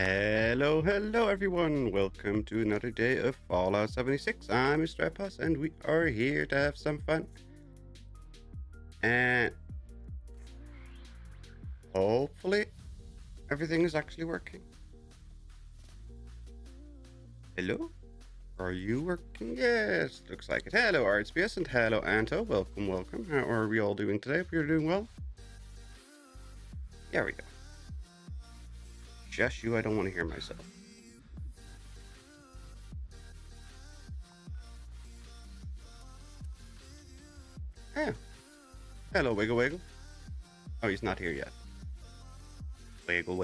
Hello everyone. Welcome to another day of Fallout 76. I'm Mr. Epos and we are here to have some fun. And hopefully everything is actually working. Hello? Are you working? Yes, looks like it. Hello RHBS and hello Anto. Welcome. How are we all doing today? Hope you're doing well. There we go. Shush you, I don't want to hear myself. Yeah. Hello, Wiggle. Oh, he's not here yet. Wiggle.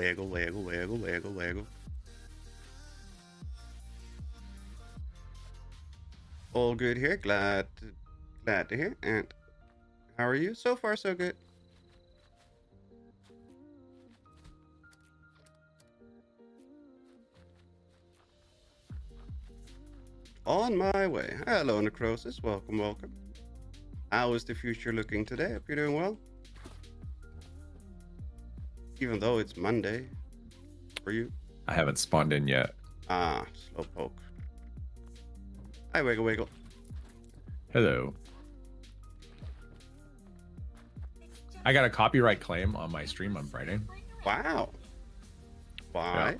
All good here. Glad to hear. And how are you? So far, so good. On my way. Hello, Necrosis. Welcome. How is the future looking today? Hope you're doing well. Even though it's Monday. For you? I haven't spawned in yet. Ah, slowpoke. Hi, Wiggle. Hello. I got a copyright claim on my stream on Friday. Wow. Why? Yeah.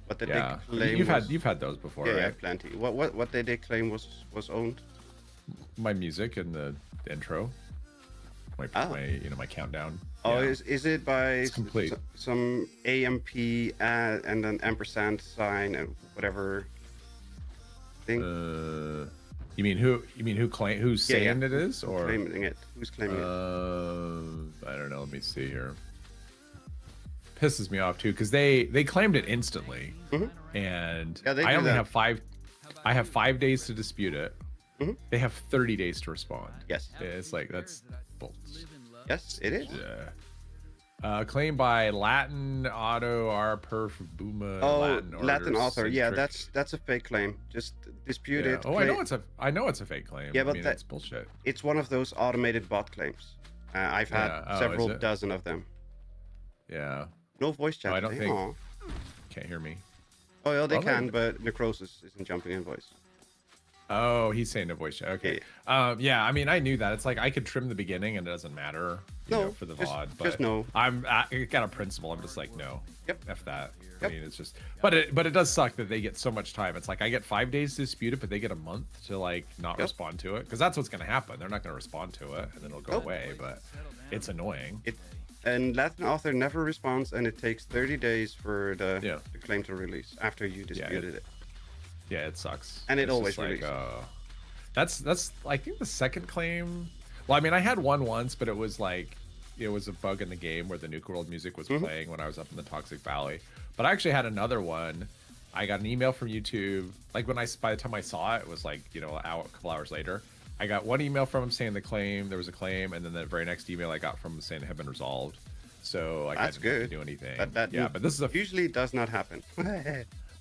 What did Yeah, they claim? you've had those before, right? Yeah, plenty. What did they claim was owned? My music and the intro, my my countdown. Oh, yeah. is it by It's complete. Some AMP and an ampersand sign and whatever thing? You mean who's saying it is, or claiming it? Who's claiming it? I don't know. Let me see here. Pisses me off too because they claimed it instantly, and I only have 5. I have 5 days to dispute it. They have 30 days to respond. Yes. It's like that's bullshit. Yes, it is. Yeah. Claimed by Latin Auto R Perf Booma. Oh, Latin author. Yeah, that's a fake claim. Just dispute it. Oh, I know it's a fake claim. Yeah, but that's bullshit. It's one of those automated bot claims. I've had several dozen of them. Yeah. No voice chat. I don't think. Aww. Can't hear me. Oh, yeah, they can, but Necrosis isn't jumping in voice. Oh, he's saying a voice chat. Okay. Yeah. I mean, I knew that. It's like I could trim the beginning, and it doesn't matter, you know, for the VOD. But just no. I got a principle. I'm just like, no. Yep. F that. Yep. I mean, it's just. But it does suck that they get so much time. It's like I get 5 days to dispute it, but they get a month to like not respond to it, because that's what's gonna happen. They're not gonna respond to it, and then it'll go away. But it's annoying. And Latin author never responds, and it takes 30 days for the claim to release after you disputed it. Yeah, it sucks. And it it's always like, releases. That's I think the second claim. Well, I mean, I had one once, but it was like it was a bug in the game where the Nuke World music was playing when I was up in the Toxic Valley. But I actually had another one. I got an email from YouTube. Like by the time I saw it, it was like, you know, a couple hours later. I got one email from him saying there was a claim, and then the very next email I got from him saying it had been resolved. So like, that's I didn't good. Do anything. But this is usually does not happen.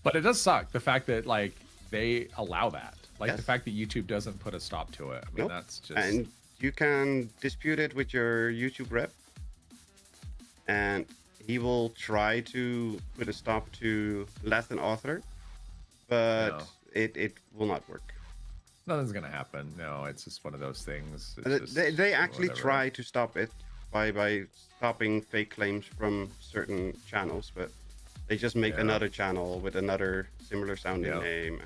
But it does suck the fact that like they allow that. Like the fact that YouTube doesn't put a stop to it. I mean, that's just. And you can dispute it with your YouTube rep, and he will try to put a stop to Latin author, but it will not work. Nothing's gonna happen. No, it's just one of those things. They actually try to stop it by stopping fake claims from certain channels, but they just make another channel with another similar sounding name.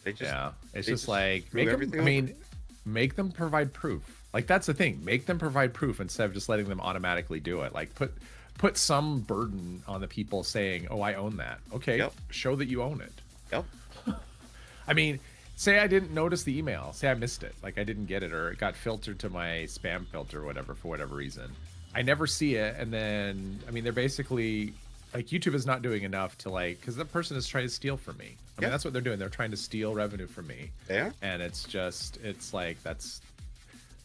They just it's just like make them provide proof. Like that's the thing. Make them provide proof instead of just letting them automatically do it. Like put some burden on the people saying, "Oh, I own that." Okay, show that you own it. Yep. I mean, say I didn't notice the email. Say I missed it. Like I didn't get it, or it got filtered to my spam filter or whatever for whatever reason. I never see it, and then I mean, they're basically like YouTube is not doing enough to like, because the person is trying to steal from me. I mean, that's what they're doing. They're trying to steal revenue from me. Yeah. And it's like that's.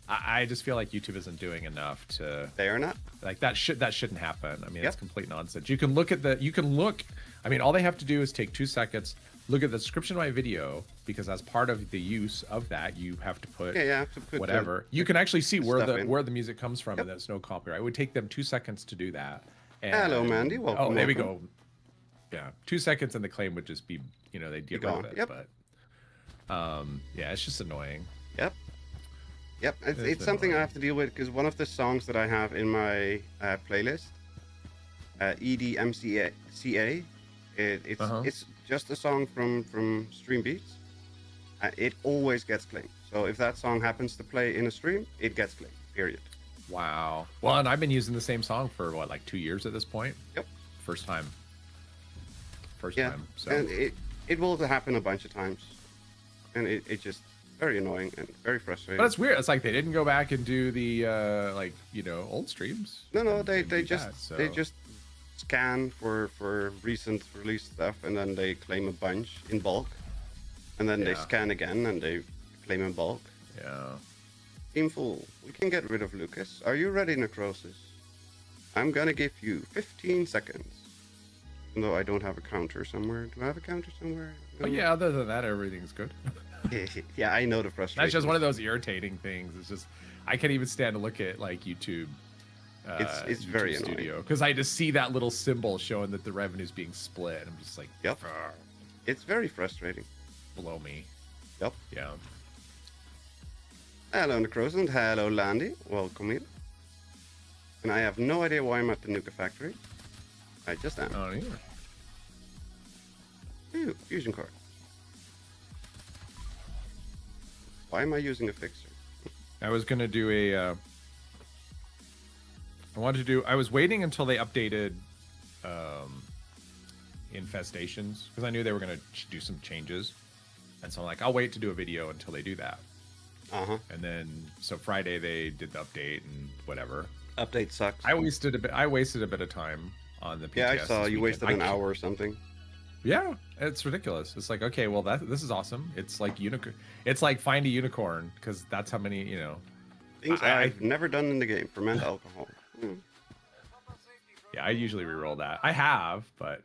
I just feel like YouTube isn't doing enough to. They are not. Like that shouldn't happen. I mean, it's complete nonsense. You can look. I mean, all they have to do is take 2 seconds, look at the description of my video, because as part of the use of that, you have to put whatever. You can actually see where the music comes from, and there's no copyright. It would take them 2 seconds to do that, Hello, Mandy. Welcome. Oh, there we welcome. go. Yeah, 2 seconds and the claim would just be, they'd get rid of it. Yep. But yeah, it's just annoying. Yep. It's something I have to deal with because one of the songs that I have in my playlist, EDMCA, it's just a song from Stream Beats. It always gets claimed. So if that song happens to play in a stream, it gets claimed. Period. Wow. Well, and I've been using the same song for what, like 2 years at this point? Yep. First time. So. And it will happen a bunch of times, and it just very annoying and very frustrating. But it's weird. It's like they didn't go back and do the old streams. No, they just scan for recent release stuff, and then they claim a bunch in bulk, and then they scan again and they claim in bulk. Yeah. Team Full, we can get rid of Lucas. Are you ready, Necrosis? I'm gonna give you 15 seconds. Even though I don't have a counter somewhere. Do I have a counter somewhere? No. But yeah, other than that, everything's good. Yeah, I know the frustration. That's just one of those irritating things. It's just I can't even stand to look at like YouTube. It's YouTube very Studio annoying because I just see that little symbol showing that the revenue's being split. And I'm just like, yep. It's very frustrating. Below me. Yep. Yeah. Hello, Necrosis, and hello, Landy. Welcome in. And I have no idea why I'm at the Nuka factory. I just am. Oh, neither. Ooh, fusion card. Why am I using a fixer? I was gonna do a. I was waiting until they updated infestations because I knew they were gonna do some changes, and so I'm like, I'll wait to do a video until they do that. And then so Friday they did the update and whatever. Update sucks. I wasted a bit of time on the PTS. Yeah, I saw you wasted an hour or something. Yeah, it's ridiculous. It's like, okay, well this is awesome. It's like It's like find a unicorn because that's how many things I've never done in the game. Ferment alcohol. Yeah, I usually reroll that. I have, but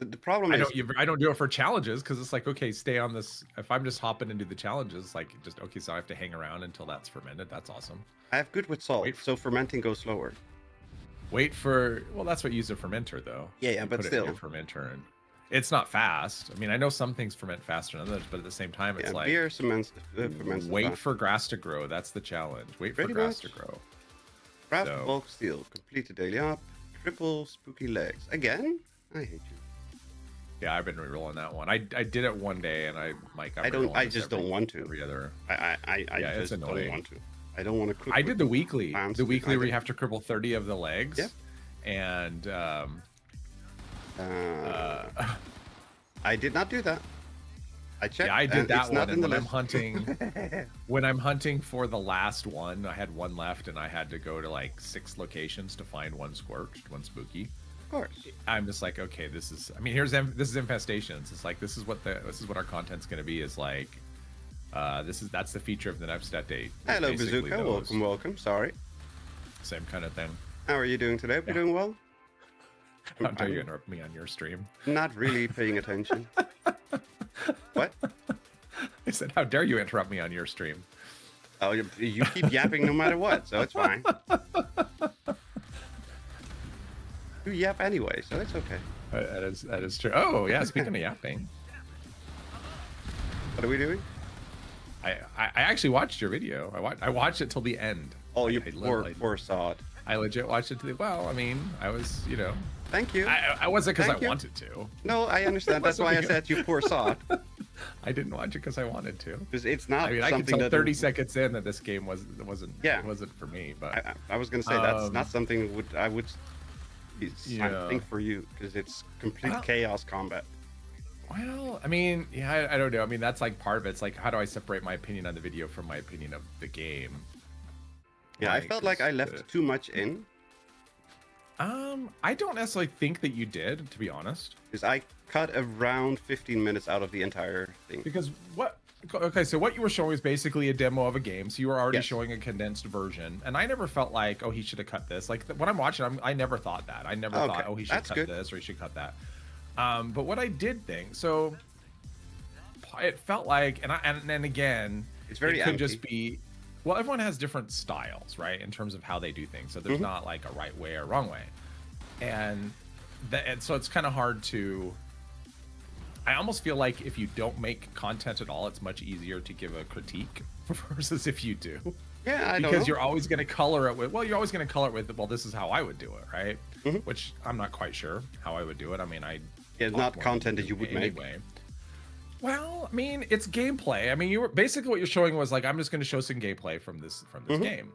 the problem is I don't do it for challenges because it's like, okay, stay on this. If I'm just hopping and do the challenges, like just okay, so I have to hang around until that's fermented. That's awesome. I have good with salt, so fermenting goes slower. That's what you use a fermenter though. Yeah, but still, fermenter, and it's not fast. I mean, I know some things ferment faster than others, but at the same time, it's like beer ferments. Wait for grass to grow. That's the challenge. Wait for grass to grow. Craft bulk steel. Complete the daily up. Triple spooky legs. Again? I hate you. Yeah, I've been rerolling that one. I did it one day, and I just don't want to. Every other. I just don't want to. I don't want to cook. I did the weekly. The weekly where you have to cripple 30 of the legs. Yeah. And I did not do that. I checked. Yeah, I did that one. And when I'm hunting for the last one, I had one left, and I had to go to like 6 locations to find one scorched, one spooky. Of course. I'm just like, okay, this is. I mean, this is infestations. It's like this is what our content's going to be. Is like, that's the feature of the next update. Hello, Bazooka. Welcome. Sorry. Same kind of thing. How are you doing today? Are you doing well? How dare you interrupt me on your stream? Not really paying attention. What? I said, how dare you interrupt me on your stream? Oh, you keep yapping no matter what, so it's fine. You yap anyway, so it's okay. That is true. Oh, yeah, speaking of yapping. What are we doing? I actually watched your video. I watched it till the end. Oh, you poor sod. I legit watched it to the. Well, I mean, I was, Thank you. I wasn't because I wanted to. No, I understand. That's why I said you poor sod. I didn't watch it because I wanted to. Because it's not. I mean, I could tell 30 seconds in that this game wasn't. Yeah. It wasn't for me. But I was gonna say that's not something I would think for you because it's complete chaos combat. Well, I mean, yeah, I don't know. I mean, that's like part of it. It's like, how do I separate my opinion on the video from my opinion of the game? Yeah, I felt like I left too much in. I don't necessarily think that you did, to be honest. Because I cut around 15 minutes out of the entire thing. Because so what you were showing is basically a demo of a game. So you were already showing a condensed version. And I never felt like, oh, he should have cut this. Like when I'm watching, I never thought that. I never thought, oh, he should cut this or he should cut that. But what I did think, so it felt like, and then again, it's very it could just be, well, everyone has different styles, right, in terms of how they do things. So there's not like a right way or wrong way. and so it's kind of hard to. I almost feel like if you don't make content at all, it's much easier to give a critique versus if you do. Yeah, I don't know. Because you're always going to color it with, you're always going to color it with, well, this is how I would do it, right? Mm-hmm. Which I'm not quite sure how I would do it. I mean, it's not content that you would make. Anyway. Well, I mean, it's gameplay. I mean, you were basically what you're showing was like, I'm just going to show some gameplay from this game,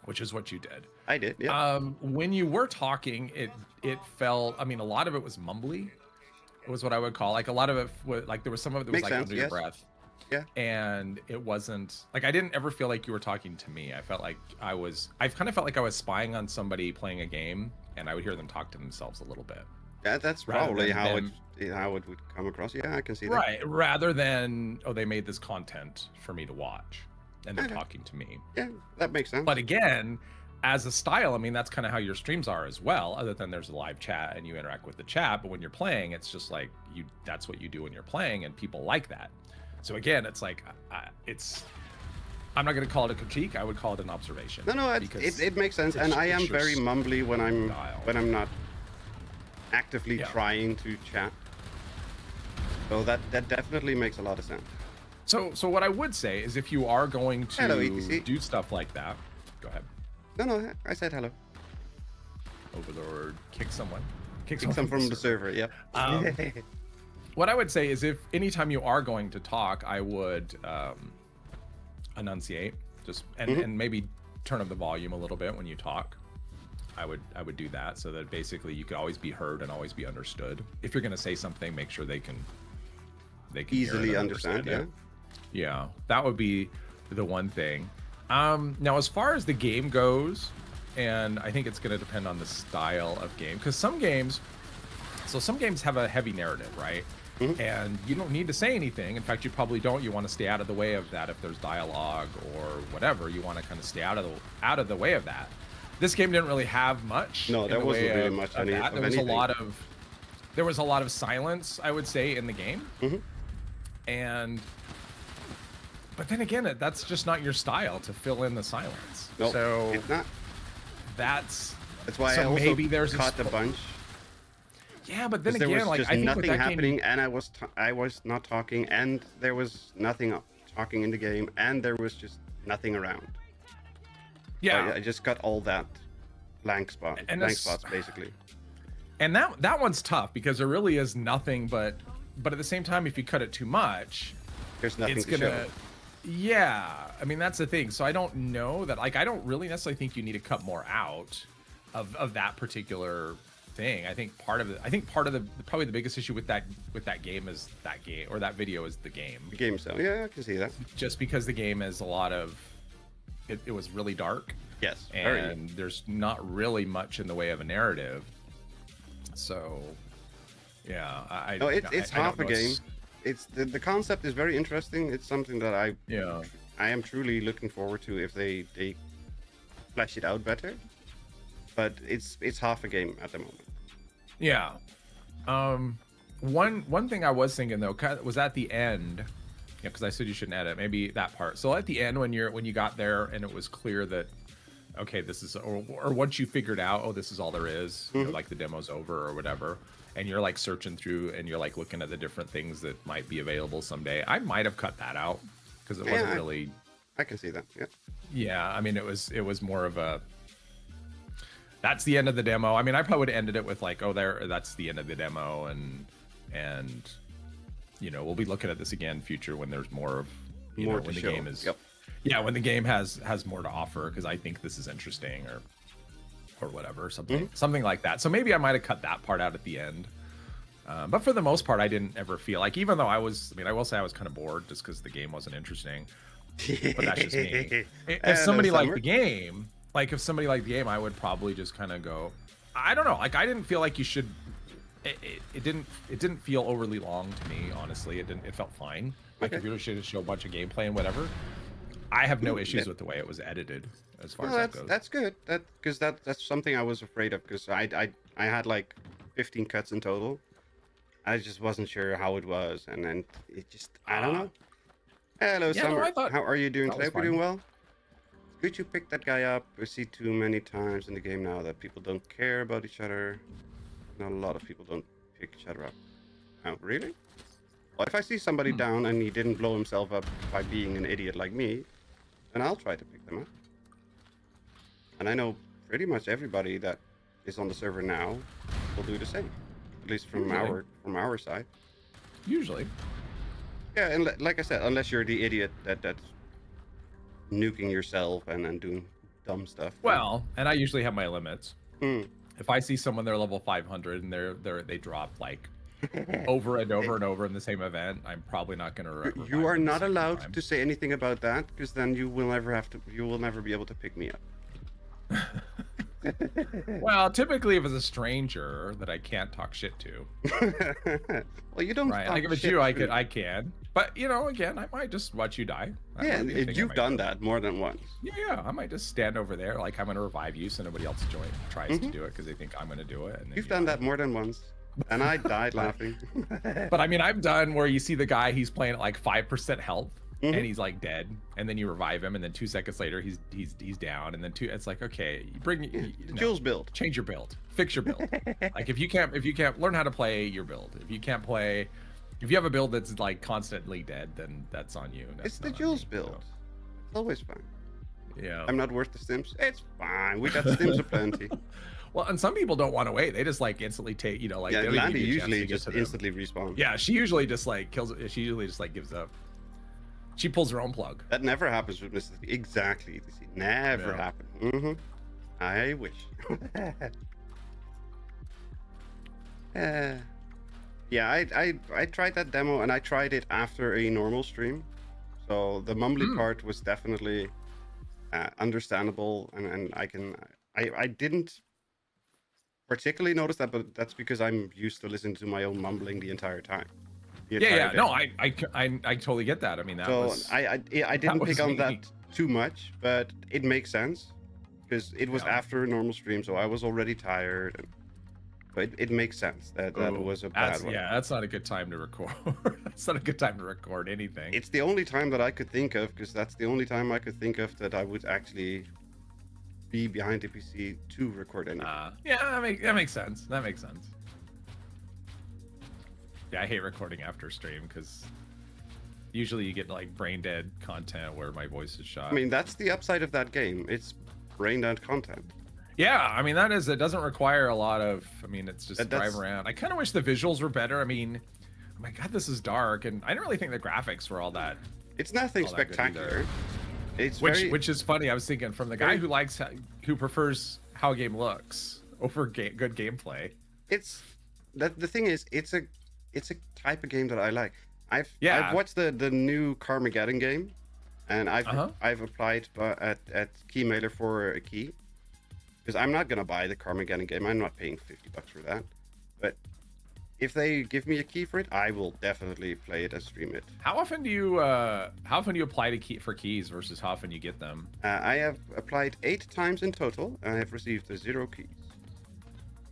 which is what you did. I did. Yeah. When you were talking, it felt. I mean, a lot of it was mumbly. It was what I would call like a lot of it was like there was some of it that was Makes like sense, under your breath. Yeah. And it wasn't like I didn't ever feel like you were talking to me. I felt like I kind of felt like I was spying on somebody playing a game, and I would hear them talk to themselves a little bit. Yeah, that's probably how it would come across. Yeah, I can see that. Right, rather than they made this content for me to watch, and they're talking to me. Yeah, that makes sense. But again, as a style, I mean, that's kind of how your streams are as well. Other than there's a live chat and you interact with the chat, but when you're playing, it's just like that's what you do when you're playing, and people like that. So again, it's like I'm not going to call it a critique. I would call it an observation. No, it makes sense, and I am very mumbly when I'm not actively trying to chat. So that definitely makes a lot of sense. So what I would say is if you are going to do stuff like that, go ahead. No, I said hello. Overlord, kick someone. Kick some from the server, yep. What I would say is if anytime you are going to talk, I would enunciate just and maybe turn up the volume a little bit when you talk. I would do that so that basically you could always be heard and always be understood. If you're going to say something, make sure they can easily understand it. Yeah, that would be the one thing. Now, as far as the game goes, and I think it's going to depend on the style of game, because some games have a heavy narrative, right? And you don't need to say anything. In fact, you probably don't. You want to stay out of the way of that. If there's dialogue or whatever, you want to kind of stay out of the way of that. This game didn't really have much. No, there wasn't really much of that. There was a lot of silence, I would say, in the game. But then again, that's just not your style to fill in the silence. Nope, so it's not. That's why I also maybe there's cut a bunch. Yeah, but then again, there was like just I think nothing with that happening, game, and I was not talking, and there was nothing talking in the game, and there was just nothing around. Yeah, I just got all that blank spots basically. And that one's tough because there really is nothing, but at the same time, if you cut it too much, there's nothing it's to show. Yeah, I mean that's the thing. So I don't know that. Like I don't really necessarily think you need to cut more out of that particular thing. I think part of the probably the biggest issue with that game is that game or that video is the game. The game style. Yeah, I can see that. Just because the game is a lot of it was really dark. Yes. And there's not really much in the way of a narrative. So yeah, it's half a game. It's the concept is very interesting. It's something that I am truly looking forward to if they flesh it out better. But it's half a game at the moment. Yeah. One thing I was thinking though was at the end, because I said you shouldn't edit. Maybe that part. So at the end when you got there and it was clear that okay, this is or once you figured out this is all there is, you know, like the demo's over or whatever. And you're like searching through and you're like looking at the different things that might be available someday. I might have cut that out because it wasn't really. I can see that. Yeah. Yeah, I mean it was more of a. That's the end of the demo. I mean, I probably would have ended it with like, that's the end of the demo, and you know we'll be looking at this again in future when there's more of more when the show. game is. Yep. Yeah, when the game has more to offer because I think this is interesting or whatever, something like that. So maybe I might have cut that part out at the end. But for the most part, I didn't ever feel like, even though I will say I was kind of bored just because the game wasn't interesting. But that's just me. If somebody liked the game, I would probably just kind of go, I don't know. Like, I didn't feel like you should, it didn't feel overly long to me, honestly. It felt fine. Like, if you should show a bunch of gameplay and whatever. I have no issues with the way it was edited as far as that goes. That's good. Because that's something I was afraid of because I had like 15 cuts in total. I just wasn't sure how it was, and then it just I don't know. Hello, Summer. How are you doing today? We're doing well. Could you pick that guy up? I see too many times in the game now that people don't care about each other. Not a lot of people don't pick each other up. Oh, really? Well, if I see somebody down and he didn't blow himself up by being an idiot like me, then I'll try to pick them up. And I know pretty much everybody that is on the server now will do the same, at least from our side. Usually. Yeah, and like I said, unless you're the idiot that's nuking yourself and doing dumb stuff. Well, and I usually have my limits. If I see someone they're level 500 and they drop like over and over and over in the same event, I'm probably not going to. You are not allowed to say anything about that, because then you will never be able to pick me up. Well, typically if it's a stranger that I can't talk shit to. Well, you don't. Right, like if it's you, I can. But you know, again, I might just watch you die. Yeah, you've done that more than once. Yeah, I might just stand over there, like I'm gonna revive you, so nobody else tries to do it because they think I'm gonna do it. And you've done that more than once, and I died laughing. But I mean, I've done where you see the guy, he's playing at like 5% health. And he's like dead, and then you revive him, and then 2 seconds later he's down, and then it's like, okay, Jules build, change your build, fix your build. Like if you can't learn how to play your build. If you have a build that's like constantly dead, then that's on you. It's the Jules build. So. It's always fine. Yeah. I'm not worth the stims. It's fine. We got stims aplenty. Well, and some people don't want to wait. They just like instantly take, like. Yeah, Landy usually just instantly respawns. Yeah, she usually just like kills it. She usually just like gives up. She pulls her own plug. That never happens with Mr. Exactly. Never happened. I wish. Yeah, I tried that demo, and I tried it after a normal stream. So the mumbly part was definitely understandable, and I didn't particularly notice that, but that's because I'm used to listening to my own mumbling the entire time. Yeah. No, I totally get that. I mean, I didn't pick on that too much, but it makes sense because it was after a normal stream, so I was already tired. But it makes sense that was a bad one. Yeah, that's not a good time to record. That's not a good time to record anything. It's the only time that I could think of, because that's the only time I could think of that I would actually be behind the PC to record anything. Yeah, that makes sense. That makes sense. Yeah, I hate recording after stream because usually you get like brain dead content where my voice is shot. I mean, that's the upside of that game. It's brain dead content. Yeah, I mean, it doesn't require a lot of, it's just drive around. I kind of wish the visuals were better. I mean, oh my God, this is dark. And I didn't really think the graphics were all that. It's nothing spectacular. Which is funny. I was thinking from the guy who prefers how a game looks over good gameplay. The thing is, it's a type of game that I like. I've watched the new Carmageddon game, and I've applied at Keymailer for a key, because I'm not gonna buy the Carmageddon game. I'm not paying $50 for that. But if they give me a key for it, I will definitely play it and stream it. How often do you apply for keys versus how often you get them? I have applied 8 times in total, and I have received 0 keys.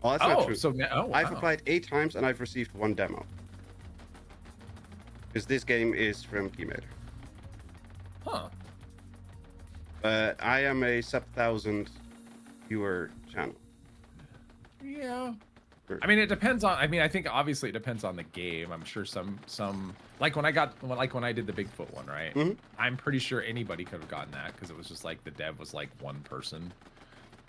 Well, that's not true. So I've applied 8 times, and I've received 1 demo. Because this game is from Keymailer. Huh. But I am a sub-1,000 viewer channel. Yeah. I mean, it depends on. I think obviously it depends on the game. I'm sure some like when I did the Bigfoot one, right? Mm-hmm. I'm pretty sure anybody could have gotten that because it was just like the dev was like one person,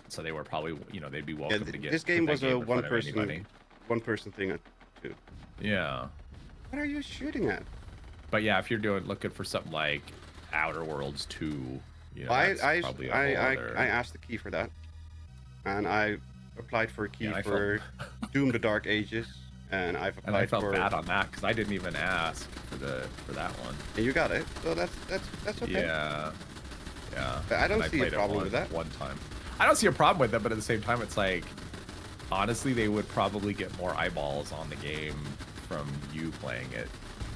so they were probably they'd be welcome to get. This game was a one person thing too. Yeah. What are you shooting at? But yeah, if you're looking for something like Outer Worlds 2, I asked the key for that, and I applied for a key for Doom: The Dark Ages, and I've applied. And I felt bad on that because I didn't even ask for that one. And you got it, so that's okay. Yeah. I don't see a problem with that. One time, I don't see a problem with it, but at the same time, it's like honestly, they would probably get more eyeballs on the game from you playing it.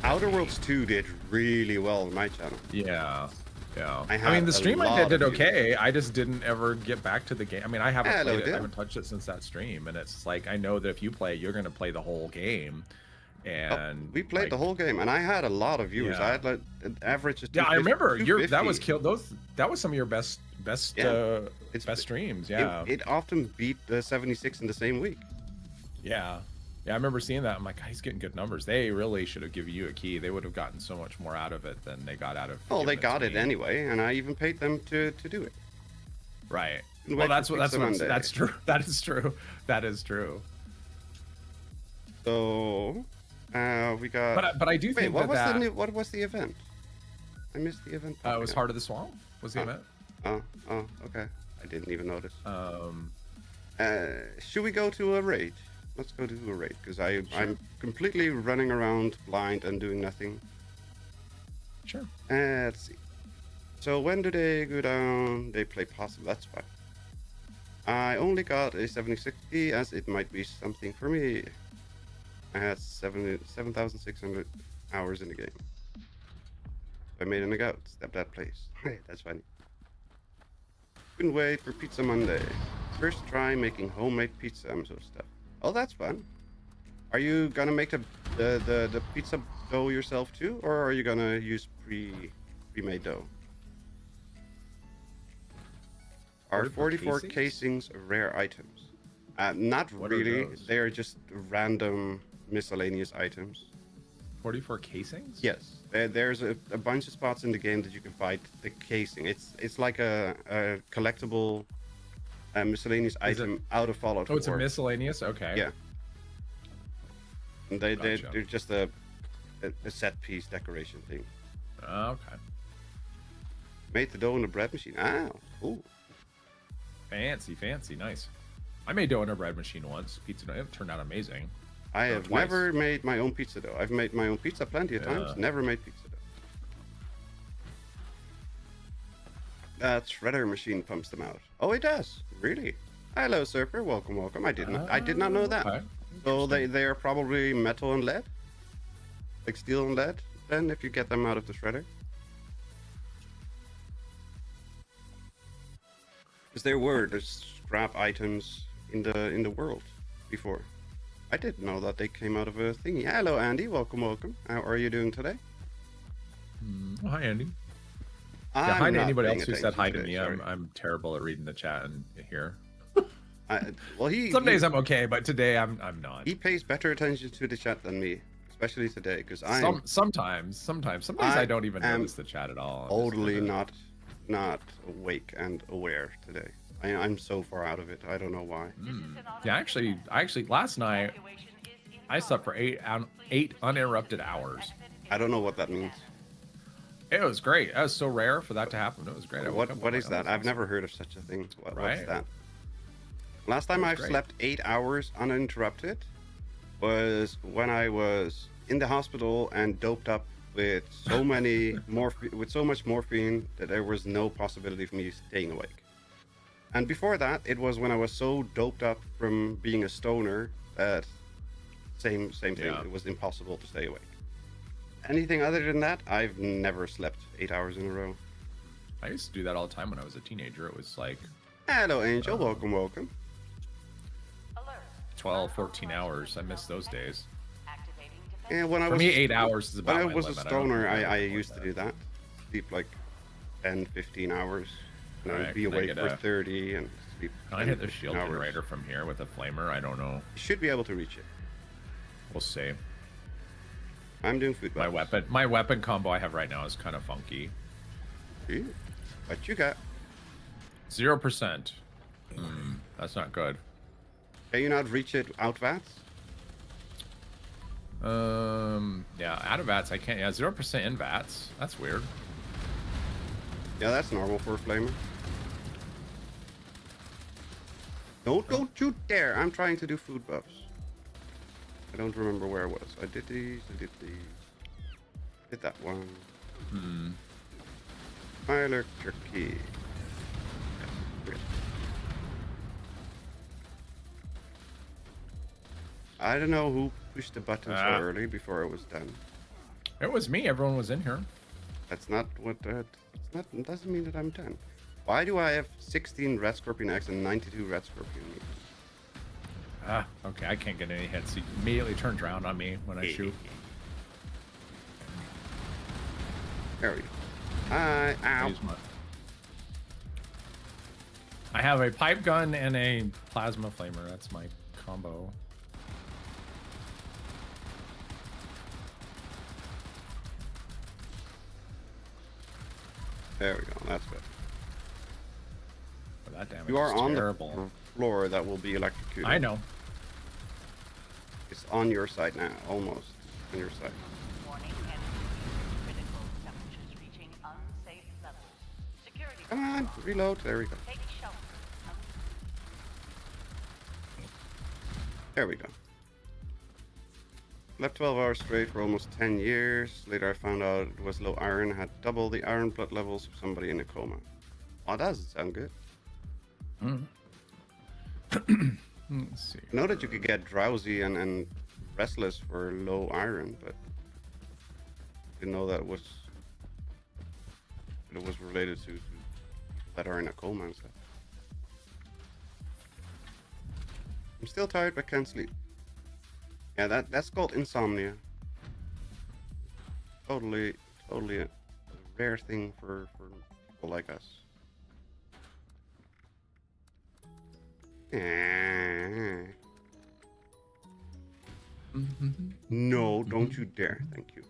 Outer Worlds 2 did really well on my channel. Yeah. I mean, the stream I did okay. I just didn't ever get back to the game. I mean, I haven't played it. I haven't touched it since that stream, and it's like I know that if you play, you're going to play the whole game. And we played the whole game, and I had a lot of viewers. I had like an average of 250. Yeah, I remember that was killed. That was some of your best best it's best streams. Yeah, it often beat the 76 in the same week. yeah. I remember seeing that. I'm like, he's getting good numbers. They really should have given you a key. They would have gotten so much more out of it than they got out of. Oh, they got it anyway, and I even paid them to do it. Right. Well, that's true. That is true. That is true. So, we got. But I do think what was the event? I missed the event. It was Heart of the Swamp. Was the event? Oh, okay. I didn't even notice. Should we go to a raid? Let's go to a raid, because I'm completely running around blind and doing nothing. Sure. Let's see. So when do they go down? They play possible. That's fine. I only got a 7060, as it might be something for me. I had 7,600 hours in the game. I made an account. Step that place. Hey, that's funny. Couldn't wait for Pizza Monday. First try making homemade pizza and so stuff. Oh, that's fun. Are you gonna make the pizza dough yourself too, or are you gonna use pre-made dough? Are 44 casings rare items? Not really. They are just random miscellaneous items. 44 casings? Yes. There's a bunch of spots in the game that you can find the casing. It's like a collectible miscellaneous item out of Fallout 4. Oh, it's a miscellaneous? Okay. Yeah. And they're just a set piece decoration thing. Okay. Made the dough in a bread machine. Ah, cool. Fancy, nice. I made dough in a bread machine once. Pizza dough. It turned out amazing. I have never made my own pizza dough. I've made my own pizza plenty of times. Never made pizza dough. That shredder machine pumps them out. Oh, it does. Really? Hello, Surfer. Welcome. I did not know that. Okay. So they are probably metal and lead, like steel and lead. Then if you get them out of the shredder, because there were the scrap items in the world before. I didn't know that they came out of a thingy. Hello, Andy. Welcome. How are you doing today? Hi, Andy. Yeah, hi to anybody else who said hi to me. I'm terrible at reading the chat and here. Well, some days I'm okay, but today I'm not. He pays better attention to the chat than me, especially today, because sometimes I don't even notice the chat at all. Totally not awake and aware today. I'm so far out of it. I don't know why. Yeah, actually, last night I slept for 8 uninterrupted hours. I don't know what that means. It was great. That was so rare for that to happen. It was great. What is that? I've never heard of such a thing. What's that? Last time I've slept 8 hours uninterrupted was when I was in the hospital and doped up with so much morphine that there was no possibility of me staying awake. And before that, it was when I was so doped up from being a stoner that same thing. Yeah. It was impossible to stay awake. Anything other than that, I've never slept 8 hours in a row. I used to do that all the time when I was a teenager. It was like... Hello, Angel. Welcome. 12, 14 hours. I miss those days. Yeah, For me, 8 hours is about when I was a stoner, I used to do that. Sleep like 10, 15 hours. And I'd be awake for 30 and sleep. Can I hit the shield generator from here with a flamer? I don't know. You should be able to reach it. We'll see. I'm doing food. My weapon combo I have right now is kind of funky. What you got? 0%. That's not good. Can you not reach it out VATS? Yeah, out of VATS I can't. Yeah, 0% in VATS. That's weird. Yeah, that's normal for a flamer. Don't you dare! I'm trying to do food buffs. I don't remember where I was. I did these. Did that one. Tyler Turkey. I don't know who pushed the button so early before it was done. It was me. Everyone was in here. That's not what that. It doesn't mean that I'm done. Why do I have 16 Red Scorpion X and 92 Red Scorpion E? Okay. I can't get any hits. He immediately turns around on me when I shoot. There we go. Ow. I have a pipe gun and a plasma flamer. That's my combo. There we go. That's good. That damage You are is on terrible. the floor that will be electrocuted. I know. It's on your side now, almost on your side. Warning, enemy critical temperatures reaching unsafe levels. Security. Come on, reload. There we go. Take shelter. There we go. Slept 12 hours straight for almost 10 years. Later I found out it was low iron. I had double the iron blood levels of somebody in a coma. Oh, that doesn't sound good. Let's see. I know that you could get drowsy and restless for low iron, but I didn't know that it was related to people that are in a coma and stuff. I'm still tired but can't sleep. Yeah, that's called insomnia. Totally a rare thing for people like us. No, don't you dare. Thank you.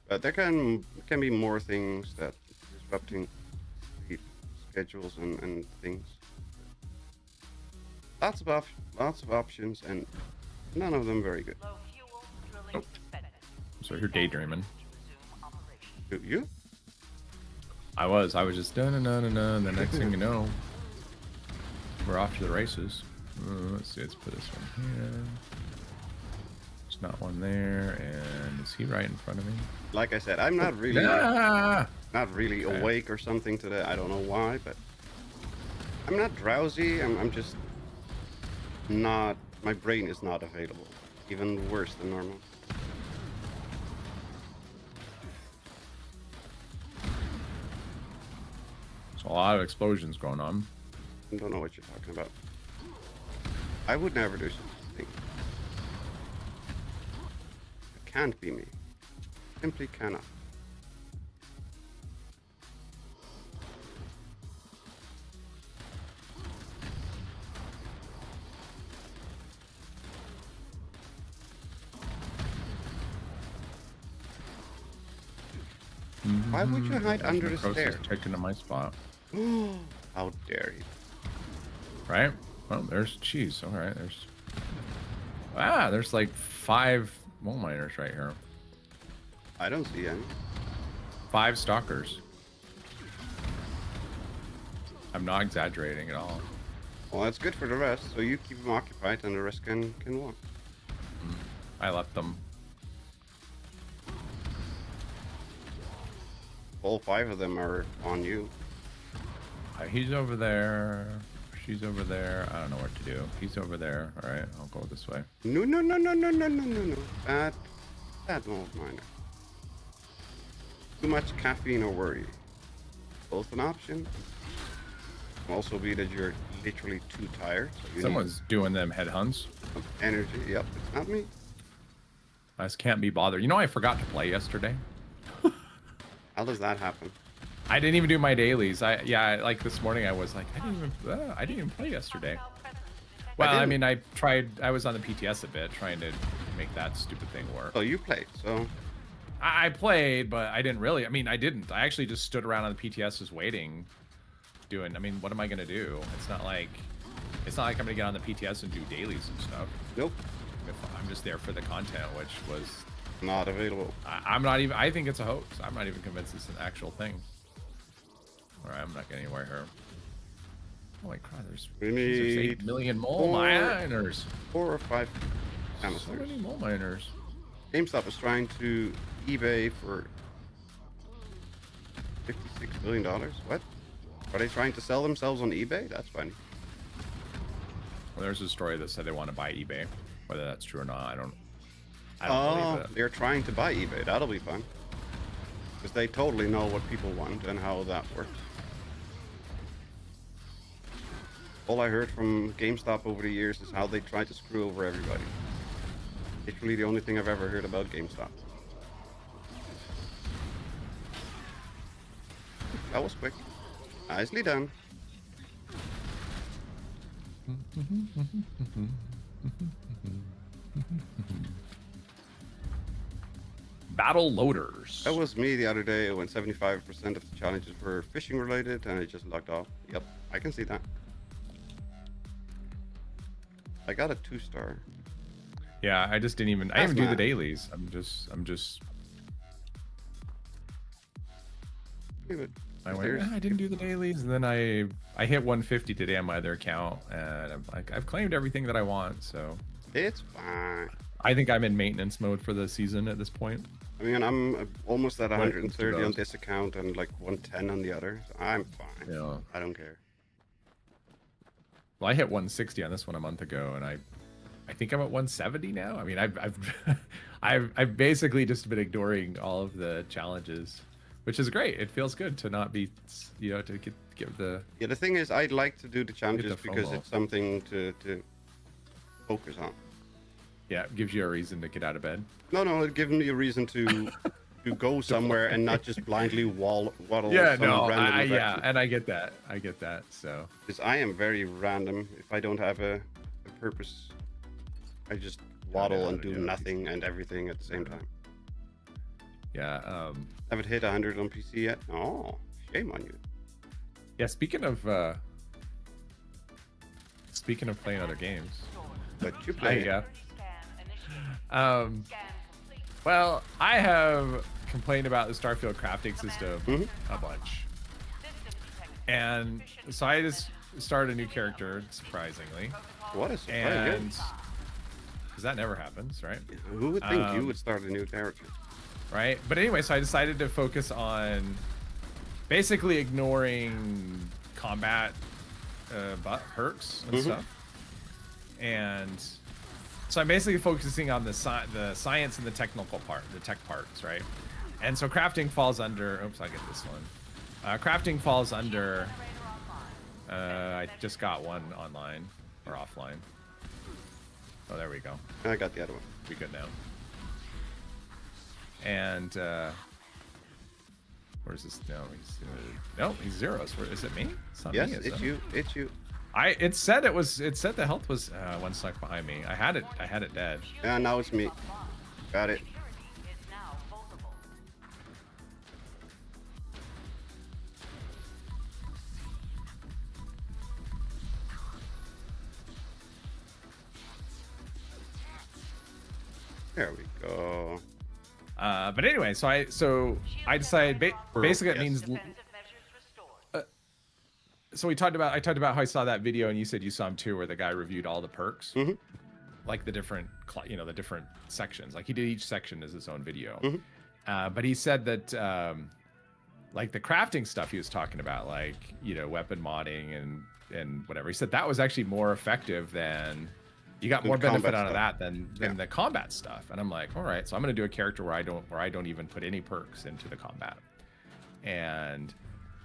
But there can be more things that disrupting sleep schedules and things. Lots of options, and none of them very good. Low fuel, drilling suspended. So you're daydreaming. Resume operation. Do you? I was just done, and the next thing you know, we're off to the races. Let's see, let's put this one here. There's not one there, and is he right in front of me? Like I said, I'm not really Ah! not really Okay. awake or something today. I don't know why, but I'm not drowsy. I'm just not. My brain is not available. Even worse than normal. There's a lot of explosions going on. I don't know what you're talking about. I would never do such a thing. It can't be me. Simply cannot. Why would you hide under the Necrosis stairs? taken to my spot. How dare you? Right? Well, there's cheese. All right, there's like 5 mole miners right here. I don't see any. 5 stalkers. I'm not exaggerating at all. Well, that's good for the rest. So you keep them occupied, and the rest can walk. I left them. All 5 of them are on you. He's over there. She's over there. I don't know what to do. He's over there. All right, I'll go this way. No. That won't mind. Too much caffeine or worry. Both an option. Can also be that you're literally too tired. So you Someone's doing them headhunts. need some energy. Yep, it's not me. I just can't be bothered. You know, I forgot to play yesterday. How does that happen? I didn't even do my dailies. Like this morning, I was like, I didn't even play yesterday. Well, I mean, I was on the PTS a bit, trying to make that stupid thing work. So you played. So I played, but I didn't really. I mean, I didn't. I actually just stood around on the PTS just waiting, doing. I mean, what am I gonna do? It's not like I'm gonna get on the PTS and do dailies and stuff. nope, I'm just there for the content, which was. not available. I'm not even. I think it's a hoax. I'm not even convinced it's an actual thing. All right, I'm not getting anywhere here. Holy crap! There's We there's need 8 million mole miners. 4 or 5 So canisters. many mole miners. GameStop is trying to eBay for $56 billion. What? Are they trying to sell themselves on eBay? That's funny. Well, there's a story that said they want to buy eBay. Whether that's true or not, I don't believe it. They're trying to buy eBay. That'll be fun. Because they totally know what people want and how that works. All I heard from GameStop over the years is how they try to screw over everybody. Literally the only thing I've ever heard about GameStop. That was quick. Nicely done. Battle loaders. That was me the other day when 75% of the challenges were fishing related and I just logged off. Yep, I can see that. I got a 2-star. Yeah, I just didn't even. I didn't even do the dailies. I'm just. I didn't do the dailies, and then I hit 150 today on my other account, and I've claimed everything that I want. So it's fine. I think I'm in maintenance mode for the season at this point. I mean, I'm almost at 130 on this account and like 110 on the other. So I'm fine. Yeah. I don't care. Well, I hit 160 on this one a month ago, and I think I'm at 170 now. I mean, I've basically just been ignoring all of the challenges, which is great. It feels good to not be, to give the. Yeah, the thing is, I'd like to do the challenges because FOMO. it's something to focus on. Yeah, it gives you a reason to get out of bed. No, it gives me a reason to go somewhere and not just blindly waddle. Yeah, some no, random yeah, direction. and I get that. So. Because I am very random. If I don't have a purpose, I just waddle and do nothing and everything at the same time. Yeah. Haven't hit 100 on PC yet. Oh, shame on you. Yeah. Speaking of playing other games. But you play. Yeah. Well, I have complained about the Starfield crafting system a bunch, and so I just started a new character, surprisingly. What a surprise! And because that never happens, right? Who would think you would start a new character? Right. But anyway, so I decided to focus on basically ignoring combat perks and stuff, and so I'm basically focusing on the science and the technical part, the tech parts, right? And so crafting falls under. Oops, I get this one. Crafting falls under. I just got one online or offline. Oh, there we go. I got the other one. We good now. And where's this? No, he's zeros. Where is it? Me? It's not Yes, me, is it's it? you. It's you. It said the health was one stuck behind me. I had it dead. Yeah, now it's me. Got it. There we go. But anyway, so I decided basically it means. So I talked about how I saw that video, and you said you saw him too, where the guy reviewed all the perks, like the different sections. Like he did each section as his own video. But he said that like the crafting stuff he was talking about, like weapon modding and whatever. He said that was actually more effective than. You got more benefit out of that than the combat stuff. And I'm like, all right, so I'm gonna do a character where I don't even put any perks into the combat. And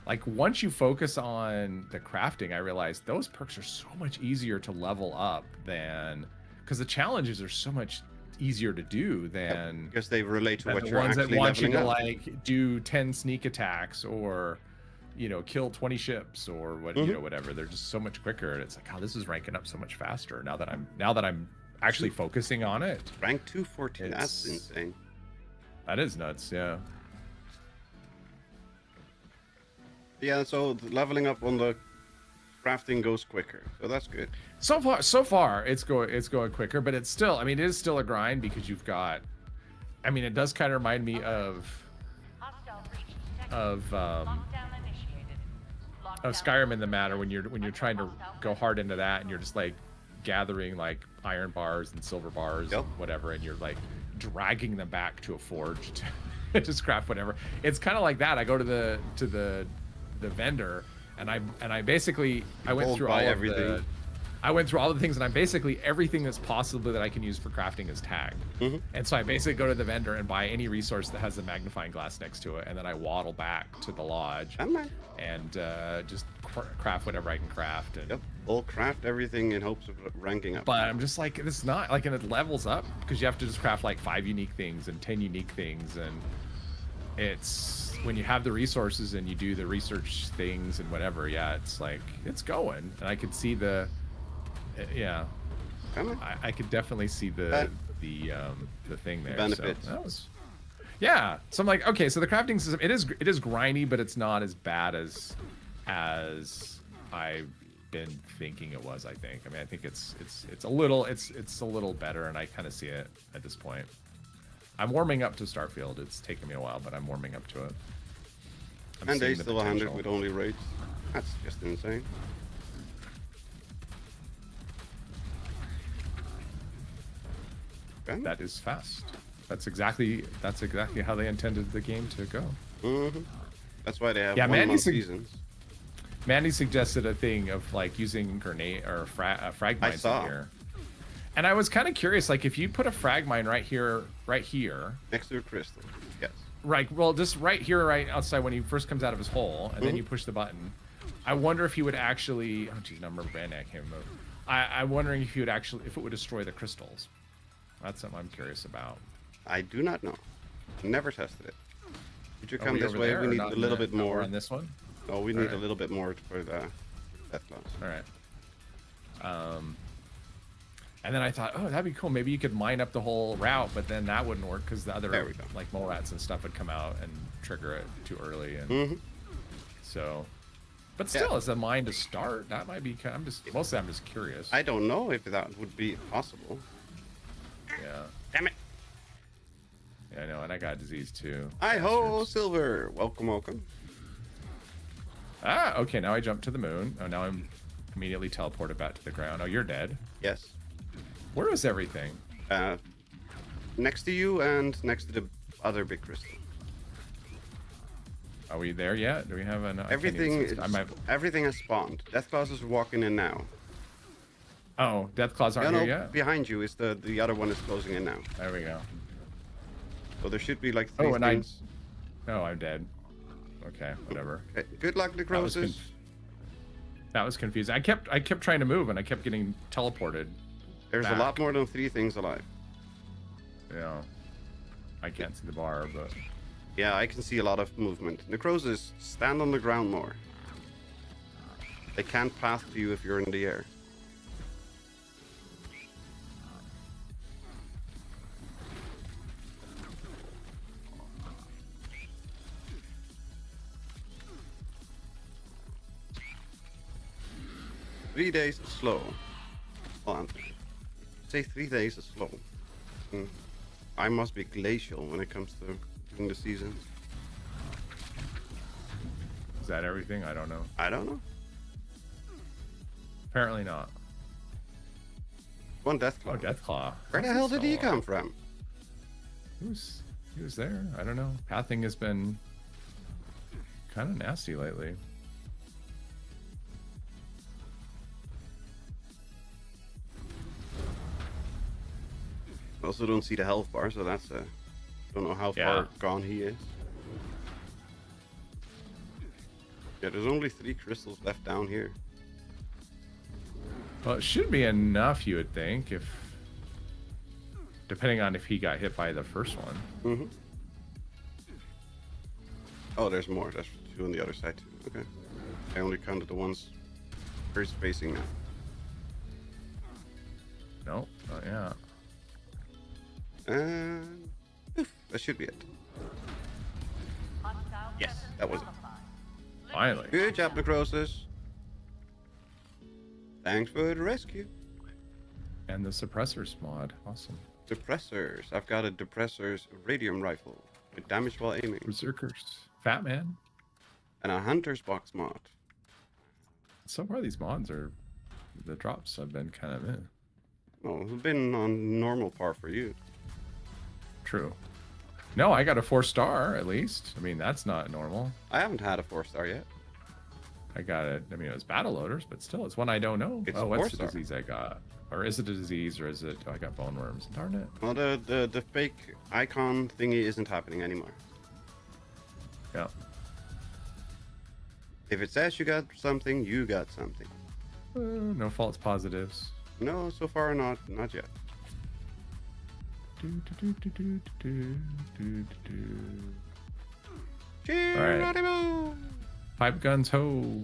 like once you focus on the crafting, I realized those perks are so much easier to level up than because the challenges are so much easier to do than because they relate to what the you're ones that actually want you leveling to up. like do 10 sneak attacks or kill 20 ships or what whatever. They're just so much quicker, and it's like, oh, this is ranking up so much faster now that I'm actually focusing on it. Rank 214. That's insane. That is nuts. Yeah. Yeah, so the leveling up on the crafting goes quicker, so that's good. So far, it's going quicker, but it's still. I mean, it is still a grind because you've got. I mean, it does kind of remind me of Skyrim in the matter when you're trying to go hard into that and you're just like gathering like iron bars and silver bars and whatever, and you're like dragging them back to a forge to just craft whatever. It's kind of like that. I go to the vendor and I basically I went through all of everything. I went through all the things, and I'm basically everything that's possible that I can use for crafting is tagged. And so I basically go to the vendor and buy any resource that has a magnifying glass next to it, and then I waddle back to the lodge and just craft whatever I can craft. And we'll craft everything in hopes of ranking up. but I'm just like, this is not like, and it levels up because you have to just craft like 5 unique things and 10 unique things, and it's when you have the resources and you do the research things and whatever, it's like it's going, and I could see the I could definitely see the thing there. Benefits. So that was, so I'm like, okay, so the crafting system, it is grindy, but it's not as bad as I've been thinking it was. I mean, I think it's a little better, and I kind of see it at this point. I'm warming up to Starfield. It's taken me a while, but I'm warming up to it. And they still 100 with only raids. That's just insane. That is fast. That's exactly how they intended the game to go. That's why they have one-month seasons. Mandy suggested a thing of like using grenade or frag mines in here. And I was kind of curious, like if you put a frag mine right here, next to a crystal, yes. Right. Well, just right here, right outside when he first comes out of his hole, and then you push the button. I wonder if he would actually. Oh, geez, number brand I can't remember. I'm wondering if he would actually, if it would destroy the crystals. That's something I'm curious about. I do not know. Never tested it. Would you come this way? We need a little bit more on this one. Oh, we need a little bit more for the death class. All right. And then I thought, oh, that'd be cool. Maybe you could mine up the whole route, but then that wouldn't work because the other like mole rats and stuff would come out and trigger it too early. And so, but still, as a mine to start, that might be. I'm just curious. I don't know if that would be possible. Yeah. Damn it. Yeah, I know, and I got disease too. Hi-ho, Silver. Welcome. Ah, okay, now I jump to the moon. Oh, now I'm immediately teleported back to the ground. Oh, you're dead. Yes. Where is everything? Next to you and next to the other big crystal. Are we there yet? Do we have an... Everything has spawned. Deathclaws is walking in now. Oh, Deathclaws aren't here yet? Behind you is the other one is closing in now. There we go. So there should be like 3 things. Oh, I'm dead. Okay, whatever. Okay. Good luck, Necrosis. That was confusing. I kept trying to move and I kept getting teleported. There's a lot more than 3 things alive. Yeah. I can't see the bar, but... Yeah, I can see a lot of movement. Necrosis, stand on the ground more. They can't pass to you if you're in the air. Three days is slow. Hold on. Say 3 days is slow. I must be glacial when it comes to doing the seasons. Is that everything? I don't know. I don't know. Apparently not. One Deathclaw. Oh, Deathclaw. Where the hell did he come from? He was there. I don't know. Pathing has been kind of nasty lately. I also don't see the health bar, so that's don't know how far gone he is. Yeah, there's only 3 crystals left down here. Well, it should be enough, you would think, if depending on if he got hit by the first one. Oh, there's more. There's 2 on the other side too. Okay. I only counted the ones where he's facing now. No, not yet. And that should be it. Yes, that was it. Finally. Good job, Necrosis. Thanks for the rescue. And the suppressors mod. Awesome. Depressors. I've got a Depressors radium rifle with damage while aiming. Berserkers. Fat Man. And a Hunter's Box mod. So far, these mods are... The drops have been kind of in. Oh, it's been on normal par for you. True. No, I got a 4-star at least. I mean, that's not normal. I haven't had a 4-star yet. I got it. I mean, it was battle loaders, but still, it's one I don't know. It's oh, what's the 4-star. disease I got? Or is it a disease, or is it? Oh, I got bone worms. Darn it. Well, the fake icon thingy isn't happening anymore. Yeah. If it says you got something, you got something. No false positives. No, so far not yet. Alright. Pipe guns ho.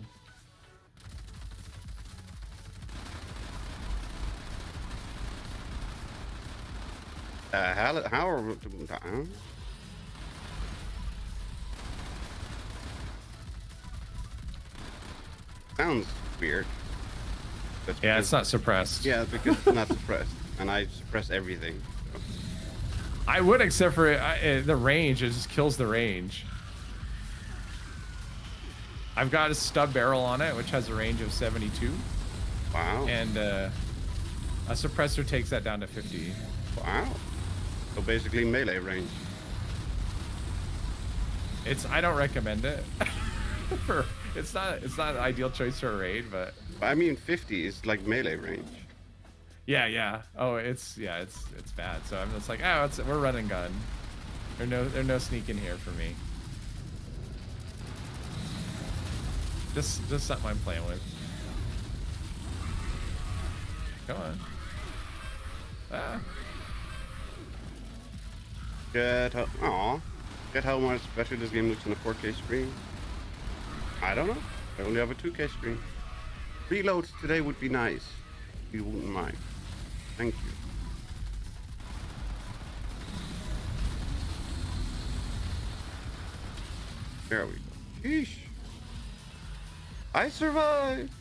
How are sounds weird. That's Yeah, because- it's not suppressed. Yeah, because it's not suppressed, and I suppress everything. So. I would, except for the range. It just kills the range. I've got a stub barrel on it, which has a range of 72, Wow. and a suppressor takes that down to 50. Wow. So basically melee range. I don't recommend it. It's not an ideal choice for a raid, but I mean, 50 is like melee range. yeah. Oh, it's bad. So I'm just like, oh, we're running gun. There's no sneaking here for me. Just something I'm playing with. Come on. Ah. Get how much better this game looks on a 4K screen. I don't know. I only have a 2K screen. Reload today would be nice. If you wouldn't mind. Thank you. There we go. Sheesh. I survived!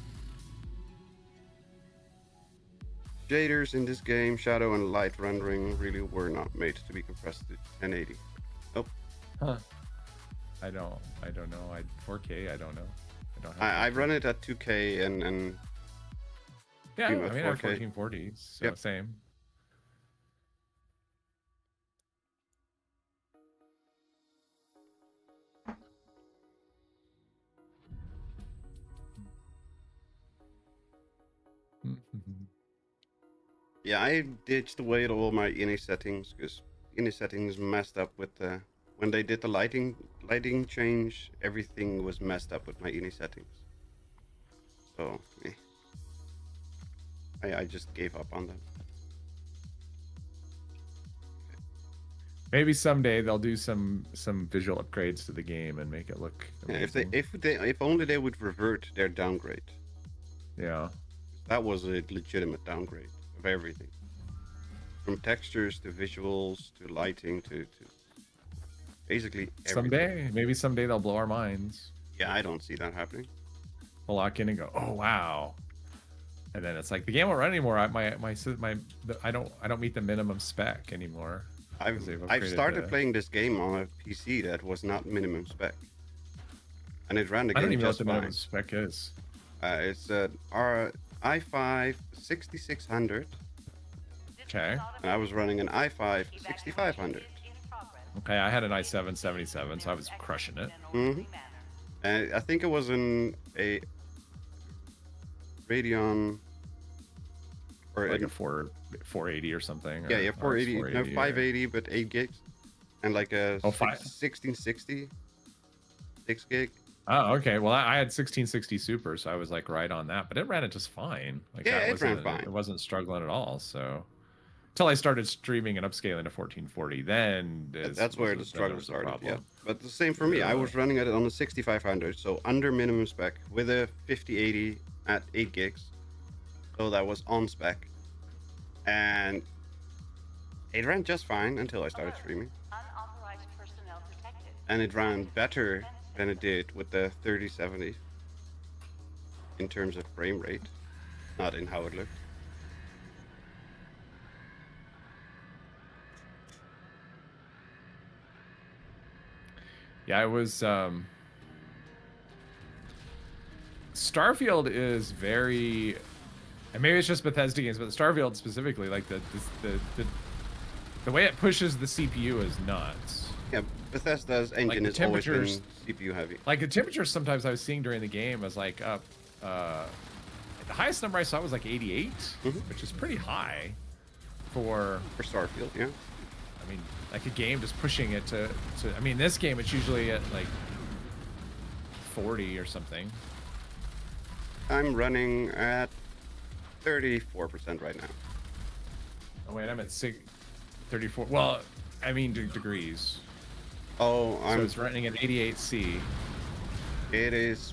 Shaders in this game, shadow and light rendering, really were not made to be compressed to 1080. Nope. Huh. I don't know. 4K, I don't know. I don't have I 4K. run it at 2K and Yeah, I stream mean, at I have 4K. 1440s, so Yep. same. Yeah, I ditched away all my init settings because init settings messed up with the when they did the lighting change. Everything was messed up with my init settings. So, I just gave up on that. Maybe someday they'll do some visual upgrades to the game and make it look Yeah, amazing. if only they would revert their downgrade. Yeah. That was a legitimate downgrade of everything, from textures to visuals to lighting to basically everything. Maybe someday they'll blow our minds. Yeah, I don't see that happening. We'll lock in and go, oh wow, and then it's like the game won't run anymore. I don't meet the minimum spec anymore. I've started playing this game on a PC that was not minimum spec, and it ran the I game don't even know what just the fine. minimum spec is. It's our i5 6600, Okay. and I was running an i5 6500. Okay, I had an i7 77, so I was crushing it. And I think it was a Radeon or Like a 480 or something. yeah, or- 480, or no 480 or- 580, but 8 gigs, and like a 1660 6 gig. Oh, okay. Well, I had 1660 Super, so I was like right on that, but it ran it just fine. Like, Yeah, that it ran wasn't- fine. It wasn't struggling at all. So until I started streaming and upscaling to 1440, then That's where the struggle started. Yeah, but the same for me. I was running it on the 6500, so under minimum spec with a 5080 at 8 gigs, so that was on spec, and it ran just fine until I started streaming, Unauthorized personnel detected. and it ran better than it did with the 3070 in terms of frame rate, not in how it looked. Yeah, I was. Starfield is very, and maybe it's just Bethesda games, but Starfield specifically, like the way it pushes the CPU is nuts. Yeah, Bethesda's engine the has always been temperatures- CPU heavy. Like the temperatures sometimes I was seeing during the game was like up. The highest number I saw was like 88, which is pretty high for Starfield, yeah. I mean, like a game just pushing it to. I mean, this game it's usually at like 40 or something. I'm running at 34% right now. Oh wait, I'm at 34. Well, I mean degrees. Oh, So it's running at 88C. It is.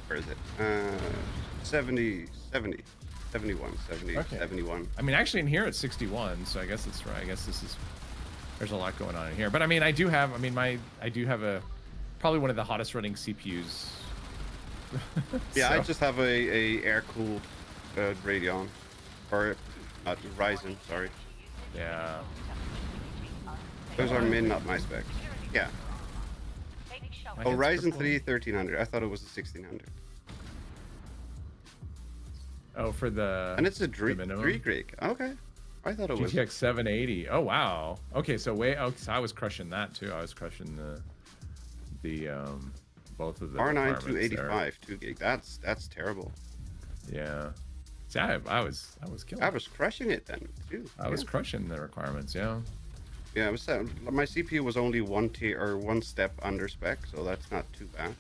Where is it? 70, 71, 70, Okay. 71. I mean, actually in here it's 61, so I guess it's right. I guess this is. There's a lot going on in here, but I mean, I do have a probably one of the hottest running CPUs. Yeah, I So- just have a air cooled Radeon, or not Ryzen. Sorry, Yeah. those are not my specs. Yeah. My Oh, head's Ryzen purple. 3 1300. I thought it was a 1600. Oh, for the. And it's a the minimum? 3 gig. Okay. I thought it was. GTX 780. Oh wow. Okay, so so I was crushing that too. I was crushing the both of the R9 requirements 285 2 gig. That's terrible. there. Yeah. See, I was killing. I was crushing it then too. I was crushing the requirements. Yeah. Yeah, it was. My CPU was only one step under spec, so that's not too bad.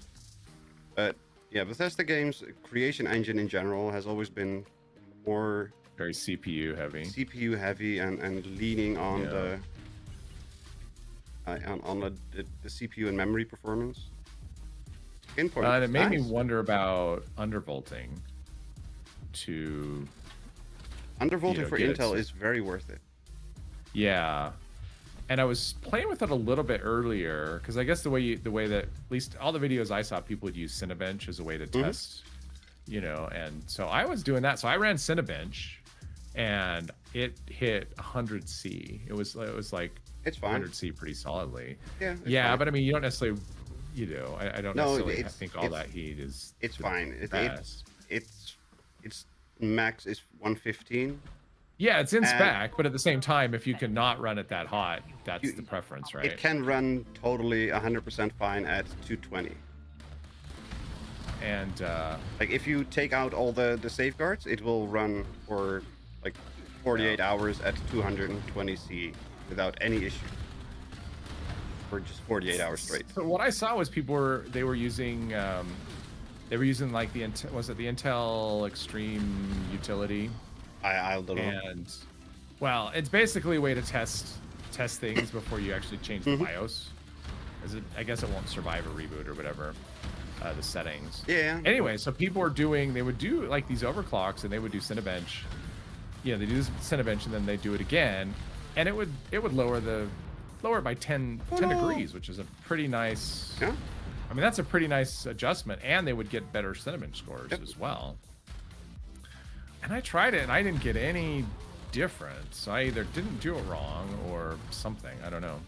But yeah, Bethesda games creation engine in general has always been more Very CPU heavy. CPU heavy and leaning on Yeah. the CPU and memory performance. Important. And it made me Nice. wonder about undervolting to Undervolting for get it. Intel is very worth it. Yeah, and I was playing with it a little bit earlier because I guess the way that at least all the videos I saw, people would use Cinebench as a way to test, and so I was doing that. So I ran Cinebench, and it hit 100C. It was like It's fine. 100C pretty solidly. Yeah. It's Yeah, fine. but I mean, you don't necessarily, I don't No, necessarily it's- think all that heat is. it's the fine. best. It's max is 115. Yeah, it's in And- spec, but at the same time, if you can not run it that hot, that's the preference, right? It can run totally 100% fine at 220. And Like if you take out all the safeguards, it will run for like 48 hours at 220 C without any issue. For just 48 hours straight. so what I saw was people were using like the Intel Extreme utility, I don't know. and well, it's basically a way to test things before you actually change the BIOS. I guess it won't survive a reboot or whatever. The settings. Yeah. Anyway, so they would do like these overclocks, and they would do Cinebench. Yeah, they do this Cinebench, and then they do it again, and it would lower it by 10 degrees, which is a pretty nice. Yeah. I mean, that's a pretty nice adjustment, and they would get better Cinebench scores Yep. as well. And I tried it, and I didn't get any difference. So I either didn't do it wrong or something. I don't know.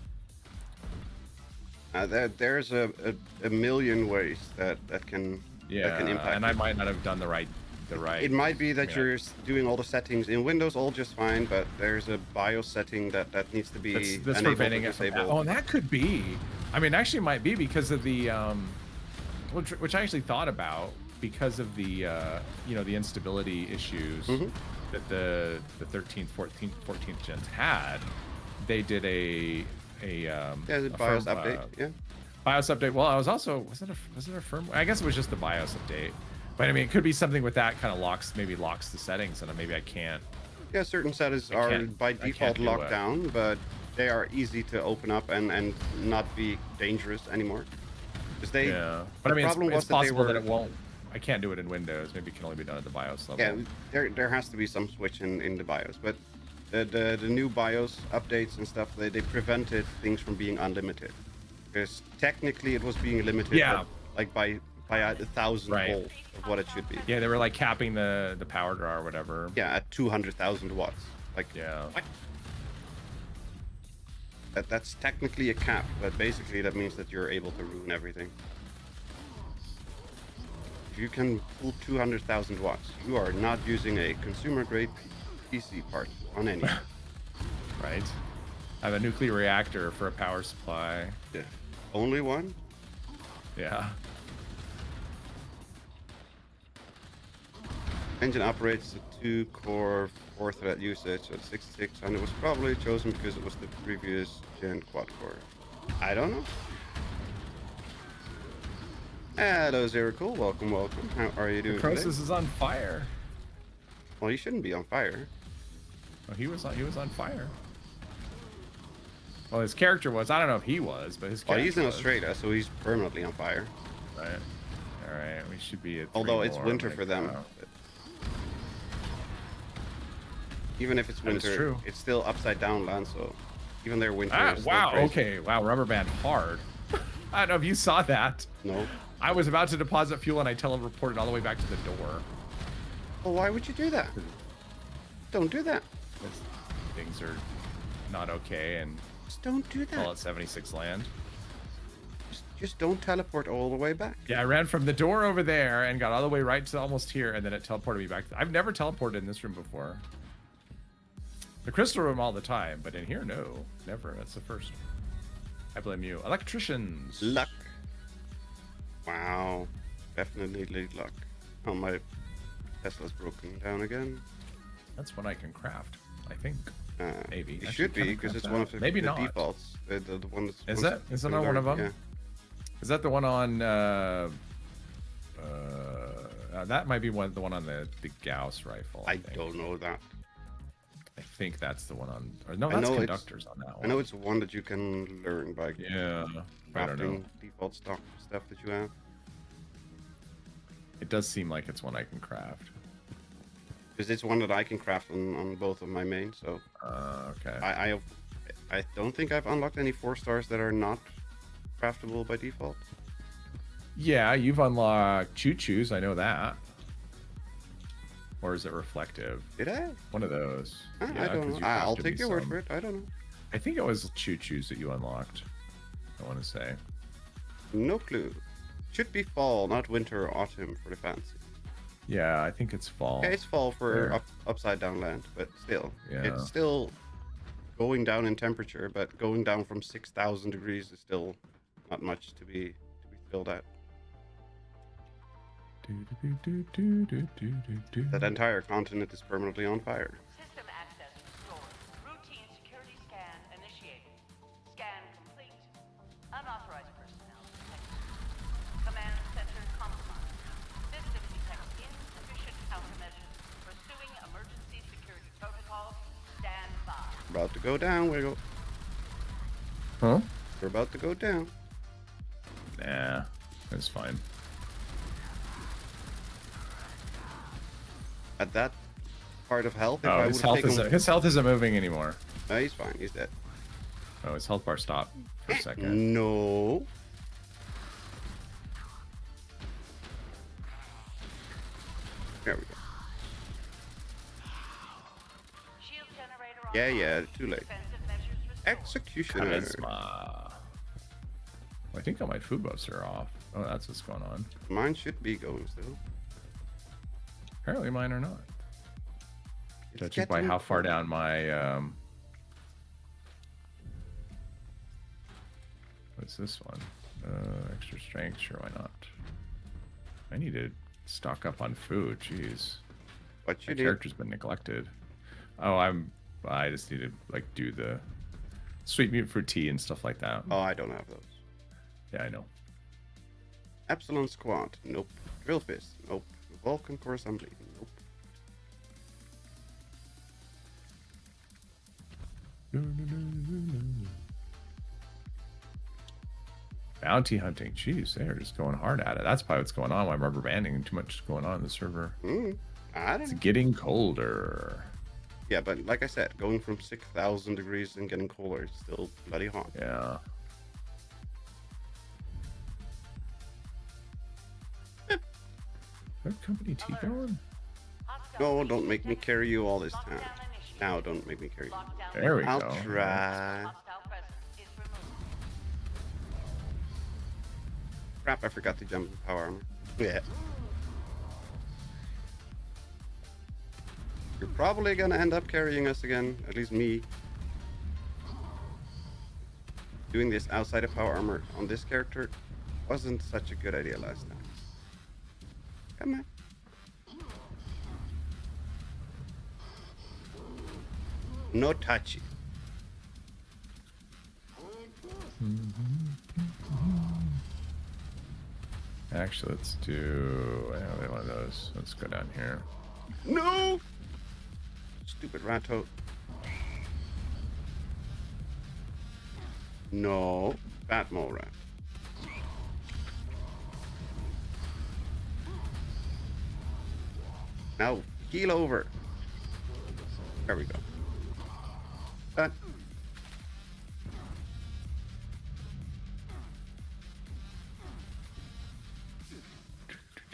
There's a million ways that can impact. and it. I might not have done the right. It might be that Yeah. you're doing all the settings in Windows all just fine, but there's a BIOS setting that needs to be That's enabled or preventing it from. disabled. Oh, and that could be. I mean, actually, it might be because of the, which I actually thought about because of the, the instability issues that the 13th, 14th gens had. They did a the a BIOS firm, update. Yeah. BIOS update. Well, I was also was it a firmware? I guess it was just the BIOS update. But I mean, it could be something with that kind of locks the settings, and maybe I can't. Yeah, certain settings I are can't- by I can't default do locked it. down, but they are easy to open up and not be dangerous anymore. Because they, Yeah, the but I mean, problem it's was that they possible that were, it won't. I can't do it in Windows. Maybe it can only be done at the BIOS level. yeah, there has to be some switch in the BIOS, but the new BIOS updates and stuff, they prevented things from being unlimited. Because technically it was being limited, Yeah. but, like by 1,000 Right. volts of what it should be. Yeah, they were like capping the power draw or whatever. Yeah, at 200,000 watts. Like, Yeah. what? That's technically a cap, but basically that means that you're able to ruin everything. If you can pull 200,000 watts, you are not using a consumer-grade PC part on any. Right. I have a nuclear reactor for a power supply. Yeah. Only one? Yeah. Engine operates a 2-core 4-thread usage at 66, and it was probably chosen because it was the previous gen quad-core. I don't know. Hello, Zero Cool. Welcome, welcome. How are you doing today? Croesus is on fire. Well, you shouldn't be on fire. Oh, he was on fire. Well, his character was. I don't know if he was, but his character Well, he's in was. Australia, so he's permanently on fire. Right. All right. We should be at. Although it's winter for them. Even if it's winter, it's still upside down land, so even their winter is still wow. crazy. Okay. Wow. Rubber band hard. I don't know if you saw that. No. I was about to deposit fuel and I teleported all the way back to the door. Well, why would you do that? Don't do that. Because things are not okay and Just don't do that. Fallout 76 land. Just don't teleport all the way back. Yeah, I ran from the door over there and got all the way right to almost here, and then it teleported me back. I've never teleported in this room before. The crystal room all the time, but in here, no. Never. That's the first. I blame you. Electricians. Luck. Wow. Definitely luck. Oh, my Tesla's broken down again. That's one I can craft, I think. Maybe. It I should be, kinda because craft it's one of that. the, Maybe the not. defaults. The one that's Is it? Is it not one of them? Yeah. Is that the one on? That might be the one on the Gauss rifle. I think. don't know that. I think that's the one on. Or no, I that's know conductors on that one. I know it's one that you can learn by Yeah. I don't know. crafting default stuff that you have. It does seem like it's one I can craft. Because it's one that I can craft on both of my mains. So Okay. I don't think I've unlocked any 4 stars that are not craftable by default. Yeah, you've unlocked choo-choos. I know that. Or is it reflective? Did I? One of those. I Yeah, don't 'cause know. you I'll crafted take me your word some. for it. I don't know. I think it was choo-choos that you unlocked. I want to say. No clue. Should be fall, not winter or autumn for the fancy. Yeah, I think it's fall. Yeah, it's fall for Where? upside down land, but still, Yeah. it's still going down in temperature. But going down from 6,000 degrees is still not much to be thrilled at. That entire continent is permanently on fire. System access restored. Routine security scan initiated. Scan complete. Unauthorized personnel detected. Command center compromised. System detects insufficient countermeasures. Pursuing emergency security protocols. Stand by. About to go down, Wiggle. Huh? We're about to go down. Nah, that's fine. At that part of health, if Oh, I his would have taken... his health isn't moving anymore. No, he's fine. He's dead. Oh, his health bar stopped for a second. No. There we go. Shield generator Yeah, online. yeah, too late. Defensive measures restored. Executioner. Charisma. I think all my food buffs are off. Oh, that's what's going on. Mine should be going still. Apparently mine are not. It's Judging by getting how far cold. down my what's this one? Extra strength, sure, why not? I need to stock up on food, jeez. What My you did? character's been neglected. Oh, I just need to like do the sweet mutant fruit tea and stuff like that. Oh, I don't have those. Yeah, I know. Epsilon Squad. Nope. Drill Fist. Nope. Vulcan Core Assembly. Nope. Bounty hunting, jeez, they're just going hard at it. That's probably what's going on. Why I'm rubber banding and too much is going on in the server. I don't It's know. getting colder. Yeah, but like I said, going from 6,000 degrees and getting colder is still bloody hot. Yeah. That company T going? No, don't make me carry you all this time. Now, don't make me carry you. There we I'll go. try. Crap, I forgot to jump in power armor. Yeah. You're probably gonna end up carrying us again, at least me. doing this outside of power armor on this character wasn't such a good idea last time. Come on. No touchy. Actually, let's do one of those. Let's go down here. No! Stupid Rato. No. Batmole rat. Now, heal over. There we go. Done.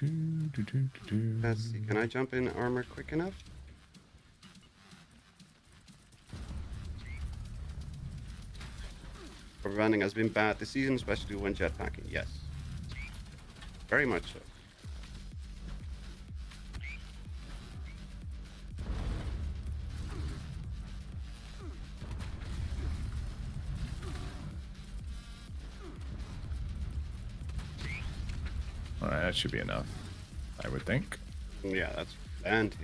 Let's see, can I jump in armor quick enough? Rubber banding has been bad this season, especially when jetpacking. Yes. Very much so. Alright, that should be enough, I would think. Yeah, that's plenty.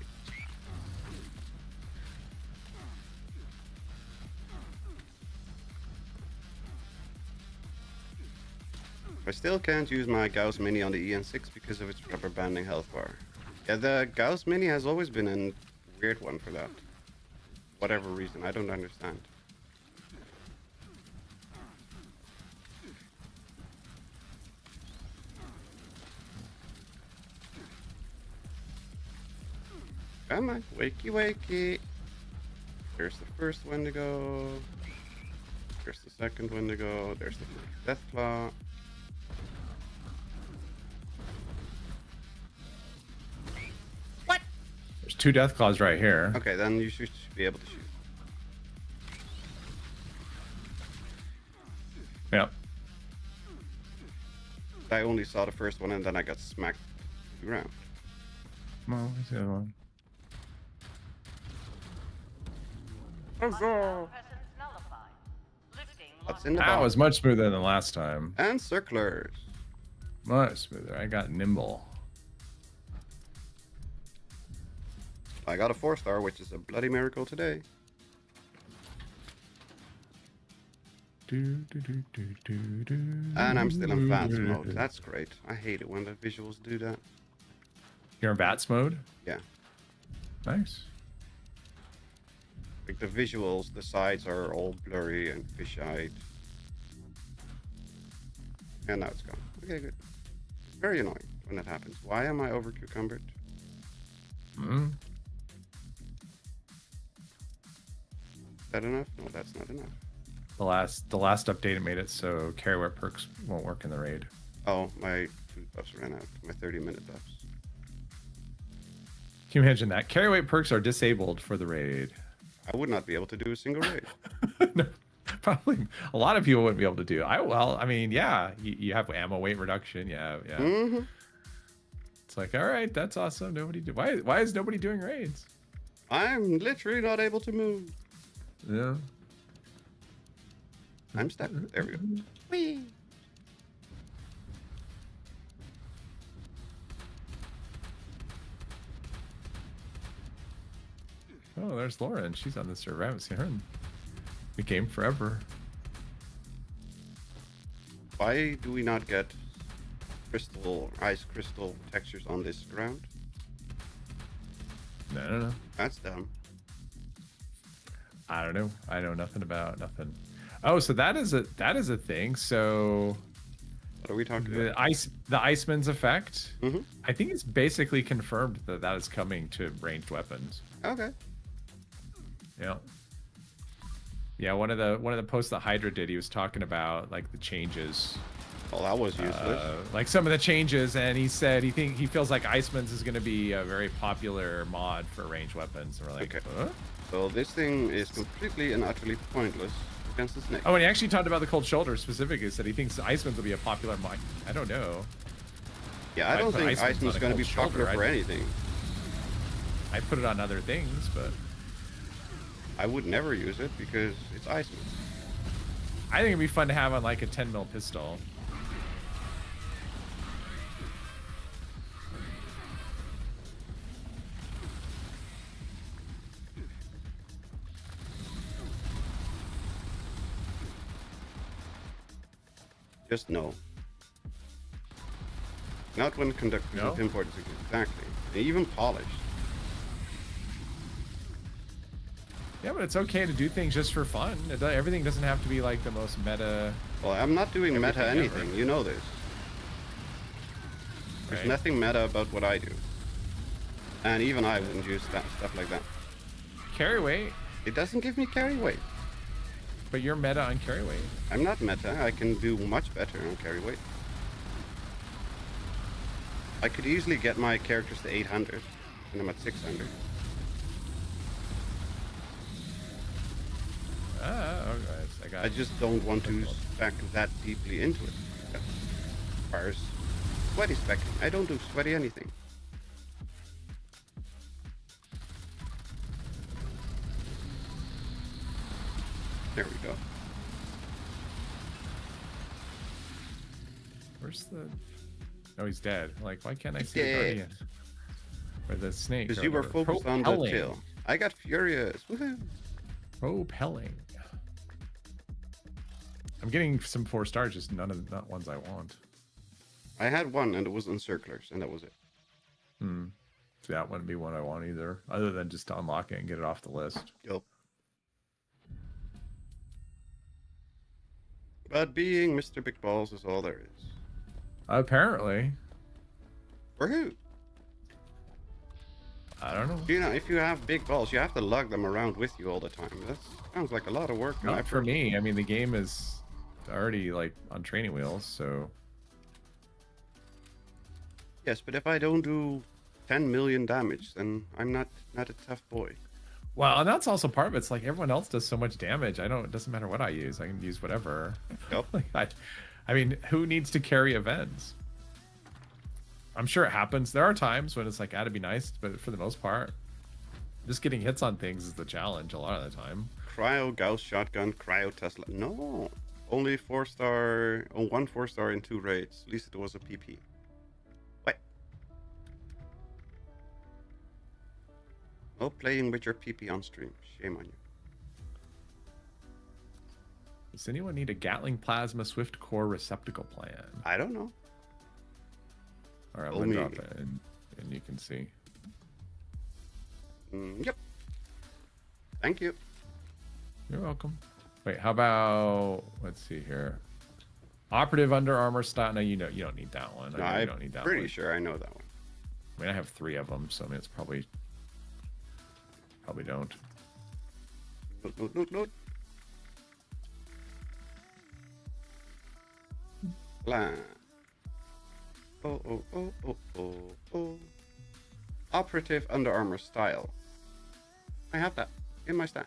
I still can't use my Gauss Mini on the EN6 because of its rubber banding health bar. Yeah, the Gauss Mini has always been a weird one for that. Whatever reason, I don't understand. Come on, wakey wakey. There's the first one to go. There's the second one to go. There's the first Deathclaw. What? There's 2 Deathclaws right here. Okay, then you should be able to shoot. Yep. I only saw the first one and then I got smacked to the ground. Well, where's the other one? Hostile presence nullified. Lifting What's in the That box? was much smoother than last time. And circlers. Much smoother. I got nimble. I got a 4-star, which is a bloody miracle today. And I'm still in fast mode. That's great. I hate it when the visuals do that. You're in VATS mode? Yeah. Nice. Like the visuals, the sides are all blurry and fish-eyed. And now it's gone. Okay, good. It's very annoying when that happens. Why am I over cucumbered? Mm. Is that enough? No, that's not enough. The last update made it so carry whip perks won't work in the raid. Oh, my food buffs ran out. My 30-minute buffs. Can you imagine that? Carry weight perks are disabled for the raid. I would not be able to do a single raid. No, probably a lot of people wouldn't be able to do. I mean, yeah, you have ammo weight reduction. Yeah. Mm-hmm. It's like, all right, that's awesome. Nobody do. Why is nobody doing raids? I'm literally not able to move. Yeah. I'm stuck. There we go. Whee! Oh, there's Lauren. She's on the server. I haven't seen her in the game forever. Why do we not get ice crystal textures on this ground? No. That's dumb. I don't know. I know nothing about nothing. Oh, so that is a thing. So What are we talking the about? Iceman's effect. Mm-hmm. I think it's basically confirmed that is coming to ranged weapons. Okay. Yeah. Yeah, one of the posts that Hydra did, he was talking about like the changes. Well, that was useless. Like some of the changes, and he said he feels like Iceman's is going to be a very popular mod for ranged weapons. And we're like, Okay. huh? So this thing is completely and utterly pointless against the snake. Oh, and he actually talked about the cold shoulder specifically. He said he thinks Iceman's will be a popular mod. I don't know. Yeah, I don't put think Iceman's Iceman's on a going to be cold shoulder, popular for I- anything. I put it on other things, but I would never use it because it's Iceman. I think it'd be fun to have on like a 10 mil pistol. Just no. Not when conducting No? pinpoint. Exactly. Even polished. Yeah, but it's okay to do things just for fun. Everything doesn't have to be like the most meta. Well, I'm not doing meta Everything ever. anything. You know this. There's Right? nothing meta about what I do. And even I wouldn't use that stuff like that. Carry weight, It doesn't give me carry weight. but you're meta on carry weight. I'm not meta. I can do much better on carry weight. I could easily get my characters to 800, and I'm at 600. Okay. I just don't want to spec that deeply into it. That requires sweaty specking. I don't do sweaty anything. There we go. Where's the? Oh, he's dead. Like, why can't I see Dead. the guardian? Or the snake? Because or you were whatever. focused on the Propelling. tail. I got furious. Woohoo! Propelling. I'm getting some 4 stars, just not ones I want. I had one, and it was encirclers, and that was it. So that wouldn't be one I want either, other than just to unlock it and get it off the list. Yup. But being Mr. Big Balls is all there is. Apparently. For who? I don't know. You know, if you have big balls, you have to lug them around with you all the time. That sounds like a lot of work. Not for me. I mean, the game is already like on training wheels, so. Yes, but if I don't do 10 million damage, then I'm not a tough boy. Well, and that's also part of it. It's like everyone else does so much damage. It doesn't matter what I use. I can use whatever. Yep. Like, I mean, who needs to carry events? I'm sure it happens. There are times when it's like, that'd be nice, but for the most part, just getting hits on things is the challenge a lot of the time. Cryo Gauss shotgun, cryo Tesla. No, only 4-star. Oh, 1 4-star in 2 raids. At least it was a PP. What? No playing with your PP on stream. Shame on you. Does anyone need a Gatling Plasma Swift Core receptacle plan? I don't know. All right, I'm Only- gonna drop it and you can see. Yep. Thank you. You're welcome. Wait, how about, let's see here. Operative Under Armour style. No, you don't need that one. No, I know you I'm don't need that pretty one. sure I know that one. I mean, I have 3 of them, so I mean, it's probably don't. Loot. Plan. Oh. Operative Under Armour style. I have that in my stash.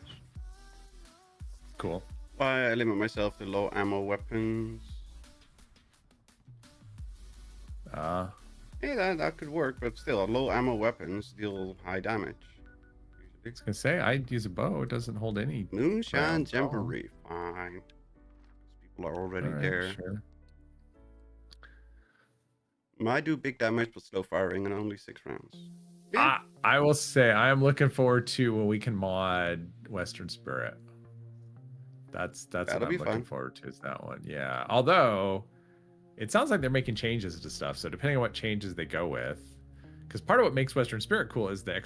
Cool. Why I limit myself to low ammo weapons. Hey, that could work, but still, low ammo weapons deal high damage. I was gonna say, I'd use a bow. It doesn't hold any. Moonshine Well, Jamboree. Fine. These people are already All right, there. Sure. Might do big damage, but slow firing and only 6 rounds. I will say, I am looking forward to when we can mod Western Spirit. That's what That'll I'm be looking fun. forward to, is that one. Yeah. Although, it sounds like they're making changes to stuff. So depending on what changes they go with, because part of what makes Western Spirit cool is the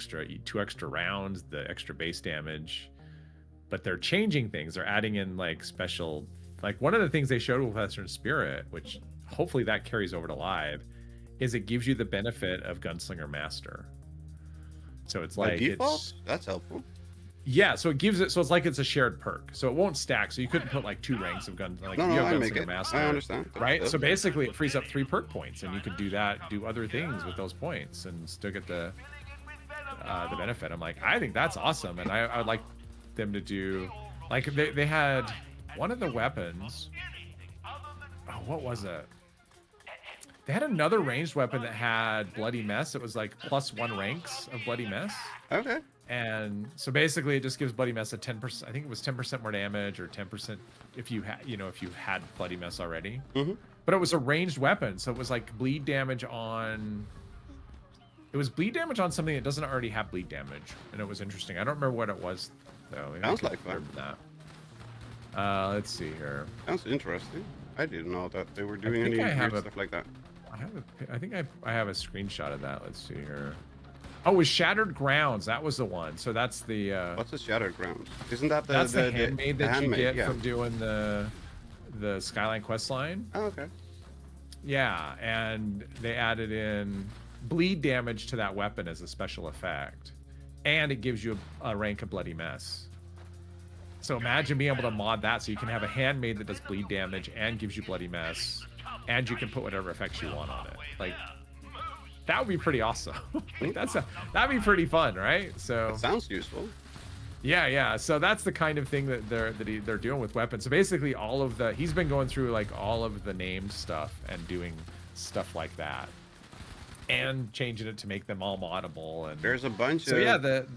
2 extra rounds, the extra base damage. But they're changing things. They're adding in like special, like one of the things they showed with Western Spirit, which hopefully that carries over to live, is it gives you the benefit of Gunslinger Master. So it's By like default? That's helpful. yeah, so it gives it, so it's like it's a shared perk, so it won't stack. So you couldn't put like 2 ranks of gun, like No, you have I make Gunslinger it. Master, I understand. right? So basically, it frees up 3 perk points, and you could do that, do other things with those points, and still get the benefit. I'm like, I think that's awesome, and I would like them to do, like they had one of the weapons. Oh, what was it? They had another ranged weapon that had Bloody Mess. It was like +1 ranks of Bloody Mess. Okay. And so basically, it just gives Bloody Mess a 10%. I think it was 10% more damage, or 10% if you had, if you had Bloody Mess already. But it was a ranged weapon, so it was like bleed damage on. It was bleed damage on something that doesn't already have bleed damage, and it was interesting. I don't remember what it was though. Maybe Sounds like fun. That. Let's see here. Sounds interesting. I didn't know that they were doing any weird stuff like that. I think I have a screenshot of that. Let's see here. Oh, it was Shattered Grounds. That was the one. So that's the. What's the Shattered Grounds? Isn't that the that's the handmade that you get yeah. from doing the Skyline quest line? Oh, okay. Yeah, and they added in bleed damage to that weapon as a special effect, and it gives you a rank of Bloody Mess. So imagine being able to mod that so you can have a handmade that does bleed damage and gives you Bloody Mess, and you can put whatever effects you want on it. Like, that would be pretty awesome. Like, that'd be pretty fun, right? So that sounds useful. Yeah. So that's the kind of thing that they're doing with weapons. So basically, he's been going through like all of the named stuff and doing stuff like that, and changing it to make them all moddable. And there's a bunch of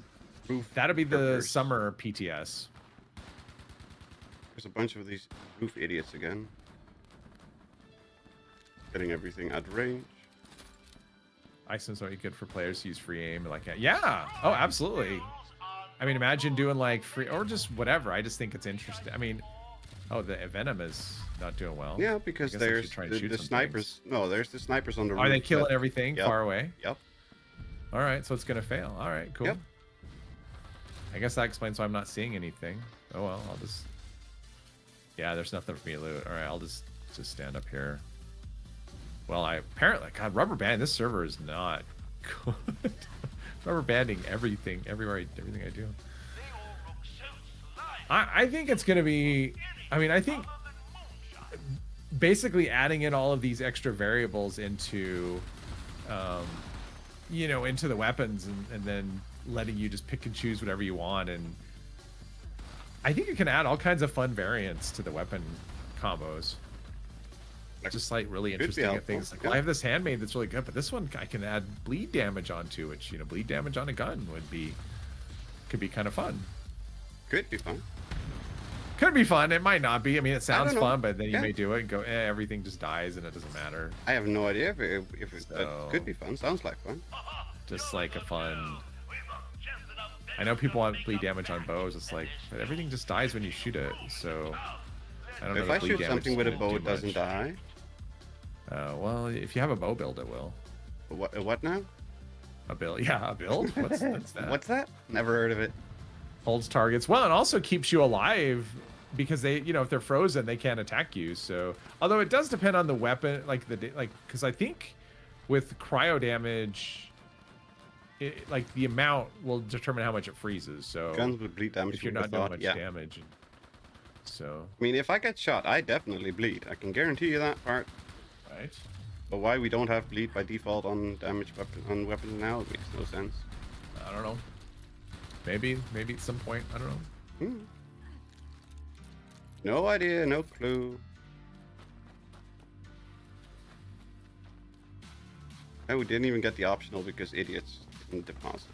that'll be the summer PTS. There's a bunch of these roof idiots again. Getting everything at range. Icing's only good for players who use free aim. Like, yeah. Oh, absolutely. I mean, imagine doing like free or just whatever. I just think it's interesting. I mean, the Venom is not doing well. Yeah, because there's the snipers. No, there's the snipers on the roof. Are they killing everything far away? Yep. All right, so it's gonna fail. All right, cool. Yep. I guess that explains why I'm not seeing anything. Oh well, I'll just. Yeah, there's nothing for me to loot. All right, I'll just stand up here. Well, God, rubber band. This server is not good. Rubber banding everything I do. I think it's gonna be. I mean, I think basically adding in all of these extra variables into, into the weapons, and then letting you just pick and choose whatever you want, and I think it can add all kinds of fun variants to the weapon combos. Just like really interesting things. Like, well, I have this handmade that's really good, but this one I can add bleed damage onto, which bleed damage on a gun could be kind of fun. Could be fun. Could be fun. It might not be. I mean, it sounds fun, but then you may do it and go, everything just dies and it doesn't matter. I have no idea if it could be fun. Sounds like fun. Just like a fun. I know people want bleed damage on bows. It's like, but everything just dies when you shoot it. So I don't know. If I shoot something with a bow, it doesn't die. Well, if you have a bow build, it will. What now? A build? Yeah, a build? What's that? What's that? Never heard of it. Holds targets. Well, it also keeps you alive because they, if they're frozen, they can't attack you. So, although it does depend on the weapon, because I think with cryo damage, the amount will determine how much it freezes. So guns with bleed damage. If you're not doing much damage. So. I mean, if I get shot, I definitely bleed. I can guarantee you that part. Right. But why we don't have bleed by default on weapons now, it makes no sense. I don't know. Maybe at some point, I don't know. No idea, no clue. We didn't even get the optional because idiots didn't deposit.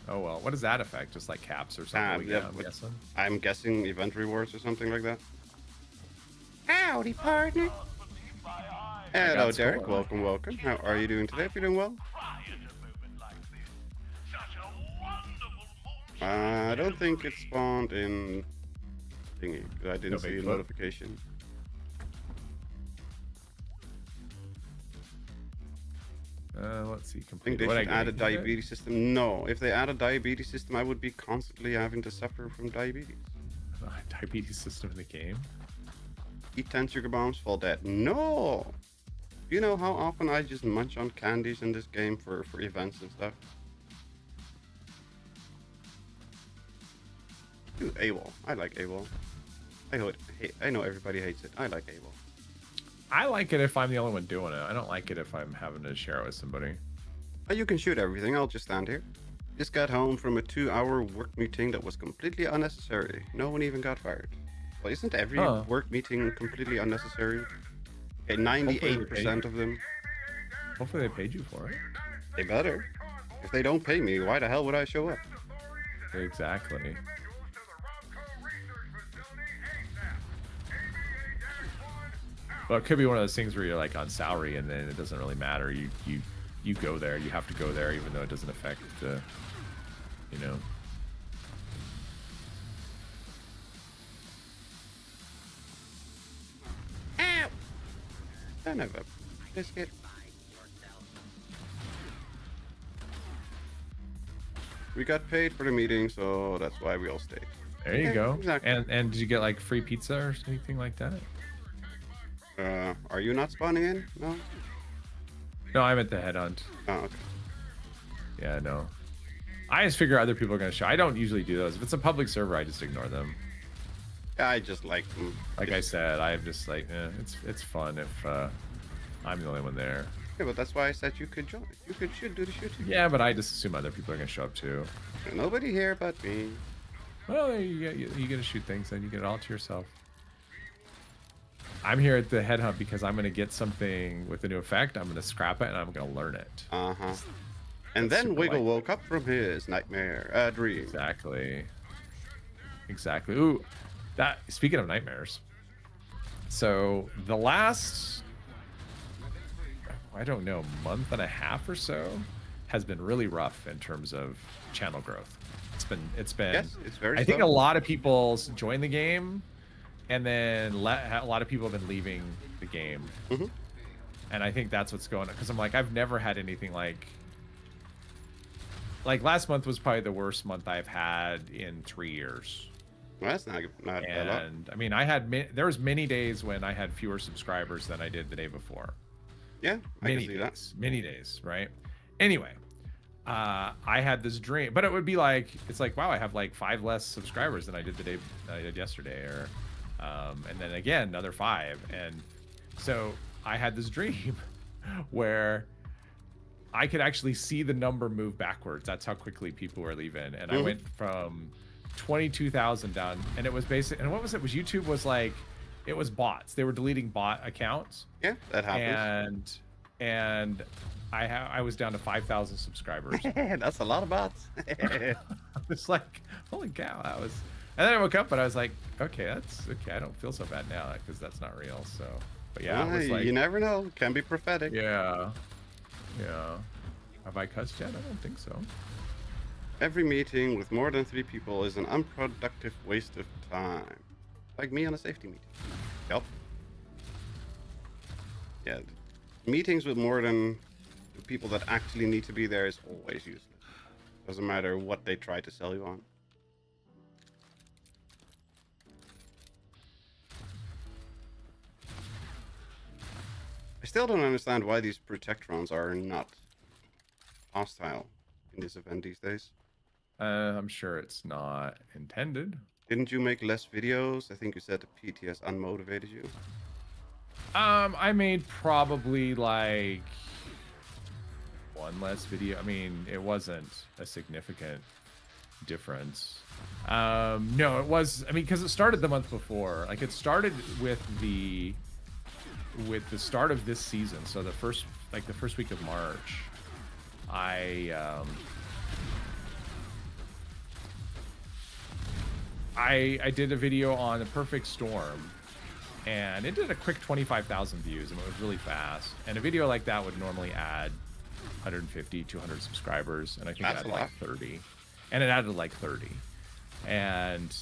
Oh well, what does that affect? Just like caps or something? I'm guessing event rewards or something like that. Howdy, partner. Hello, Derek. Welcome. How are you doing today? If you're doing well. I don't think it spawned in thingy. I didn't see a notification. Let's see. I think they should add a diabetes system. No, if they add a diabetes system, I would be constantly having to suffer from diabetes. Diabetes system in the game? Eat 10 sugar bombs, fall dead. No! You know how often I just munch on candies in this game for events and stuff? Dude, AWOL. I like AWOL. I know everybody hates it. I like AWOL. I like it if I'm the only one doing it. I don't like it if I'm having to share it with somebody. You can shoot everything. I'll just stand here. Just got home from a 2-hour work meeting that was completely unnecessary. No one even got fired. Well, isn't every work meeting completely unnecessary? Okay, 98% of them. Hopefully they paid you for it. They better. If they don't pay me, why the hell would I show up? Exactly. Well, it could be one of those things where you're like on salary, and then it doesn't really matter. You go there. You have to go there, even though it doesn't affect the, you know. Ow! Son of a biscuit. We got paid for the meeting, so that's why we all stayed. There you go. Exactly. And did you get like free pizza or anything like that? Are you not spawning in? No? No, I'm at the headhunt. Oh, okay. Yeah, no. I just figure other people are gonna show. I don't usually do those. If it's a public server, I just ignore them. I just like... Like I said, I'm just like, it's fun if I'm the only one there. Yeah, but that's why I said you could join. Should do the shooting. Yeah, but I just assume other people are gonna show up too. Nobody here but me. Well, you get to shoot things, and you get it all to yourself. I'm here at the headhunt because I'm gonna get something with a new effect. I'm gonna scrap it, and I'm gonna learn it. Uh-huh. And then Wiggle woke up from his nightmare dream. Exactly. Exactly. Ooh, that. Speaking of nightmares, so the last, I don't know, month and a half or so has been really rough in terms of channel growth. It's been. Yes, it's very. I think slow. a lot of people join the game, and then a lot of people have been leaving the game. Mm-hmm. And I think that's what's going on, because I'm like, I've never had anything like last month was probably the worst month I've had in 3 years. Well, that's not a lot. And I mean, there was many days when I had fewer subscribers than I did the day before. Yeah, I can see that. Many days, right? Anyway, I had this dream, but it would be like, it's like, wow, I have like 5 less subscribers than I did the day I did yesterday, or and then again another 5, and so I had this dream where I could actually see the number move backwards. That's how quickly people were leaving, and I went from 22,000 down, and it was basic. And what was it? Was YouTube was like, it was bots. They were deleting bot accounts. Yeah, that happens. And I was down to 5,000 subscribers. That's a lot of bots. I was like, holy cow, that was. And then I woke up and I was like, okay, that's okay. I don't feel so bad now because that's not real. So, but yeah, it was like, you never know. It can be prophetic. Yeah. Yeah. Have I cussed yet? I don't think so. Every meeting with more than 3 people is an unproductive waste of time. Like me on a safety meeting. Yep. Yeah. Meetings with more than the people that actually need to be there is always useless. Doesn't matter what they try to sell you on. I still don't understand why these protectrons are not hostile in this event these days. I'm sure it's not intended. Didn't you make less videos? I think you said the PTS unmotivated you. I made probably like 1 less video. I mean, it wasn't a significant difference. No, it was. I mean, because it started the month before. Like, it started with the start of this season. So the first week of March, I did a video on the perfect storm, and it did a quick 25,000 views, and it was really fast. And a video like that would normally add 150, 200 subscribers, and I think it added like 30. And it added like 30. And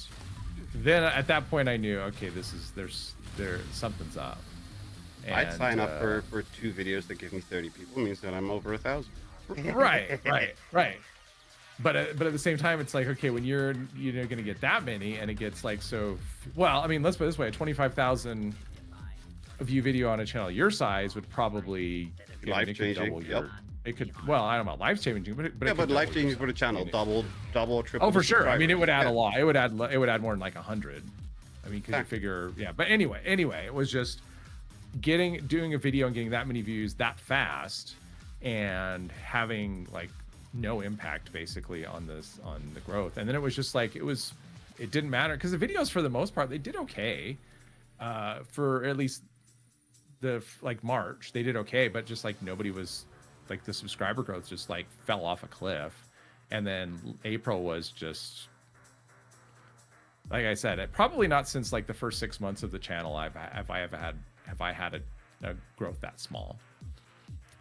then at that point I knew, okay, something's up. And, I'd sign up for 2 videos that give me 30 people. It means that I'm over 1,000. Right. But at the same time, it's like, okay, when you're going to get that many, and it gets like so. Well, I mean, let's put it this way: a 25,000 view video on a channel your size would probably life-changing. Yep. It could. Well, I don't know about life-changing, but life-changing for the channel. Double, triple. Oh, for sure. I mean, it would add a lot. It would add more than like 100. I mean, because you figure, yeah. But anyway, it was just doing a video and getting that many views that fast, and having like no impact basically on the growth. And then it was just like, it didn't matter, because the videos for the most part, they did okay, for at least the like March, they did okay, but just like nobody was like the subscriber growth just like fell off a cliff, and then April was just, like I said, probably not since like the first 6 months of the channel have I had a growth that small.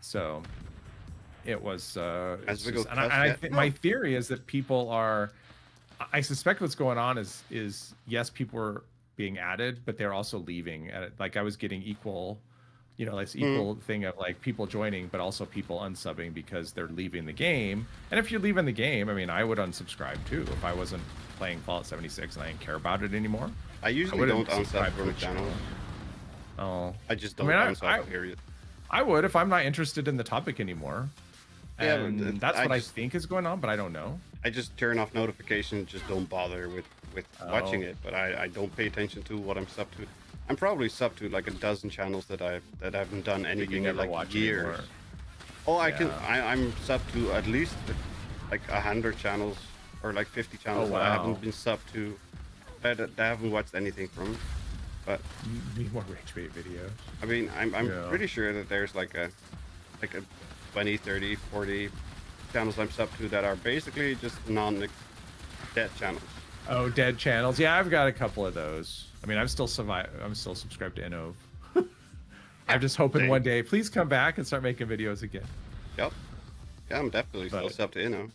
So it was my theory is that people are, I suspect what's going on is yes, people are being added, but they're also leaving. Like I was getting equal, this equal thing of like people joining, but also people unsubbing because they're leaving the game. And if you're leaving the game, I mean, I would unsubscribe too if I wasn't playing Fallout 76 and I didn't care about it anymore. I usually don't unsubscribe from the channel. Oh, I just don't unsubscribe, period. I would if I'm not interested in the topic anymore. And yeah, that's what I think is going on, but I don't know. I just turn off notifications, just don't bother with watching it, but I don't pay attention to what I'm sub to. I'm probably sub to like a dozen channels that haven't done anything in like years. Anymore. Oh, I'm sub to at least like 100 channels or like 50 channels that I haven't been sub to, that I haven't watched anything from. But you need more rage bait videos. I mean, I'm pretty sure that there's like a 20, 30, 40 channels I'm sub to that are basically just dead channels. Oh, dead channels. Yeah, I've got a couple of those. I mean, I'm still subscribed to Inno. I'm just hoping one day, please come back and start making videos again. Yep. Yeah, I'm definitely still sub to Inno.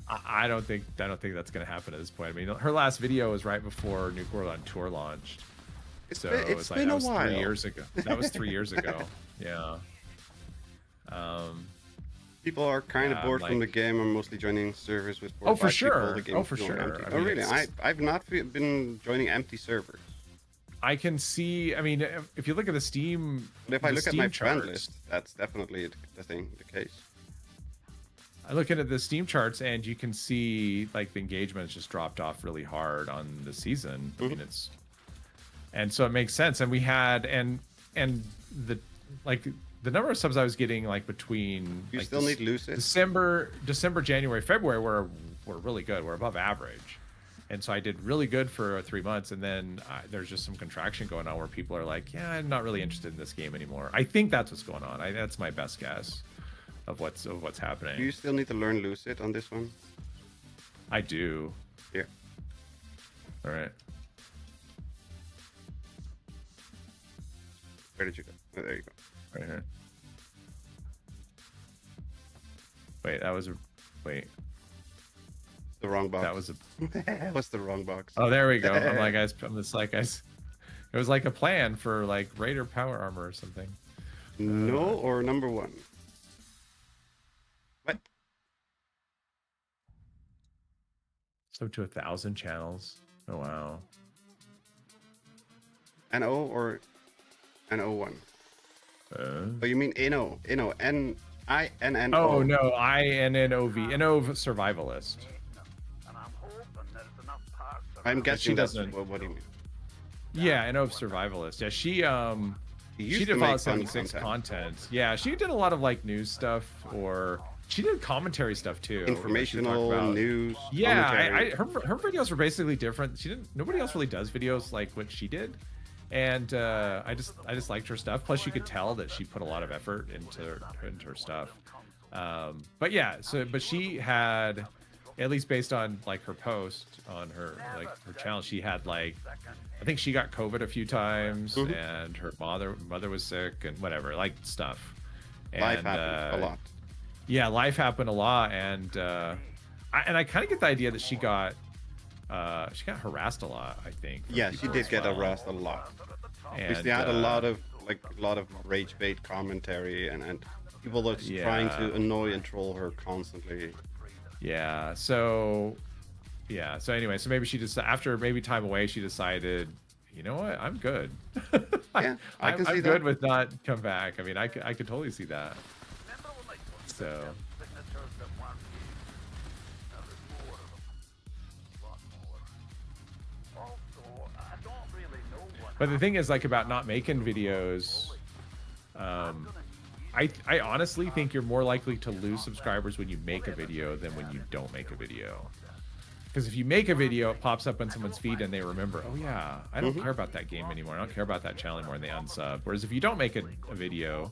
I don't think that's gonna happen at this point. I mean, her last video was right before Nuke World on Tour launched. It's been a while. 3 years ago. That was 3 years ago. Yeah. People are kind of bored from the game. I'm mostly joining servers with 4 or or 5 people. The game for sure. Empty. I mean, really? I've not been joining empty servers. I can see. I mean, if you look at the Steam, but if I look at my friend charts, list, that's definitely the case. I look at the Steam charts, and you can see like the engagement has just dropped off really hard on the season. I mean, and so it makes sense. And we had and the number of subs I was getting like between you still need Lucid. December, January, February were really good. We're above average. And so I did really good for 3 months, and then there's just some contraction going on where people are like, yeah, I'm not really interested in this game anymore. I think that's what's going on. That's my best guess of what's happening. Do you still need to learn Lucid on this one? I do. Here. All right. Where did you go? Oh, there you go. Right here. Wait, that was a... Wait. The wrong box. That was a... What's the wrong box? Oh, there we go. I'm just like, it was like a plan for like Raider power armor or something. No, or number 1. What? So to 1,000 channels. Oh, wow. N-O or N-O-1? Oh, you mean Inno? N-I-N-N-O. Oh, no. I-N-N-O-V. Inno Survivalist. I'm guessing that's what do you mean? Yeah, Inno Survivalist. Yeah, she did Fallout 76 content. Yeah, she did a lot of like news stuff, or she did commentary stuff too. Informational news. Yeah, her videos were basically different. Nobody else really does videos like what she did. And I just liked her stuff. Plus, you could tell that she put a lot of effort into her stuff. But yeah, but she had, at least based on like her post on her channel, she had like, I think she got COVID a few times, and her mother was sick and whatever, like stuff. And, life happened a lot. Yeah, life happened a lot, and I kind of get the idea that she got harassed a lot, I think. Yeah, she did get harassed a lot. Because they had a lot of rage bait commentary and people that's trying to annoy and troll her constantly. Yeah. So anyway, so maybe she just, after maybe time away, she decided, you know what, I'm good. Yeah, I can see I'm that. good with not come back. I mean, I could totally see that. So. But the thing is, like, about not making videos, I honestly think you're more likely to lose subscribers when you make a video than when you don't make a video. Because if you make a video, it pops up on someone's feed and they remember, oh yeah, I don't care about that game anymore. I don't care about that channel anymore, and they unsub. Whereas if you don't make a video,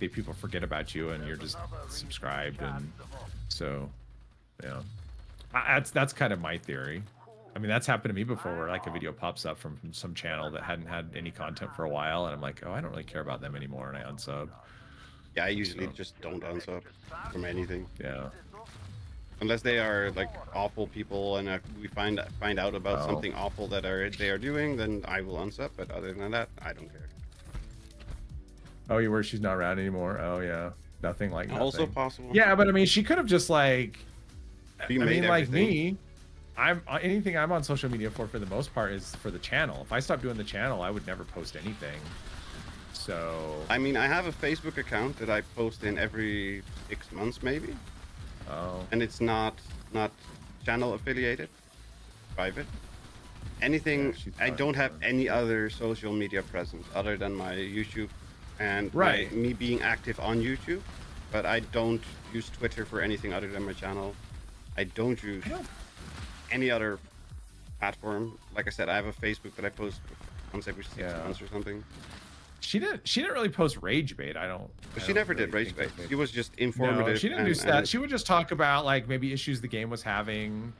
people forget about you and you're just subscribed, and so yeah, that's kind of my theory. I mean, that's happened to me before, where like a video pops up from some channel that hadn't had any content for a while, and I'm like, oh, I don't really care about them anymore, and I unsub. Yeah, I usually just don't unsub from anything. Yeah. Unless they are like awful people, and if we find out about something awful that they are doing, then I will unsub. But other than that, I don't care. Oh, you were? She's not around anymore. Oh yeah, nothing like nothing. Also possible. Yeah, but I mean, she could have just like. I mean, like everything. me, anything I'm on social media for the most part is for the channel. If I stopped doing the channel, I would never post anything. So. I mean, I have a Facebook account that I post in every 6 months, maybe. Oh. And it's not channel affiliated, private. Anything. Yeah, I don't have any other social media presence other than my YouTube and me being active on YouTube. But I don't use Twitter for anything other than my channel. I don't use any other platform. Like I said, I have a Facebook that I post once every 6 months or something. She didn't really post rage bait. She never did rage bait. She was just informative. No, she didn't do that. She would just talk about like maybe issues the game was having,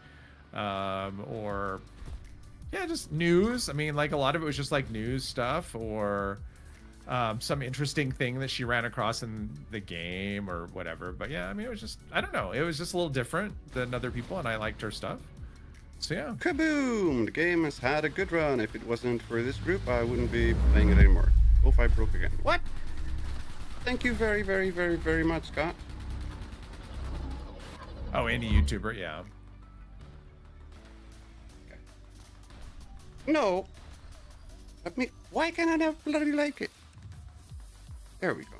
or just news. I mean, like a lot of it was just like news stuff, or some interesting thing that she ran across in the game or whatever. But yeah, I mean, it was just, I don't know, it was just a little different than other people, and I liked her stuff. So yeah. Kaboom! The game has had a good run. If it wasn't for this group, I wouldn't be playing it anymore. Oh, if I broke again. What? Thank you very, very, very, very much, Scott. Oh, indie YouTuber, yeah. Okay. No. Let me. Why can't I never bloody like it? There we go.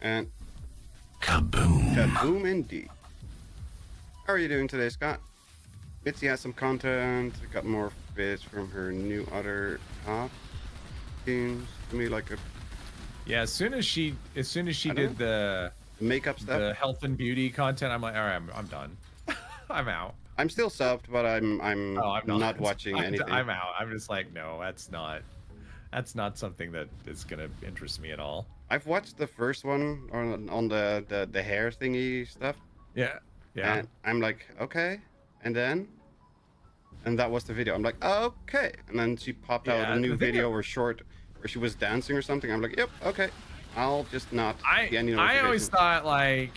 And kaboom! Kaboom indeed. How are you doing today, Scott? Mitzi has some content. Got more bits from her new other half. Seems to me like a. Yeah, as soon as she did the makeup stuff, the health and beauty content, I'm like, all right, I'm done. I'm out. I'm still subbed, but I'm not watching anything. I'm out. I'm just like, no, that's not something that is gonna interest me at all. I've watched the first one on the hair thingy stuff. Yeah. And I'm like, okay, and that was the video. I'm like, okay, and then she popped out a new video or short where she was dancing or something. I'm like, yep, okay, I'll just not. I always thought, like,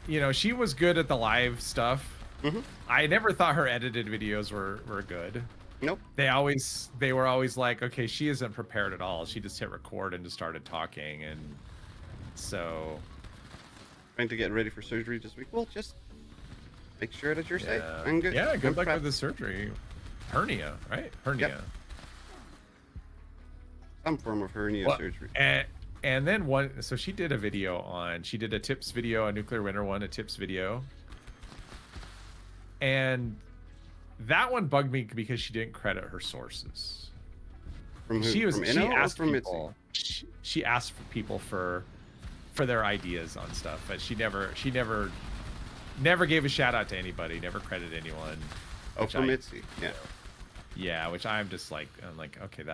you know, she was good at the live stuff. Mm-hmm. I never thought her edited videos were good. Nope. They were always like, okay, she isn't prepared at all. She just hit record and just started talking, and so. Trying to get ready for surgery this week. Well, just make sure that you're safe and good. Yeah, good luck with the surgery. Hernia, right? Hernia. Yep. Some form of hernia surgery. And then so she did she did a tips video, a nuclear winter one, a tips video. And that one bugged me because she didn't credit her sources. From who? She asked people. She asked people for their ideas on stuff, but she never gave a shout out to anybody, never credited anyone. Oh, from Mitzi. Yeah. Yeah, which I'm like, okay,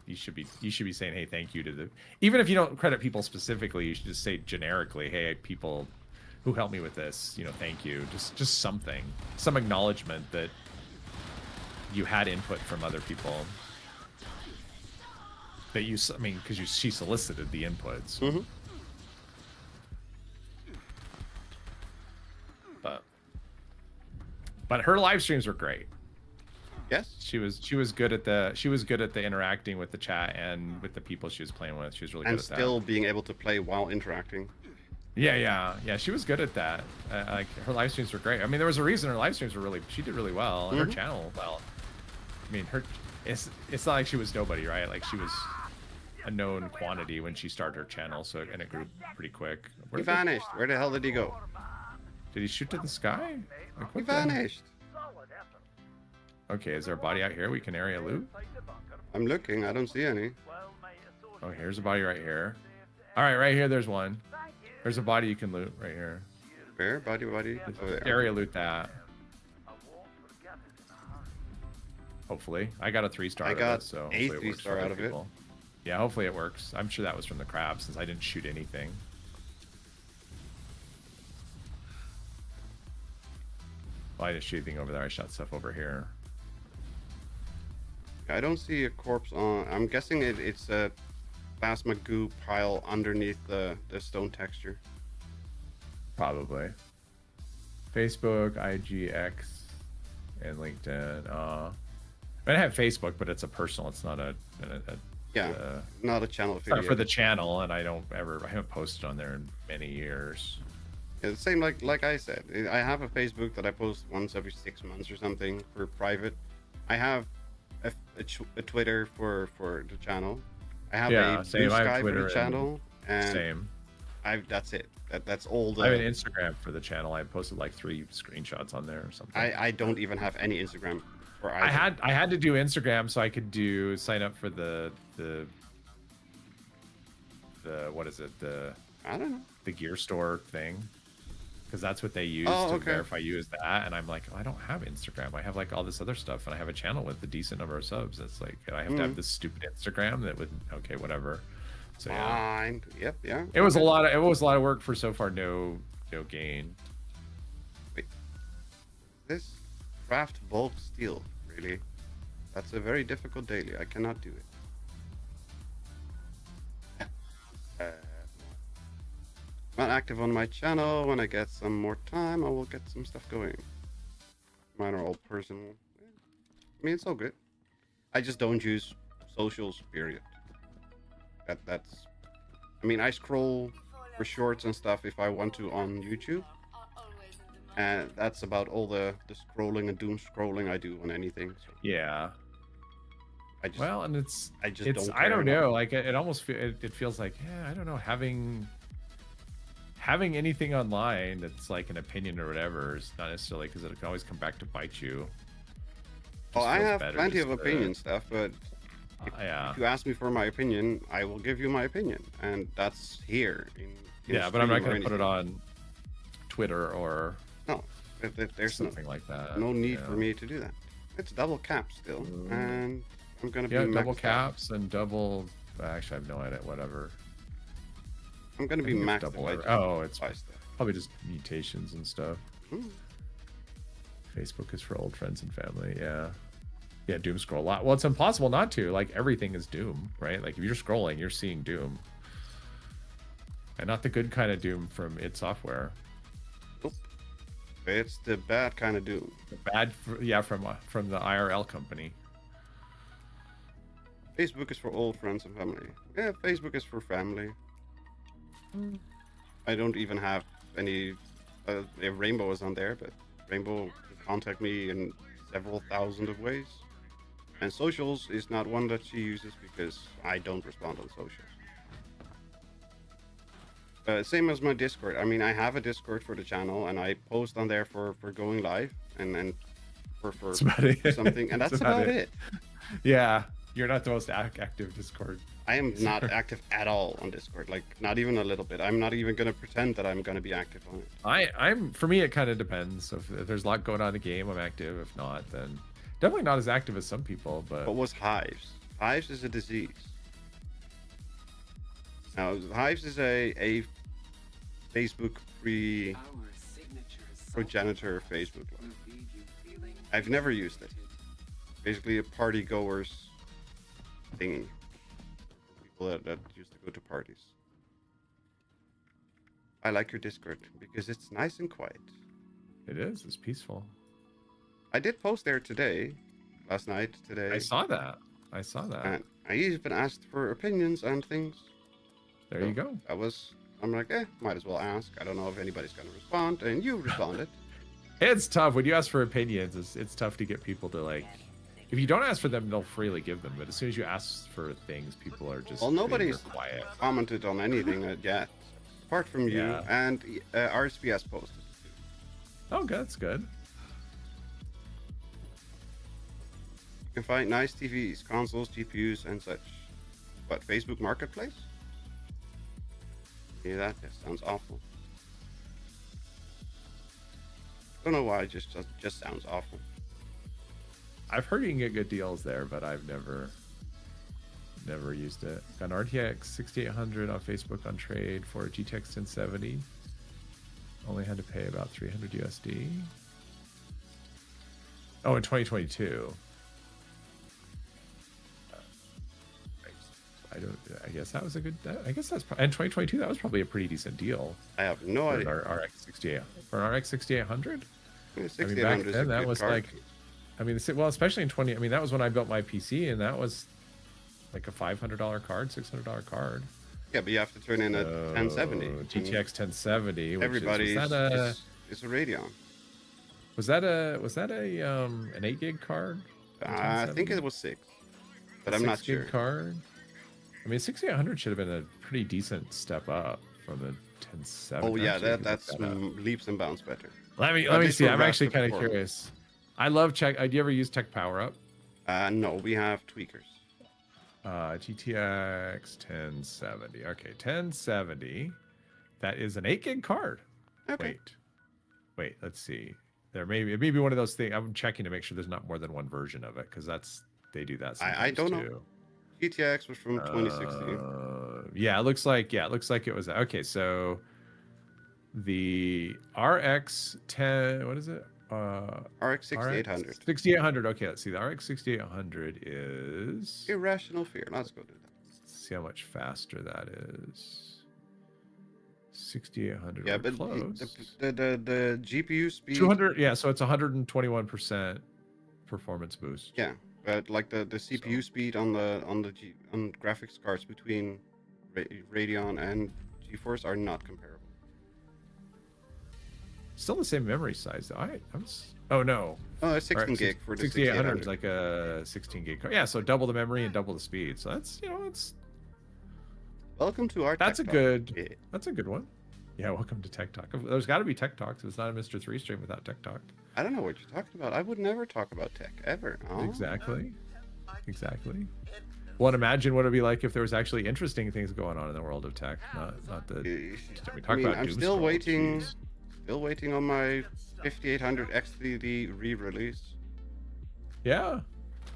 you should be saying, hey, thank you to the, even if you don't credit people specifically, you should just say generically, hey, people who helped me with this, you know, thank you. Just something, some acknowledgement that you had input from other people. That because she solicited the inputs. Mm-hmm. But her live streams were great. Yes. She was good at the interacting with the chat and with the people she was playing with. She was really good at that. And still being able to play while interacting. Yeah. She was good at that. Like her live streams were great. I mean, there was a reason her live streams were she did really well. And her channel, well, I mean, it's not like she was nobody, right? Like she was a known quantity when she started her channel, and it grew pretty quick. He vanished. Where the hell did he go? Did he shoot to the sky? Like, he vanished. Okay, is there a body out here we can area loot? I'm looking. I don't see any. Oh, here's a body right here. All right, right here, there's one. There's a body you can loot right here. Where? Body? Over there. Area loot that. Hopefully. I got a 3-star I got so a 3-star out of it. Yeah, hopefully it works. I'm sure that was from the crab since I didn't shoot anything. Well, I didn't shoot anything over there. I shot stuff over here. I don't see a corpse on. I'm guessing it's a plasma goo pile underneath the stone texture. Probably. Facebook, IGX, and LinkedIn. I have Facebook, but it's a personal. It's not a not a channel it's video. not for the channel, and I haven't posted on there in many years. Yeah, the same like I said. I have a Facebook that I post once every 6 months or something for private. I have a Twitter for the channel. I have a Blue Sky for the channel, and same. That's it. That's all the. I have an Instagram for the channel. I posted like 3 screenshots on there or something. I don't even have any Instagram for either. I had to do Instagram so I could sign up for the what is it, I don't know, the gear store thing, because that's what they use to verify you as that. And I'm like, I don't have Instagram. I have like all this other stuff, and I have a channel with a decent number of subs. It's like I have to have this stupid Instagram that would whatever. So yeah. Fine. Yep. Yeah. It was a lot of work for so far no gain. Wait. This craft bulk steel, really? That's a very difficult daily. I cannot do it. Not active on my channel. When I get some more time, I will get some stuff going. Mine are all personal. I mean, it's all good. I just don't use socials, period. That's. I mean, I scroll for shorts and stuff if I want to on YouTube, and that's about all the scrolling and doom scrolling I do on anything. So. Yeah. I just don't. I don't know. Like it almost it feels like I don't know, having anything online that's like an opinion or whatever is not necessarily, because it can always come back to bite you. Well, I have plenty of opinion stuff, but if you ask me for my opinion, I will give you my opinion, and that's here. But I'm not going to put it on Twitter or there's something like that. No need for me to do that. It's double cap still, and I'm going to be double caps and double. Actually, I have no idea. Whatever. I'm going to be maxed. It's probably just mutations and stuff. Facebook is for old friends and family. Yeah, doom scroll a lot. Well, it's impossible not to. Like everything is doom, right? Like if you're scrolling, you're seeing doom, and not the good kind of doom from id Software. Nope. It's the bad kind of doom. From the IRL company. Facebook is for old friends and family. Yeah, Facebook is for family. I don't even have any. Rainbow is on there, but Rainbow can contact me in several thousand of ways. And socials is not one that she uses because I don't respond on socials. Same as my Discord. I mean, I have a Discord for the channel, and I post on there for going live and for something, and that's about it. Yeah, you're not the most active Discord. I am not active at all on Discord, like not even a little bit. I'm not even going to pretend that I'm going to be active on it. For me, it kind of depends. So if there's a lot going on in the game, I'm active. If not, then definitely not as active as some people. But what was Hives? Hives is a disease. Now, Hives is a Facebook progenitor Facebook. I've never used it. Basically, a party goers thingy. That used to go to parties. I like your Discord because it's nice and quiet. It is. It's peaceful. I did post there last night. I saw that. And I even asked for opinions and things. There you go. I'm like, might as well ask. I don't know if anybody's gonna respond, and you responded. It's tough when you ask for opinions. It's tough to get people to like. If you don't ask for them, they'll freely give them. But as soon as you ask for things, people are just nobody's quiet. Commented on anything yet, apart from you and RSPS posted. Oh, that's good. You can find nice TVs, consoles, GPUs, and such. What, Facebook Marketplace? Yeah, that sounds awful. Don't know why. It just sounds awful. I've heard you can get good deals there, but I've never Never used it. Got an RTX 6800 on Facebook on trade for a GTX 1070. Only had to pay about 300 USD. Oh, in 2022. I guess that was a good. I guess that's in 2022. That was probably a pretty decent deal. I have no for idea. An RX 68 for an RX 6800. I mean, I mean, back 6800 is then a that good was card. like, I mean, well, especially in 20. I mean, that was when I built my PC, and that was like a $500 card, $600 card. Yeah, but you have to turn in a 1070. GTX 1070. Which Everybody's was that it's a Radeon. was that an 8 gig card? I think it was 6, but I'm not 6 gig sure. card. I mean, 6800 should have been a pretty decent step up from the 1070. Oh yeah, Actually, that's look that up. leaps and bounds better. Let me least see. for I'm actually rapid kind of performance. curious. I love Check. Do you ever use Tech Power Up? No, we have tweakers. GTX 1070. Okay, 1070. That is an 8 gig card. Okay. Wait. Let's see. It may be one of those things. I'm checking to make sure there's not more than one version of it because they do that. I don't know. too. GTX was from 2016. Yeah, it looks like it was okay. So the RX 10. What is it? RX 6800. 6800. Okay, let's see. The RX 6800 is. Irrational Fear. Let's go do that. Let's see how much faster that is. 6800. Yeah, we're but close. the GPU speed. 200. Yeah, so it's 121% performance boost. Yeah, but like the CPU speed on on graphics cards between Radeon and GeForce are not comparable. Still the same memory size though. Oh no. Oh, it's 16 Alright, gig for the 6800 is 6800. like a 16 gig card. Yeah, so double the memory and double the speed. So that's it's Welcome to our that's a Tech Talk. good Yeah. that's a good one. Yeah, welcome to Tech Talk. There's got to be Tech Talks. It's not a Mr. 3 stream without Tech Talk. I don't know what you're talking about. I would never talk about tech ever. Oh. Exactly. Well, and imagine what it'd be like if there was actually interesting things going on in the world of tech. Not the we talk about I'm doom still scrolls, waiting. jeez. Still waiting on my 5800 XDD re-release. Yeah,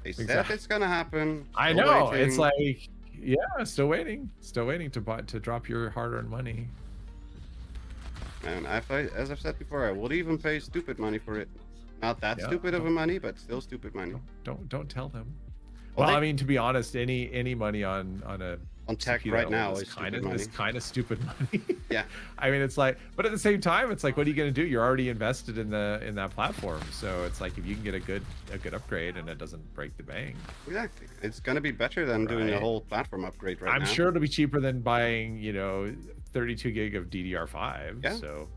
They said Exact- it's gonna happen. I Still know. waiting. It's like, yeah, still waiting to drop your hard-earned money. And as I've said before, I would even pay stupid money for it. Not that Yeah, stupid of a money, but still stupid money. Don't tell them. Well, Well, they- I mean, to be honest, any money on a On tech CPU right that now old is stupid money. is kind of stupid money. Yeah. I mean, it's like, but at the same time, it's like, what are you going to do? You're already invested in that platform, so it's like if you can get a good upgrade and it doesn't break the bank. Exactly. It's gonna be better than doing a Right. whole platform upgrade right I'm now. sure it'll be cheaper than buying 32 gig of DDR5. Yeah. So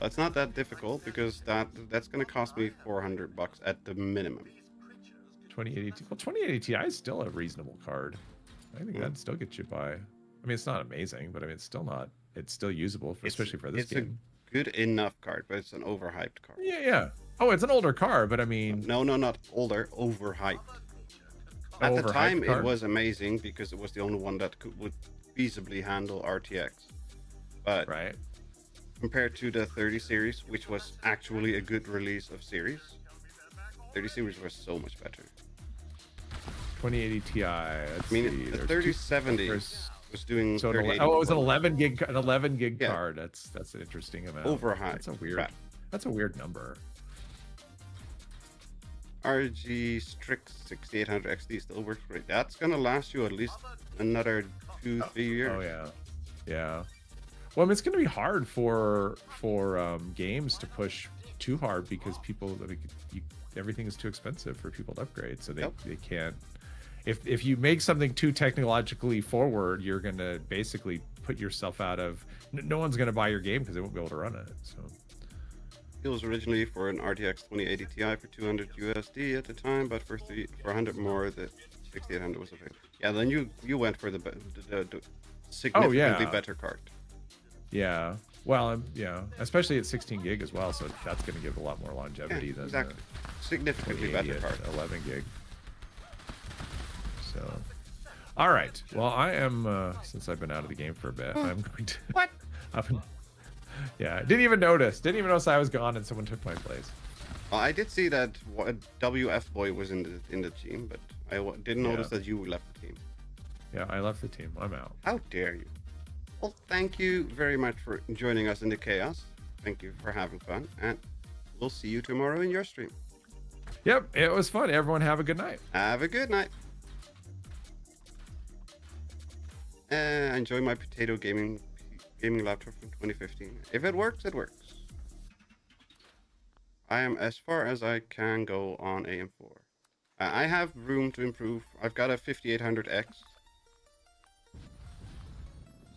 It's not that difficult because that's gonna cost me $400 at the minimum. 2080 Ti. Well, 2080 Ti is still a reasonable card. I think Yeah. that'd still get you by. I mean, it's not amazing, but I mean, it's still usable, especially for this it's game. a good enough card, but it's an overhyped card. Yeah. Oh, it's an older card, but I mean, No, not older, overhyped. At the overhyped time, card? it was amazing because it was the only one that would feasibly handle RTX. But right. compared to the 30 series, which was actually a good release of series, 30 series was so much better. 2080 Ti. Let's I mean, see. the there's 3070 there's- was doing So 3080 it was an performance. 11 gig Yeah. card. That's an interesting amount. Overhyped. That's a weird. crap. That's a weird number. RG Strix 6800 XD still works great. That's gonna last you at least another 2-3 years. Oh yeah. Well, I mean, it's going to be hard for games to push too hard because everything is too expensive for people to upgrade, so they can't. If you make something too technologically forward, you're going to basically put yourself out of. No one's going to buy your game because they won't be able to run it. So It was originally for an RTX 2080 Ti for 200 USD at the time, but for 100 more, the 6800 was available. Yeah, then you went for the significantly better card. yeah, well, yeah, especially at 16 gig as well. So that's going to give a lot more longevity than exactly. the Significantly 2080 better at card. 11 gig. So, all right. Well, I am since I've been out of the game for a bit. I'm going to. What? Yeah, didn't even notice I was gone and someone took my place. Well, I did see that WF Boy was in the team, but Didn't notice that you left the team. Yeah, I left the team. I'm out. How dare you? Well, thank you very much for joining us in the chaos. Thank you for having fun, and we'll see you tomorrow in your stream. Yep, it was fun. Everyone have a good night. Have a good night. Enjoy my potato gaming laptop from 2015. If it works, it works. I am as far as I can go on AM4. I have room to improve. I've got a 5800X.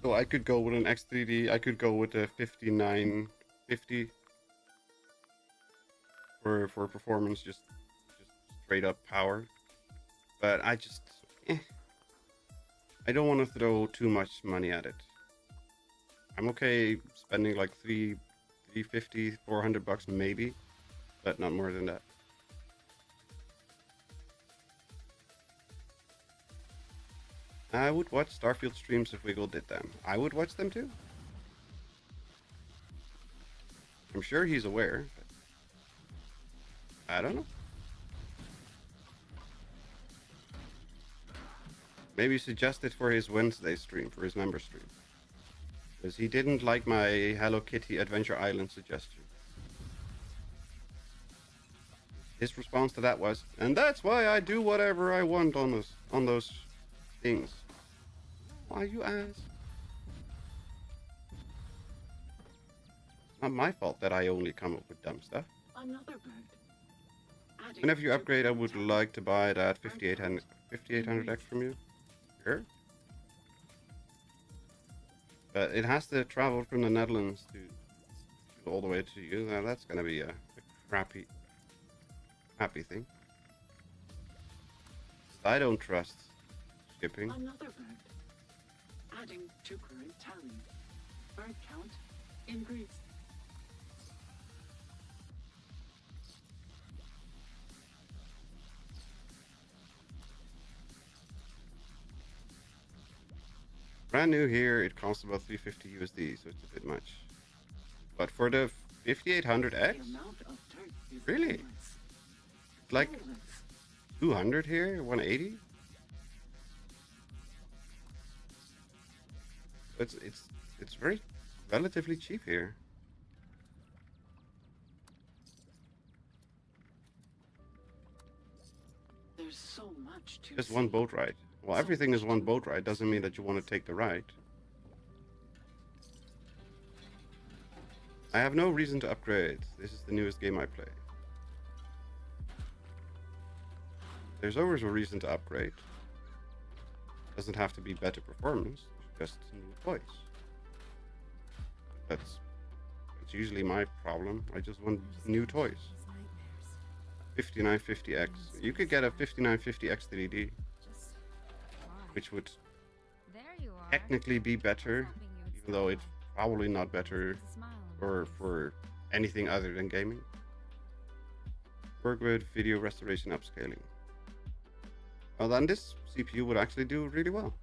So I could go with an X3D. I could go with a 5950 for performance, just straight up power. But I just I don't want to throw too much money at it. I'm okay spending like $350, $400 maybe, but not more than that. I would watch Starfield streams if Wiggle did them. I would watch them too. I'm sure he's aware, but I don't know. Maybe suggest it for his Wednesday stream, for his member stream. Because he didn't like my Hello Kitty Adventure Island suggestion. His response to that was, and that's why I do whatever I want on those things. Why, you ask? Not my fault that I only come up with dumb stuff. Another bird. Whenever you upgrade, I would like to buy that 5800X from you. Sure. But it has to travel from the Netherlands to all the way to you. Now that's gonna be a crappy thing. I don't trust shipping. Another bird. Adding to current tally. Bird count increased. Brand new here, it costs about 350 USD, so it's a bit much. But for the 5800X, The amount of dirt is Really? endless. it's like Endless. 200 here, 180. It's very relatively cheap here. There's so much to Just one see. boat ride. Well, everything is one boat ride. Doesn't mean that you want to take the ride. I have no reason to upgrade. This is the newest game I play. There's always a reason to upgrade. Doesn't have to be better performance, just new toys. That's usually my problem. I just want new toys. 5950X. You could get a 5950X 3D, which would technically be better, even though it's probably not better for anything other than gaming. Work with video restoration upscaling. Well, then this CPU would actually do really well.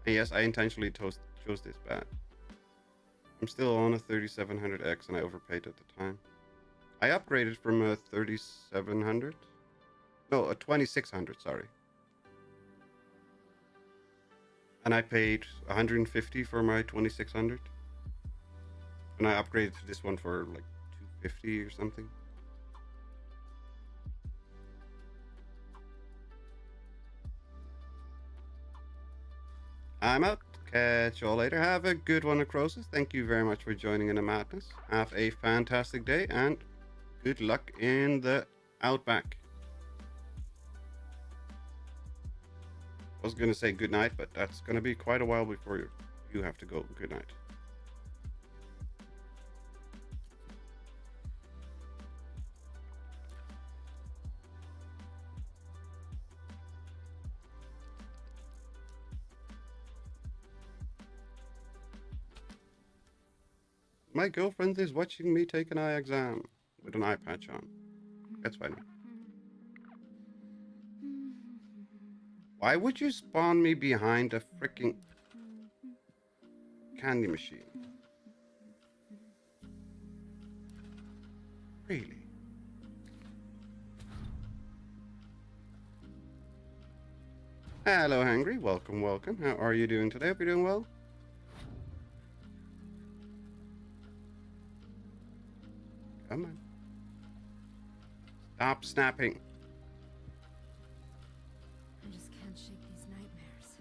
And yes, I intentionally chose this bad. I'm still on a 3700X and I overpaid at the time. I upgraded from a 3700. No, a 2600, sorry. And I paid 150 for my 2600. And I upgraded to this one for like 250 or something. I'm out. Catch y'all later. Have a good one, Necrosis. Thank you very much for joining in the madness. Have a fantastic day and good luck in the Outback. I was going to say good night, but that's going to be quite a while before you have to go. Good night. My girlfriend is watching me take an eye exam with an eye patch on. That's fine. Why would you spawn me behind a freaking candy machine? Really? Hello, Hangry. Welcome, welcome. How are you doing today? Hope you're doing well. Come on. Stop snapping. I just can't shake these nightmares.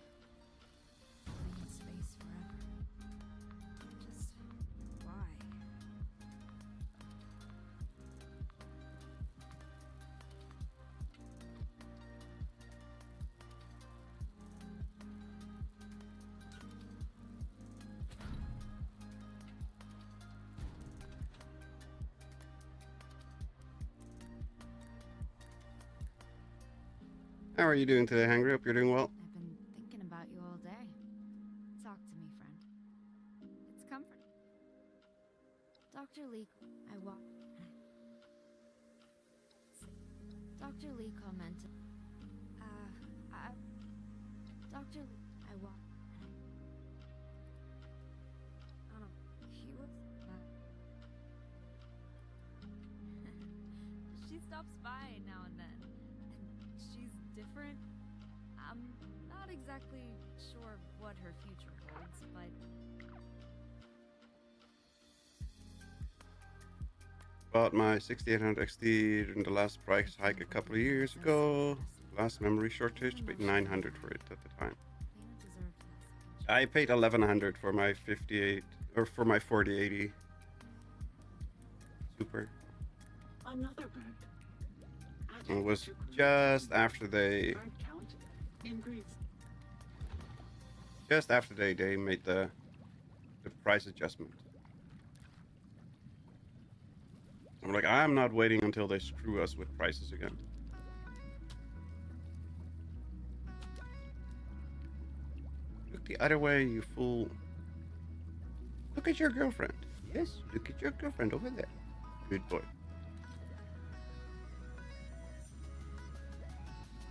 Living in space forever. Just why? How are you doing today, Hangry? Hope you're doing well. I've been thinking about you all day. Talk to me, friend. It's comforting. Dr. Lee, I walk. Dr. Lee commented. Dr. Lee, I walk. I don't know. He was. She stops by now and then, and she's different. I'm not exactly sure what her future holds, but Bought my 6800 XT during the last price hike a couple of years ago. Last memory shortage, paid 900 for it at the time. Lena deserved less. I paid 1100 for my 58 or for my 4080 Super. Another bird. It was Two current just talent. after they Bird count increased. they made the price adjustment. I'm like, I'm not waiting until they screw us with prices again. Look the other way, you fool. Look at your girlfriend. Yes, look at your girlfriend over there. Good boy.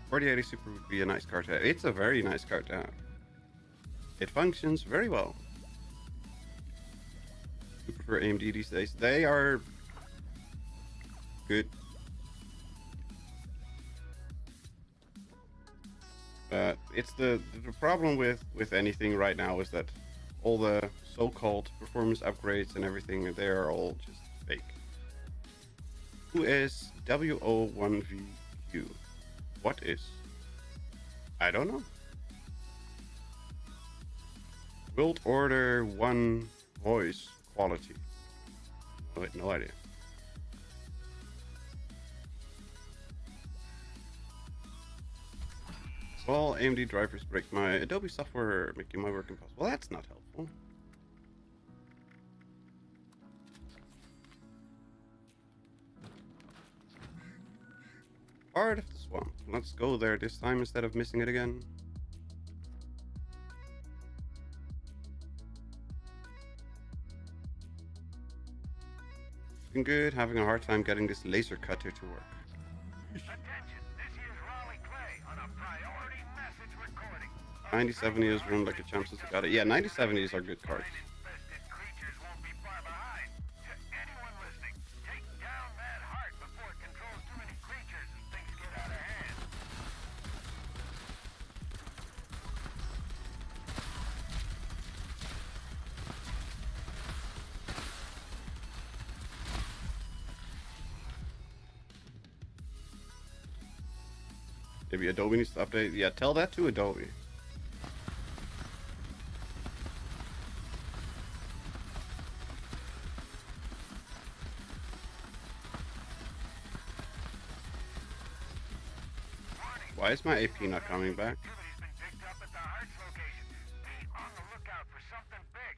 4080 Super would be a nice card to have. It's a very nice card to have. It functions very well. You prefer AMD these days? They are good. But it's the problem with anything right now is that all the so-called performance upgrades and everything, they are all just fake. Who is WO1VQ? What is? I don't know. World Order 1 voice quality. Wait, no idea. All AMD drivers break my Adobe software, making my work impossible. Well, that's not helpful. Part of the swamp. Let's go there this time instead of missing it again. Looking good, having a hard time getting this laser cutter to work. Attention, this here's Raleigh Clay on a priority message recording. 9070s run like a champ since I got it. Yeah, 9070s are good cards. Infested creatures won't be far behind. To anyone listening, take down that heart before it controls too many creatures and things get out of hand. Maybe Adobe needs to update. Yeah, tell that to Adobe. Why is my AP not coming back? Activity's been picked up at the heart's location. Be on the lookout for something big.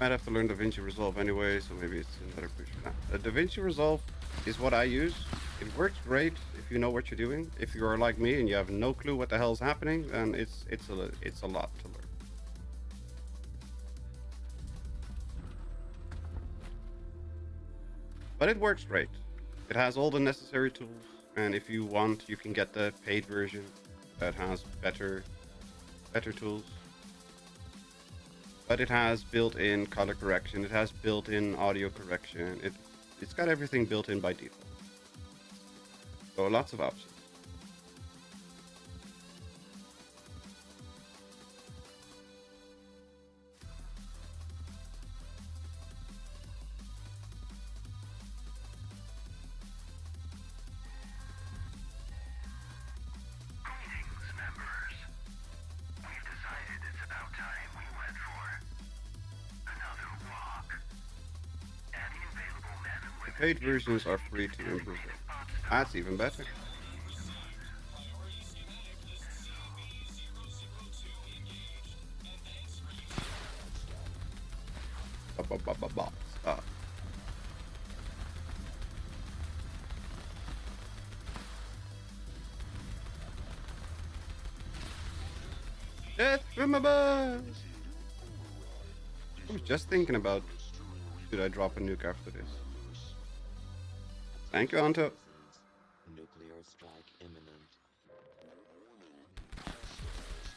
Might have to learn DaVinci Resolve anyway, so maybe it's another push. Nah, DaVinci Resolve is what I use. It works great if you know what you're doing. If you're like me and you have no clue what the hell's happening, then it's a lot to learn. But it works great. It has all the necessary tools, and if you want, you can get the paid version that has better tools. But it has built-in color correction. It has built-in audio correction. It's got everything built in by default. So lots of options. Greetings, members. We've decided it's about time we went for another walk. Any available men and The women paid versions are free to improve it. That's even better. Stop. Death from above! I was just thinking about, should I drop a nuke after this? Thank you, Anto. Nuclear strike imminent.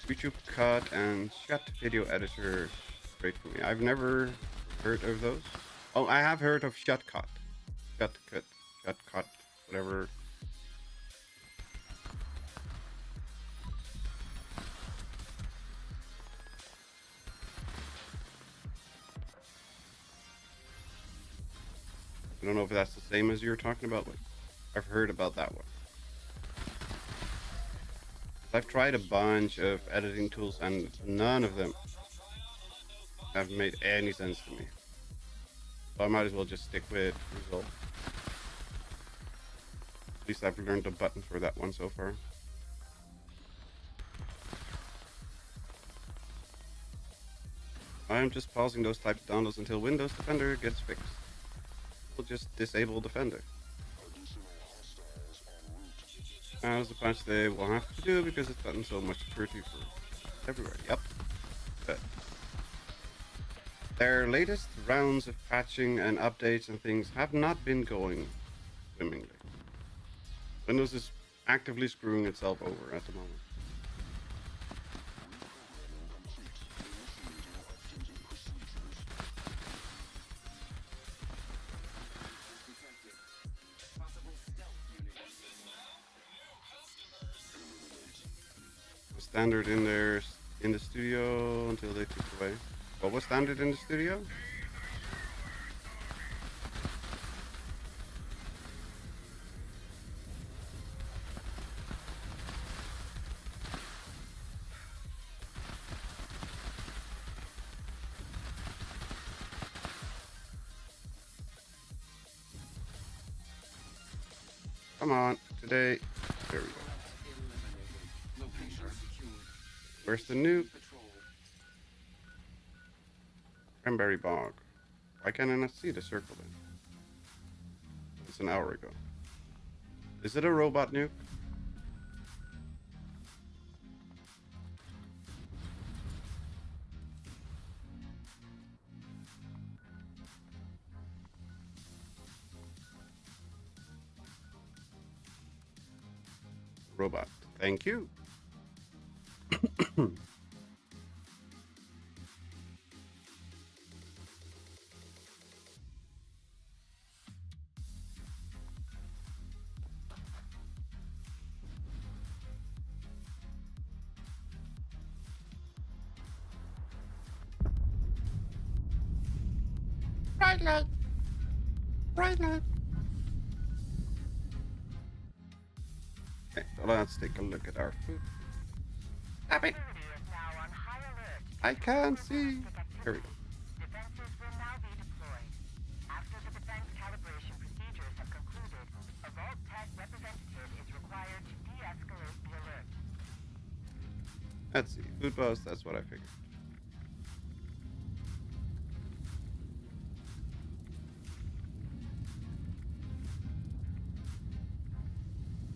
YouTube cut and shut video editor. Great for me. I've never heard of those. Oh, I have heard of shut cut. Shut cut, whatever. I don't know if that's the same as you're talking about, but I've heard about that one. I've tried a bunch of editing tools and none of them have made any sense to me. So I might as well just stick with Resolve. At least I've learned the button for that one so far. I'm just pausing those types of downloads until Windows Defender gets fixed. We'll just disable Defender. That's a patch they will have to do because it's gotten so much security for everywhere. Yep. Good. Their latest rounds of patching and updates and things have not been going swimmingly. Windows is actively screwing itself over at the moment. Standard in the studio until they took away. What was standard in the studio? Come on, today. There we go. Where's the nuke? Cranberry Bog. Why can't I not see the circle then? It's an hour ago. Is it a robot nuke? Robot. Thank you. Bright light. Bright light. Okay, so let's take a look at our food. Happy. I can't see. Here we go. Defenses will now be deployed. After the defense calibration procedures have concluded, a Vault Tech representative is required to de-escalate the alert. Let's see. Food post, that's what I figured.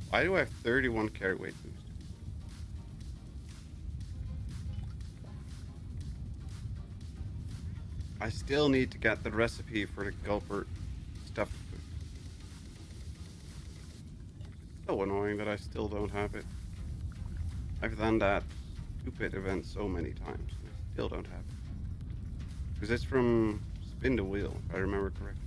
Why do I have 31 carry weight boost? I still need to get the recipe for the Gulper stuffed food. It's so annoying that I still don't have it. I've done that stupid event so many times, and I still don't have it. Because it's from Spin the Wheel, if I remember correctly.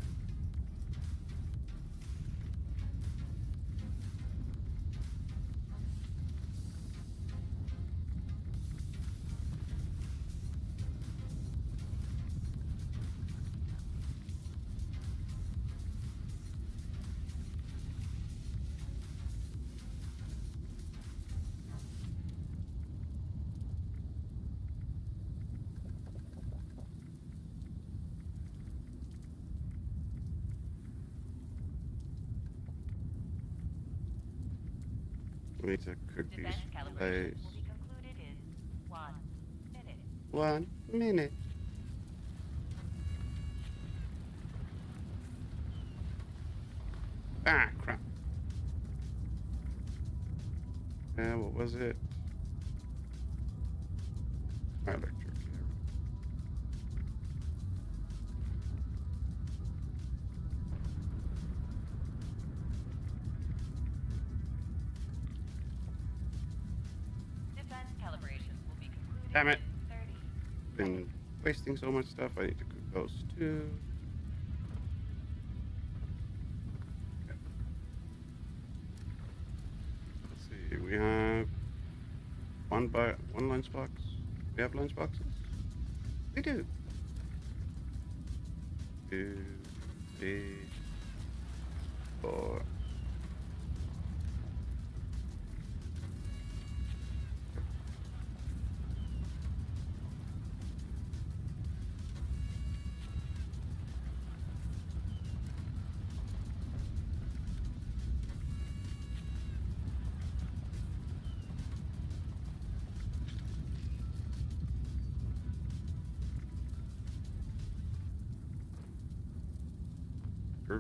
I need to cook these Defense calibration fillets. will be concluded in 1 minute. 1 minute. Ah, crap. What was it? Electric. Defense calibrations will be concluded Damn it. in 30. Been wasting so much stuff. I need to cook those too. Okay. Let's see. We have one lunchbox. We have lunchboxes. We do. 2, 3, 4.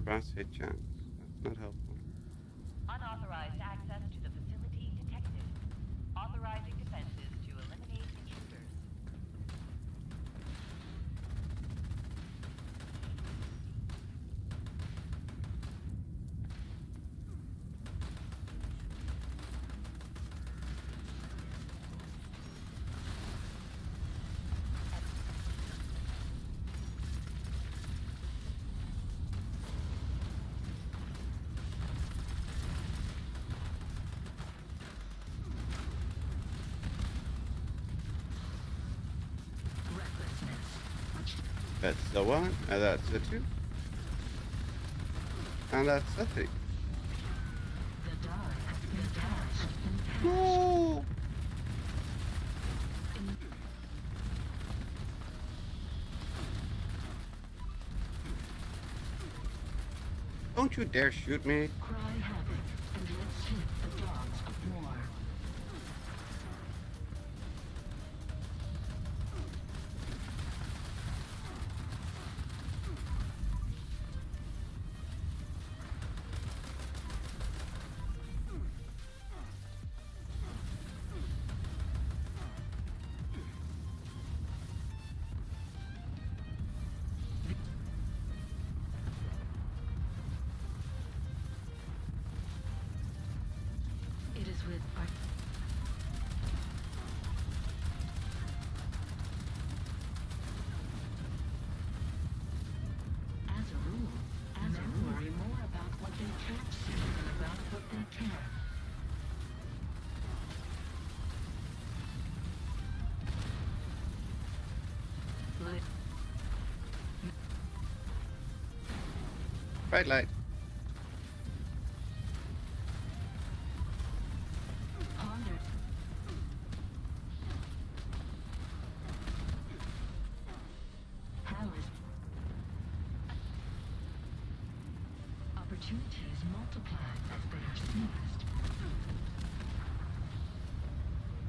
Vast hit chance. That's not helpful. Unauthorized access to the facility detected. Authorizing defenses to eliminate intruders. That's the 1, and that's the 2. And that's the 3. No! Don't you dare shoot me. Cry havoc, and let's hit the dogs of war. It is with our... As a rule, men worry more about what they can't see than about what they can. Bright light. Ponder. How is... Opportunities multiply as they are seized.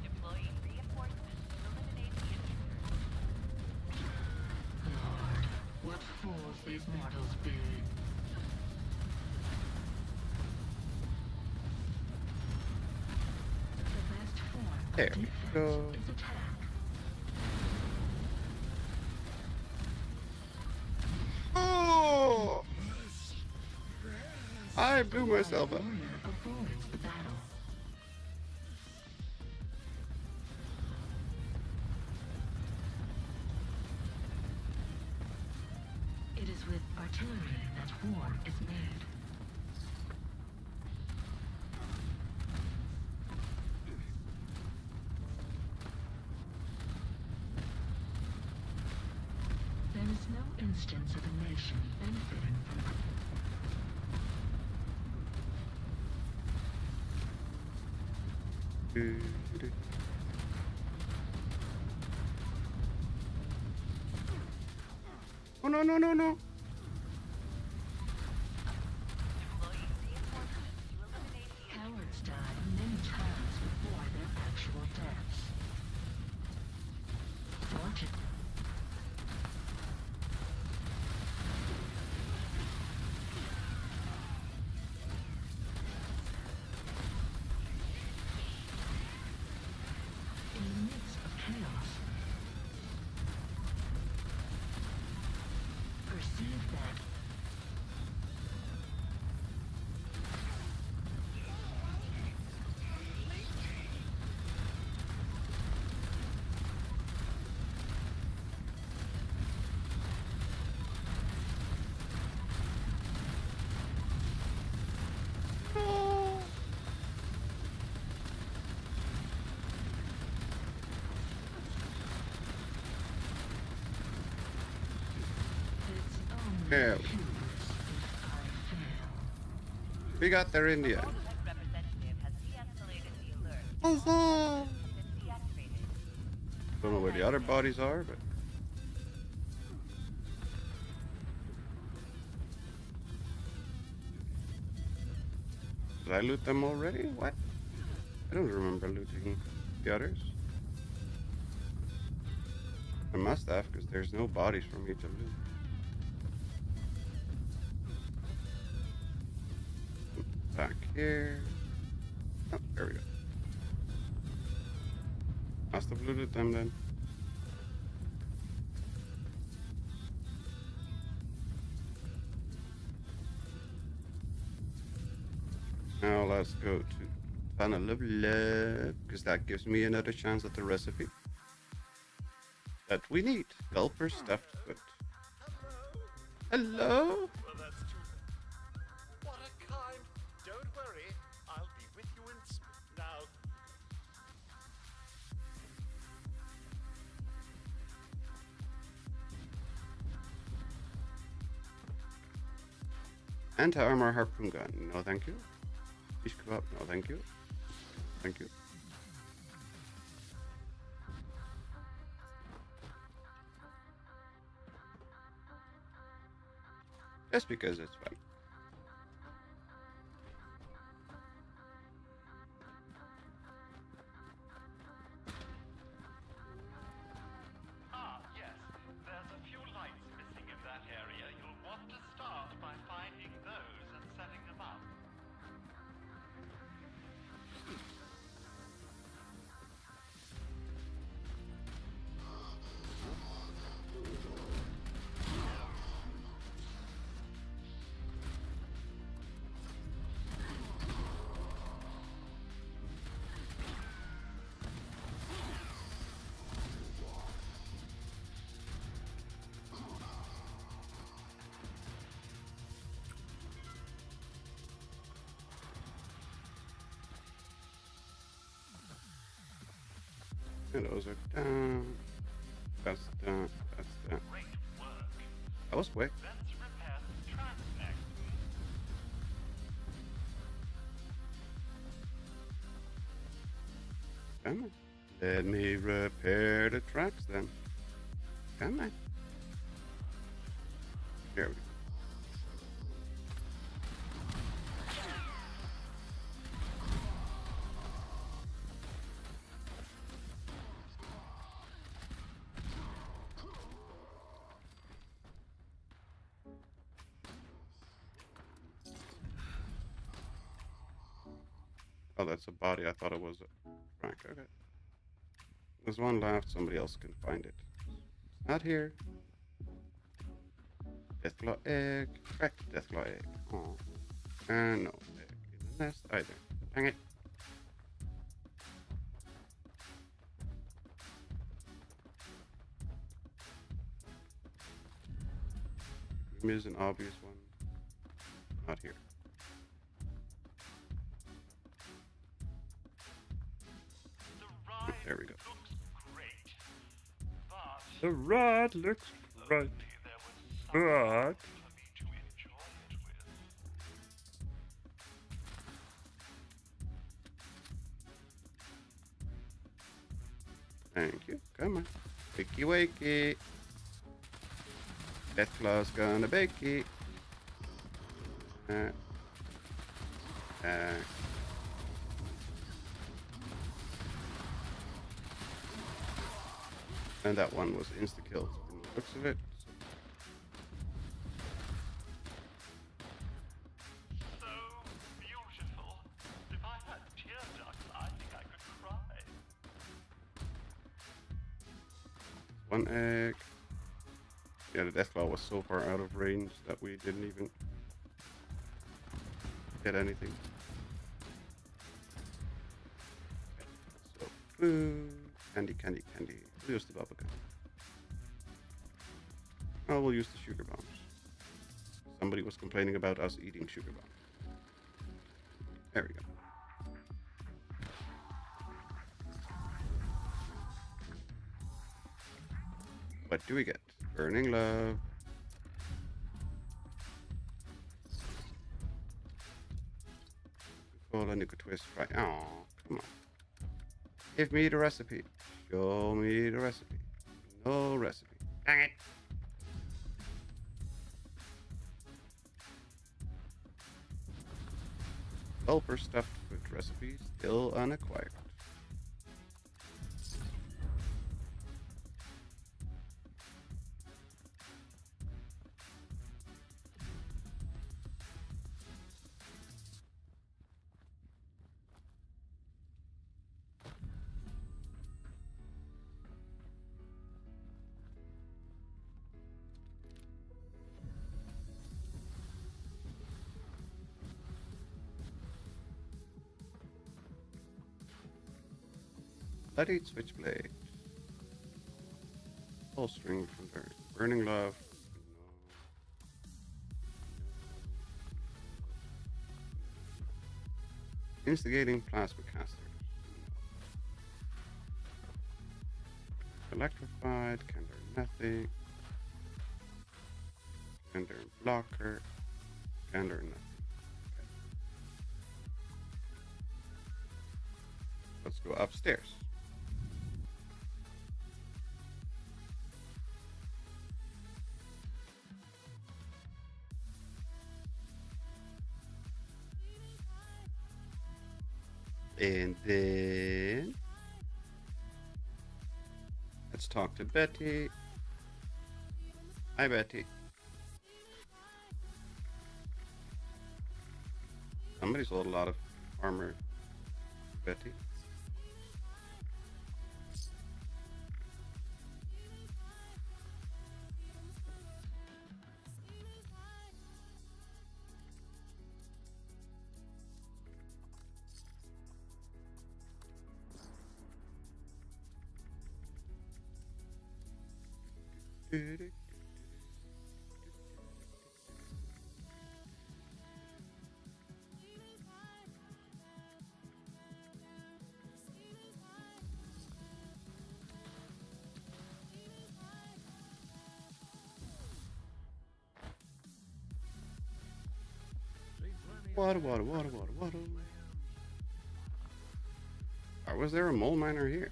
Deploying reinforcements to eliminate the intruders. Lord, what fools these mortals be. There we go. Is attack. Oh! I blew myself up. Warrior avoids the battle. It is with artillery that war is made. There is no instance of a nation benefiting from Oh no no no no! cowards die many times before their actual deaths. Fortune. In the midst of chaos, perceive that it's only Yeah. choose if I fail. We got there in the end. Representative has de-escalated the alert. Huzzah! Been deactivated. Don't know where the other bodies are, but did I loot them already? What? I don't remember looting the others. I must have, because there's no bodies for me to loot. Back here. Oh, there we go. Must have looted them then. Now let's go to Tunnel of Love, because that gives me another chance at the recipe that we need. Helper stuffed foot. Hello? Well, that's too. What a kind. Don't worry. I'll be with you in now. Anti-armor harpoon gun. No, thank you. Fish kebab. No, thank you. Thank you. Just because it's fun. Ah, yes. There's a few lights missing in that area. You'll want to start by finding those and setting them up. And those are down. That's down. That's down. Great work. That was quick. Let's repair the tracks next. Come on. Let me repair the tracks then. Come on. There we go. Oh, that's a body. I thought it was a Frank. Okay. There's one left. Somebody else can find it. It's not here. Deathclaw egg. Cracked Deathclaw egg. Oh. And no egg in the nest either. Dang it. Here's an obvious one. Not here. There we go. The ride looks great, but thank you. Come on. Wakey wakey. Deathclaw's gonna bakey. And that one was insta-killed from the looks of it. So beautiful. If I had tear ducts, I think I could cry. One egg. Yeah, the Deathclaw was so far out of range that we didn't even get anything. So, food. Candy, candy, candy. We'll use the bubble gum. Oh, we'll use the sugar bombs. Somebody was complaining about us eating sugar bombs. There we go. What do we get? Burning love. Full and you could twist right. Oh, come on. Give me the recipe. Show me the recipe. No recipe. Dang it. Helper stuffed with recipes still unacquired. Bloodied switchblade. Full string from there. Burning love. No. Instigating plasma caster. No. Electrified. Can learn nothing. Can learn blocker. Can learn nothing. Okay. Let's go upstairs. And then let's talk to Betty. Hi, Betty. Somebody sold a lot of armor, Betty. Water, water, water, water, water. Or was there a mole miner here?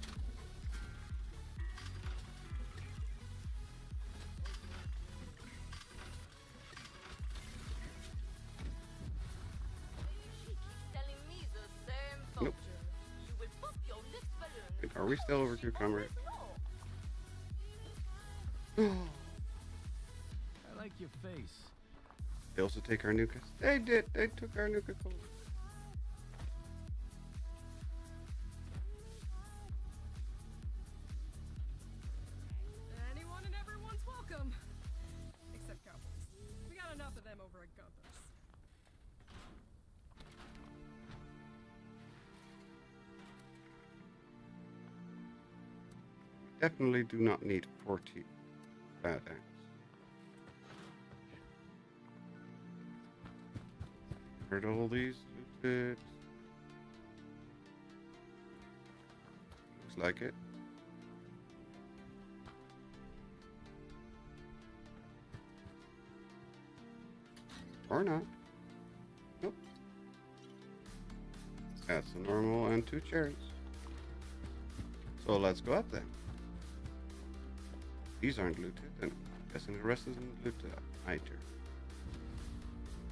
Nope. Wait, are we still over cucumber? I like your face. They also take our Nuka. They did. They took our Nuka Cola. definitely do not need 40 bad acts. Heard all these looted. Looks like it. Or not. Nope. That's a normal and 2 cherries. So let's go up then. These aren't looted, and I'm guessing the rest isn't looted either.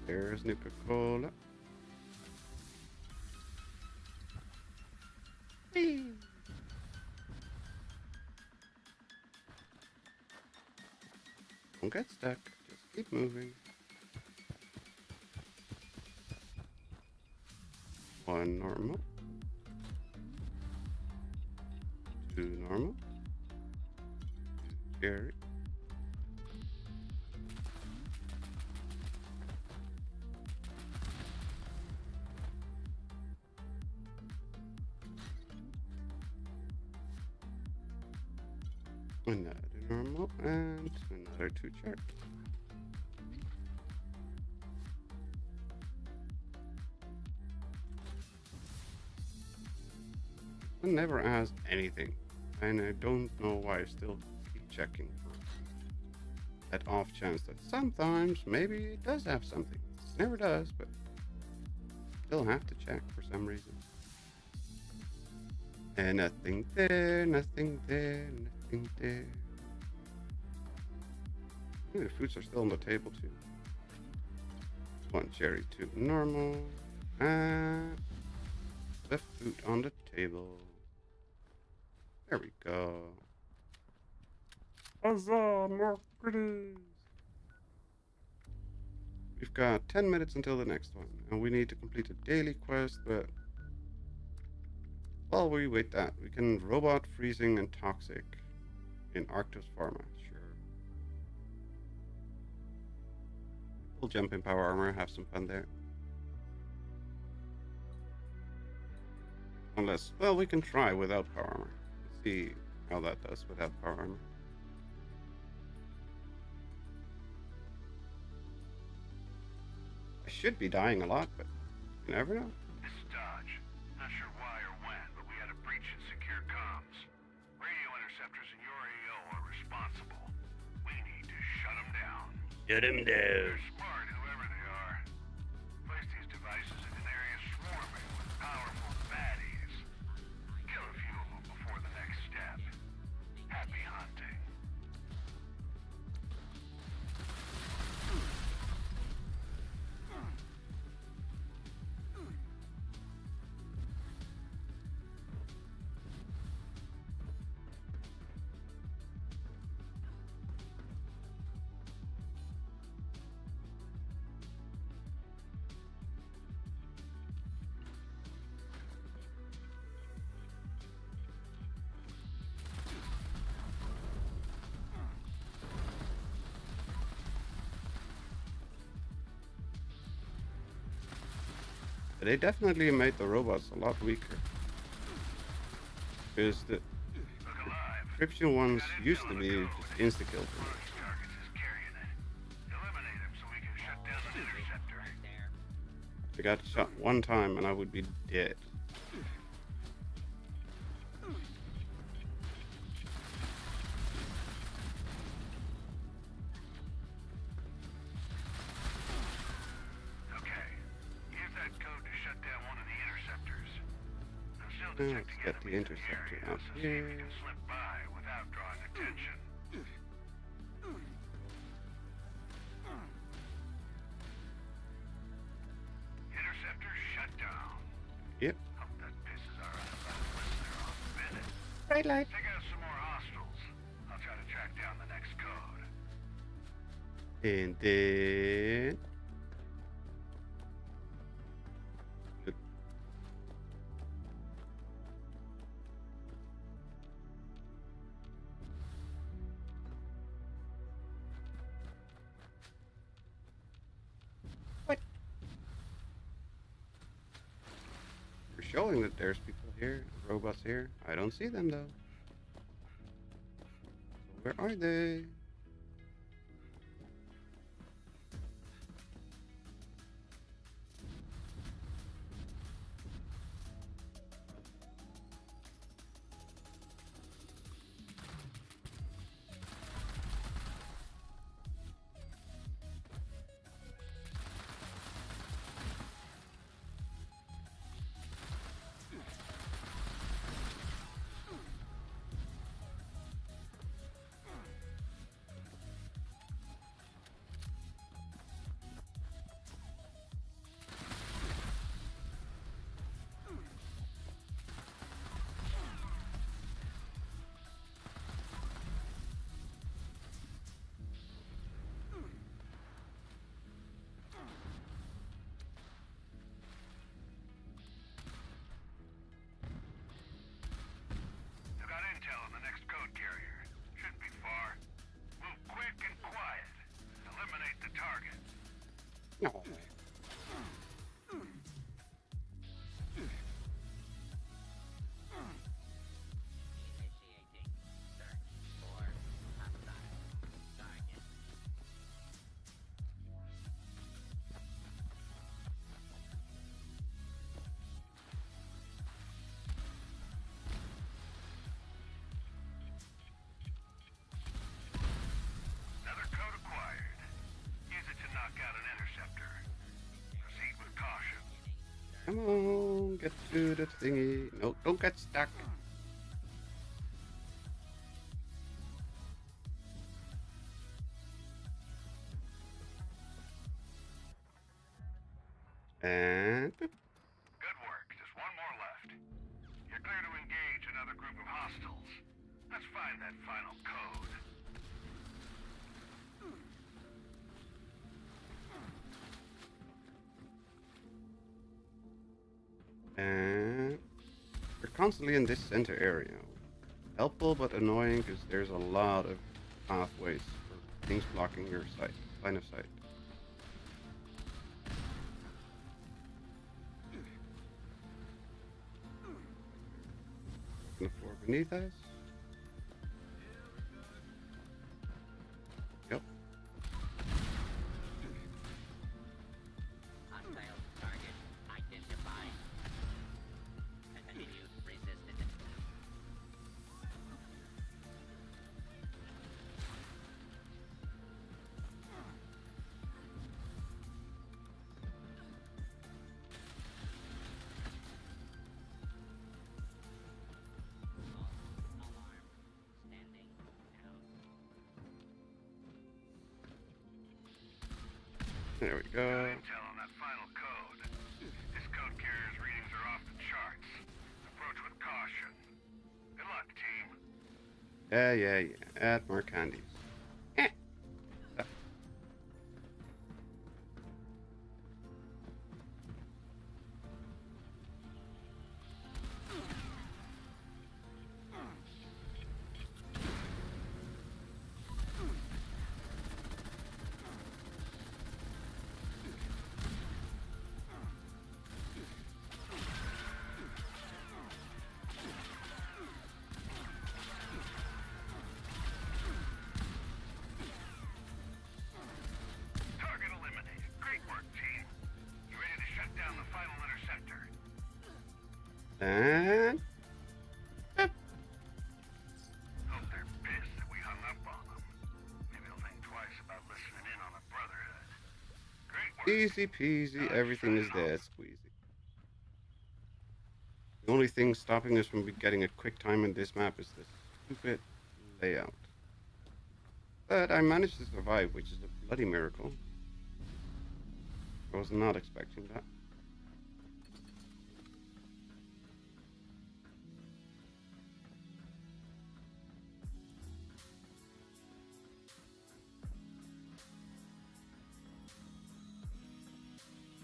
There's Nuka-Cola. Whee! Don't get stuck, just keep moving. 1 normal. 2 normal. 2 cherry. Another normal and another 2 cherry. It never asks anything, and I don't know why I still keep checking for that off chance that sometimes maybe it does have something. It never does, but still have to check for some reason. And nothing there, nothing there, nothing there. Ooh, the fruits are still on the table too. 1 cherry, 2 normal, and the fruit on the table. There we go. Huzzah, more goodies! We've got 10 minutes until the next one, and we need to complete a daily quest, but while we wait that, we can robot freezing and toxic in Arctos Pharma, sure. We'll jump in power armor, have some fun there. Unless, well, we can try without power armor. Let's see how that does without power armor. I should be dying a lot, but you never know. This is Dodge. Not sure why or when, but we had a breach in secure comms. Radio interceptors in your AO are responsible. We need to shut them down. Shut him down. They're smart, whoever they are. Place these devices in an area swarming with powerful baddies. Kill a few of them before the next step. Happy hunting. They definitely made the robots a lot weaker. Because the encryption ones used to be just insta-kill for me. Targets is carrying it. Eliminate him so we can shut down an interceptor. I got shot 1 time and I would be dead. Okay. Use that code to shut down one of the interceptors. I'm still Let's detecting get the enemies in interceptor area, out so see if you here. can slip by without drawing attention. Interceptor shut down. Yep. Hope that pisses our listener off a bit. Bright light. Take out some more hostiles. I'll try to track down the next code. And then... What? You're showing that there's people here, robots here. I don't see them though. Where are they? I got intel on the next code carrier. Shouldn't be far. Move quick and quiet. Eliminate the target. No. Initiating search for hostile target. Another code acquired. Use it to knock out an interceptor. Proceed with caution. Come on, get to the thingy. No, don't get stuck. And boop. Good work. Just one more left. You're clear to engage another group of hostiles. Let's find that final code. And we're constantly in this center area. Helpful but annoying because there's a lot of pathways for things blocking your sight, line of sight. On the floor beneath us. Yep. Hostile target identified. Continue resisted. Alarm standing down. There we Got go. intel on that final code. This code carrier's readings are off the charts. Approach with caution. Good luck, team. Yeah. Add more candies. Eh. Target eliminated. Great work, team. You ready to shut down the final interceptor? And Hope they're pissed that we hung up on them. Maybe they'll think twice about listening in on the Brotherhood. Great work. easy peasy, everything is there, squeezy. The only thing stopping us from getting a quick time in this map is this stupid layout. But I managed to survive, which is a bloody miracle. I was not expecting that.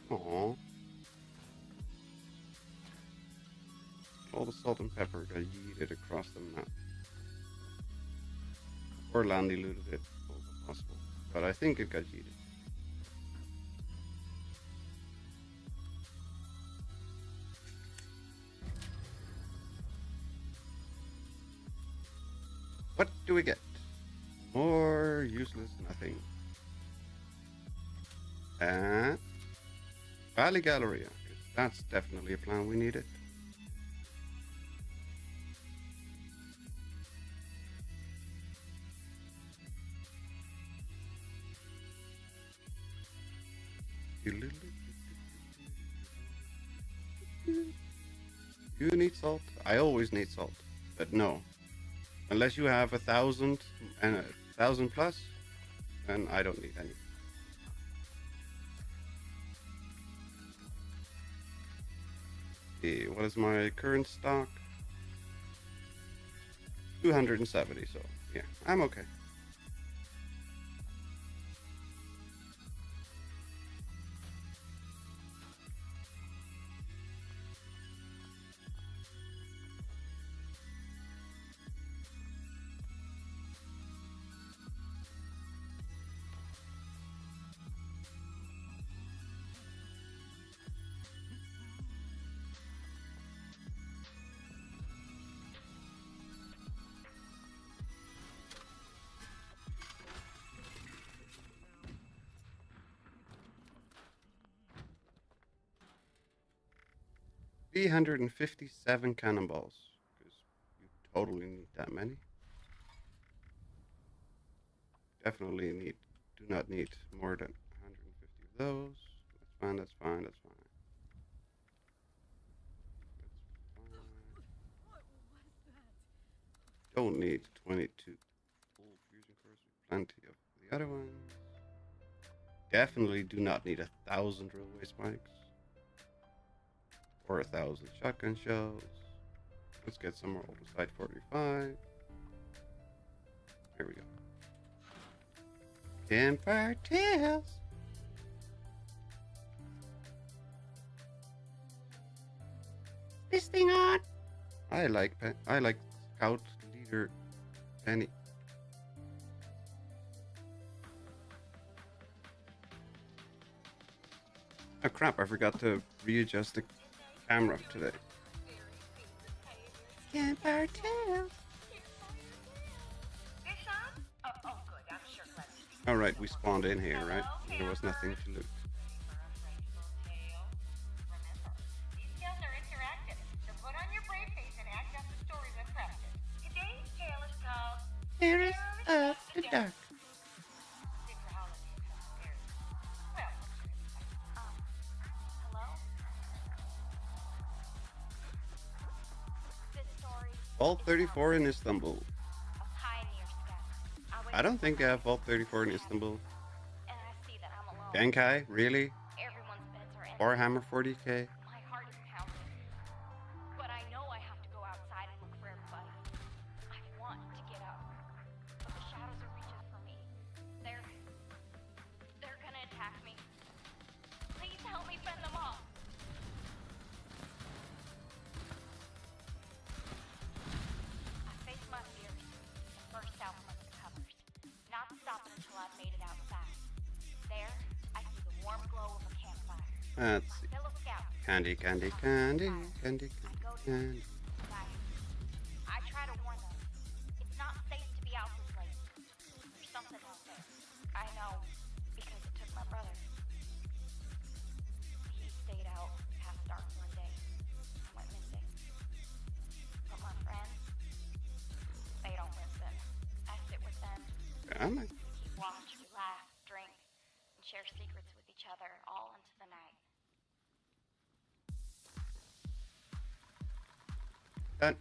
Aww. All the salt and pepper got yeeted across the map. Or Landy looted it, also possible. But I think it got yeeted. What do we get? More useless nothing. And Valley Galleria. That's definitely a plan we needed. You need salt? I always need salt. But no. Unless you have 1,000 and 1,000 plus, then I don't need any. Okay, what is my current stock? 270, so yeah, I'm okay. $357 cannonballs, because you totally need that many. Definitely do not need more than 150 of those. That's fine, that's fine, that's fine. What was that? Don't need 22 full fusion cores, plenty of the other ones. Definitely do not need 1,000 railway spikes. Or 1,000 shotgun shells. Let's get some more oversight 45. Here we go. Campfire Tales. This thing on. I like Scout Leader Penny. Oh crap! I forgot to readjust the camera today. Campfire Tales. All right, we spawned in here, right? There was nothing to loot. Heroes of the Dark. Vault 34 in Istanbul. I don't think I have Vault 34 in Istanbul. Genkai? Really? Warhammer 40k? But I know I have to go outside and look for everybody. I want to get out, but the shadows are reaching for me. They're gonna attack me. Please help me fend them off. I face my fears and burst out from under the covers, not stopping until I've made it outside. There, I see the warm glow of a campfire. Let's see. Fellow scouts. Candy, candy, candy, candy, candy. I try to warn them. It's not safe to be out this late. There's something out there. I know, because it took my brother. He stayed out past dark one day and went missing. But my friends, they don't listen. I sit with them. Damn it. We keep watch, we laugh, drink, and share secrets with each other all into the night. Done.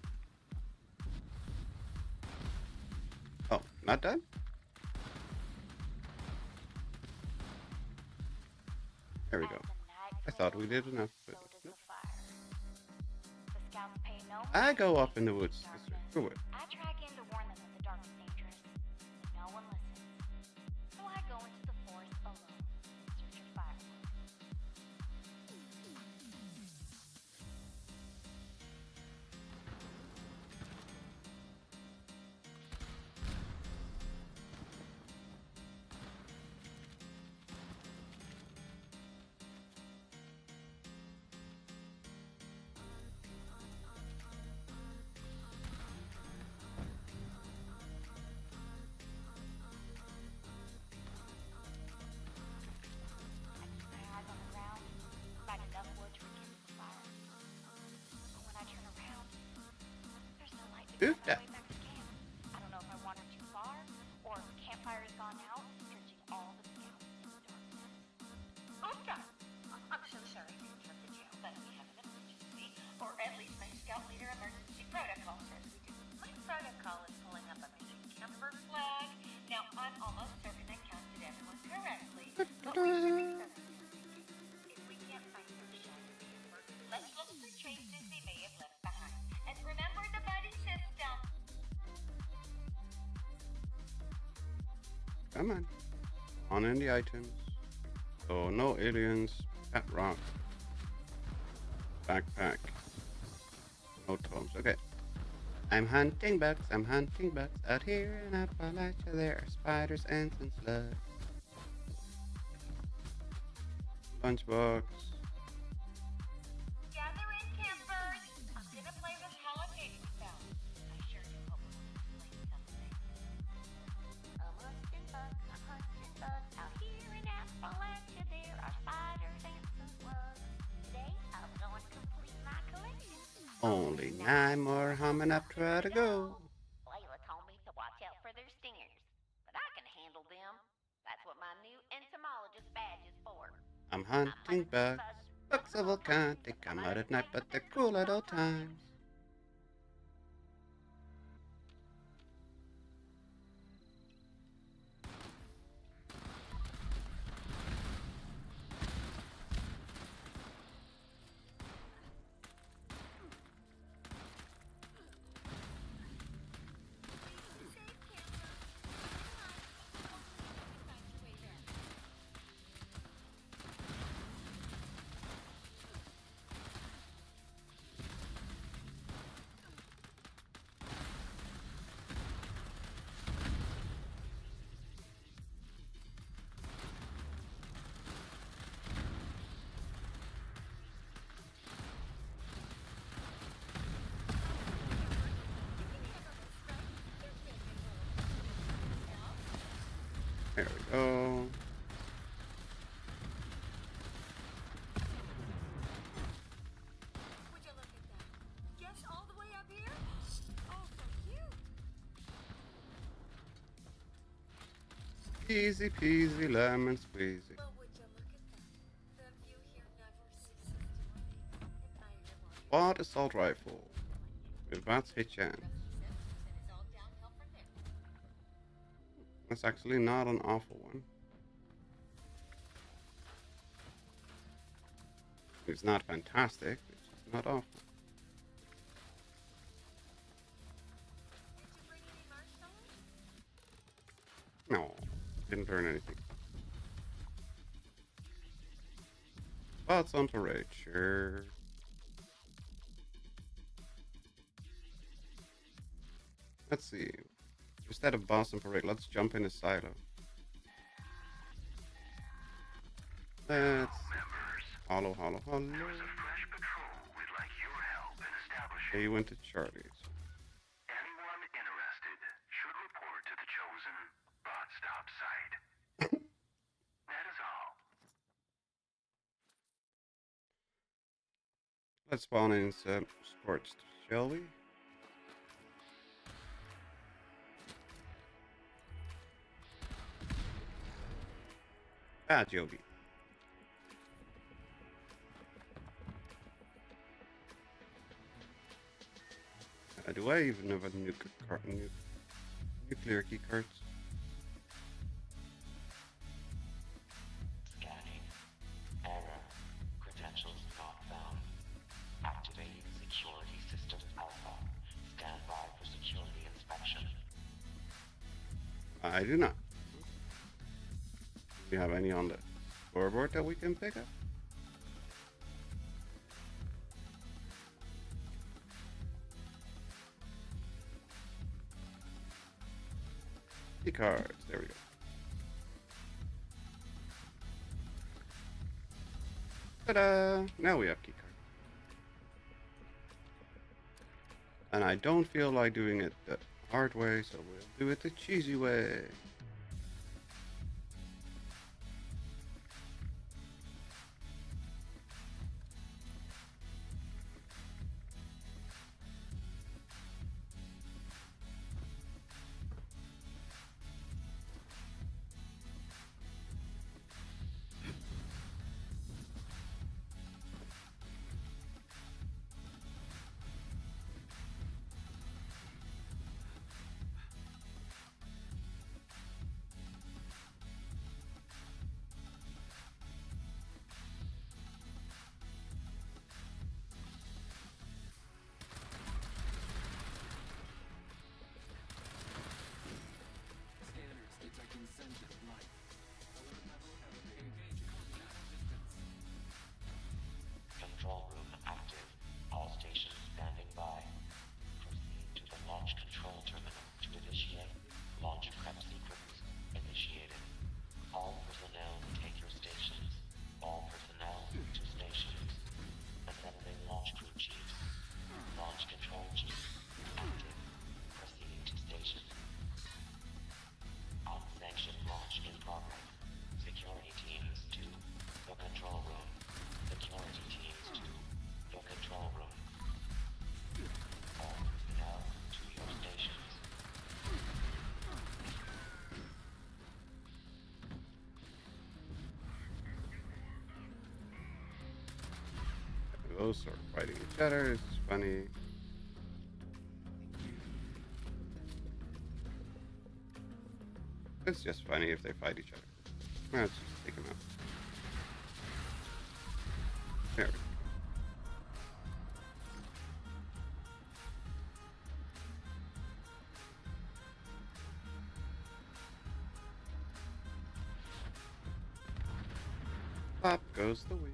Oh, not done? There we go. I thought we did enough, but So does the fire. The scouts pay no I mind go to up in the the woods. darkness. Screw it. I track in to warn them that the dark is dangerous, but no one listens. So I go into the forest alone, in search of firewood. Ooh, On my way back to camp. I don't know if I wandered too far, or if the campfire's gone out, searching all the scouts in the darkness. Oh, God. I'm so sorry to interrupt the jail, but we have an emergency. Or at least my scout leader emergency protocol says we do. My protocol is pulling up a missing camper flag. Now, I'm almost certain I counted everyone correctly. But we really set up if we can't find their shattered camper, let's look for traces they may have left behind. And remember the buddy system. Come on. On in the items. Oh, no aliens. Pet rock. Backpack. No tomes. Okay. I'm hunting bugs. I'm hunting bugs. Out here in Appalachia, there are spiders, ants, and slugs. Lunchbox. Gather in, campers. I'm gonna play this holiday we found. I sure do hope it will explain something. I'm hunting bugs out here in Appalachia. There are spiders, ants, and slugs. Today I'm going to complete my collection. Only 9 more humming up try to go. Layla told me to watch out for their stingers, but I can handle them. That's what my new entomologist badge is for. I'm hunting bugs. Bugs of all kinds. They come out at night, but they're cool at all times. There we go. Would you look at that? Guess all the way up here? Oh, so cute. Easy peasy lemon squeezy. Well, would you look at that? The view here never ceases to amaze. Admire your longing. Quad assault rifle. With Vats Hitchan. And it's all downhill from there. That's actually not an awful one. It's not fantastic, it's just not awful. Did you bring any marshmallows? No, didn't learn anything. Thoughts on parade, sure. Let's see. Instead of boss and parade, let's jump in a silo. Let's hollow. There's a fresh patrol. We'd like your help in establishing. They went to Charlie's. Anyone interested should report to the chosen bot stop site. That is all. Let's spawn in some scorched, shall we? Ah, Jody. Do I even have a nuclear key cards? Scanning. Error. Credentials not found. Activating security system alpha. Stand by for security inspection. I do not. Do you have any on the scoreboard that we can pick up? Key cards, there we go. Ta-da! Now we have key cards. And I don't feel like doing it the hard way, so we'll do it the cheesy way. Those are fighting each other. It's funny. It's just funny if they fight each other. Let's just take them out. There we go. Pop goes the weed.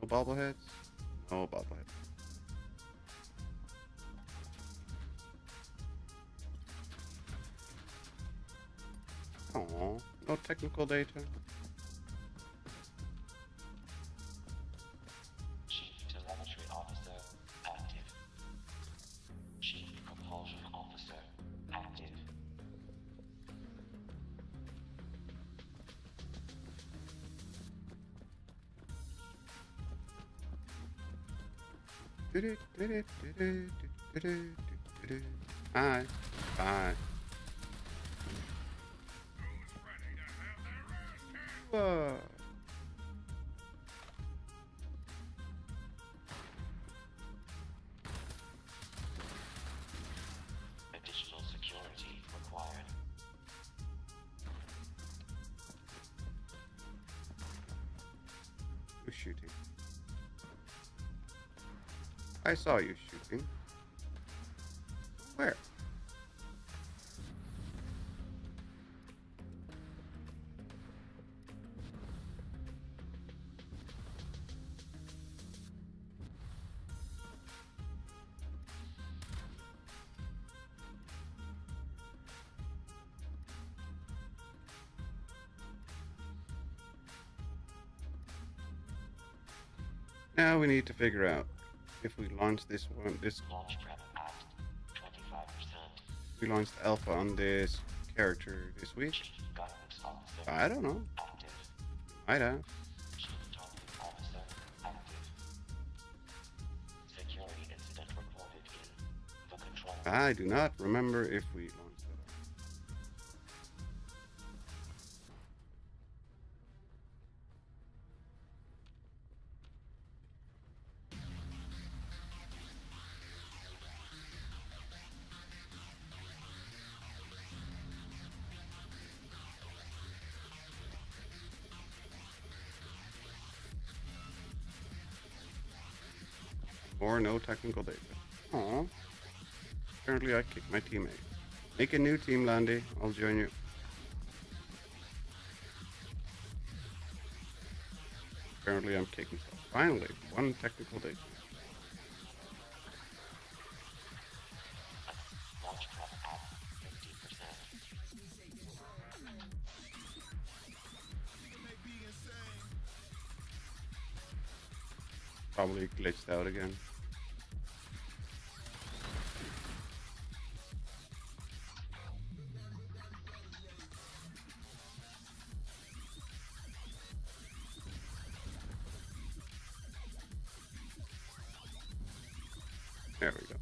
No bobbleheads? No bobbleheads. Oh, no technical data. Chief Telemetry Officer active. Chief Propulsion Officer active. Hi. Hi. Whoa. Additional security required. Who's shooting? I saw you shooting. Where? Now we need to figure out if we launch this one, Launch prep at 25%. we launched alpha on this character this week. Chief Guidance Officer I don't know. active. Might have. Chief Targeting Officer active. Security incident reported in the control room. I do not remember if we launched that. Or no technical data. Aw. Apparently I kicked my teammate. Make a new team, Landy. I'll join you. Apparently I'm kicking stuff. Finally, one technical data. Launch prep at 50%. Probably glitched out again. There we go.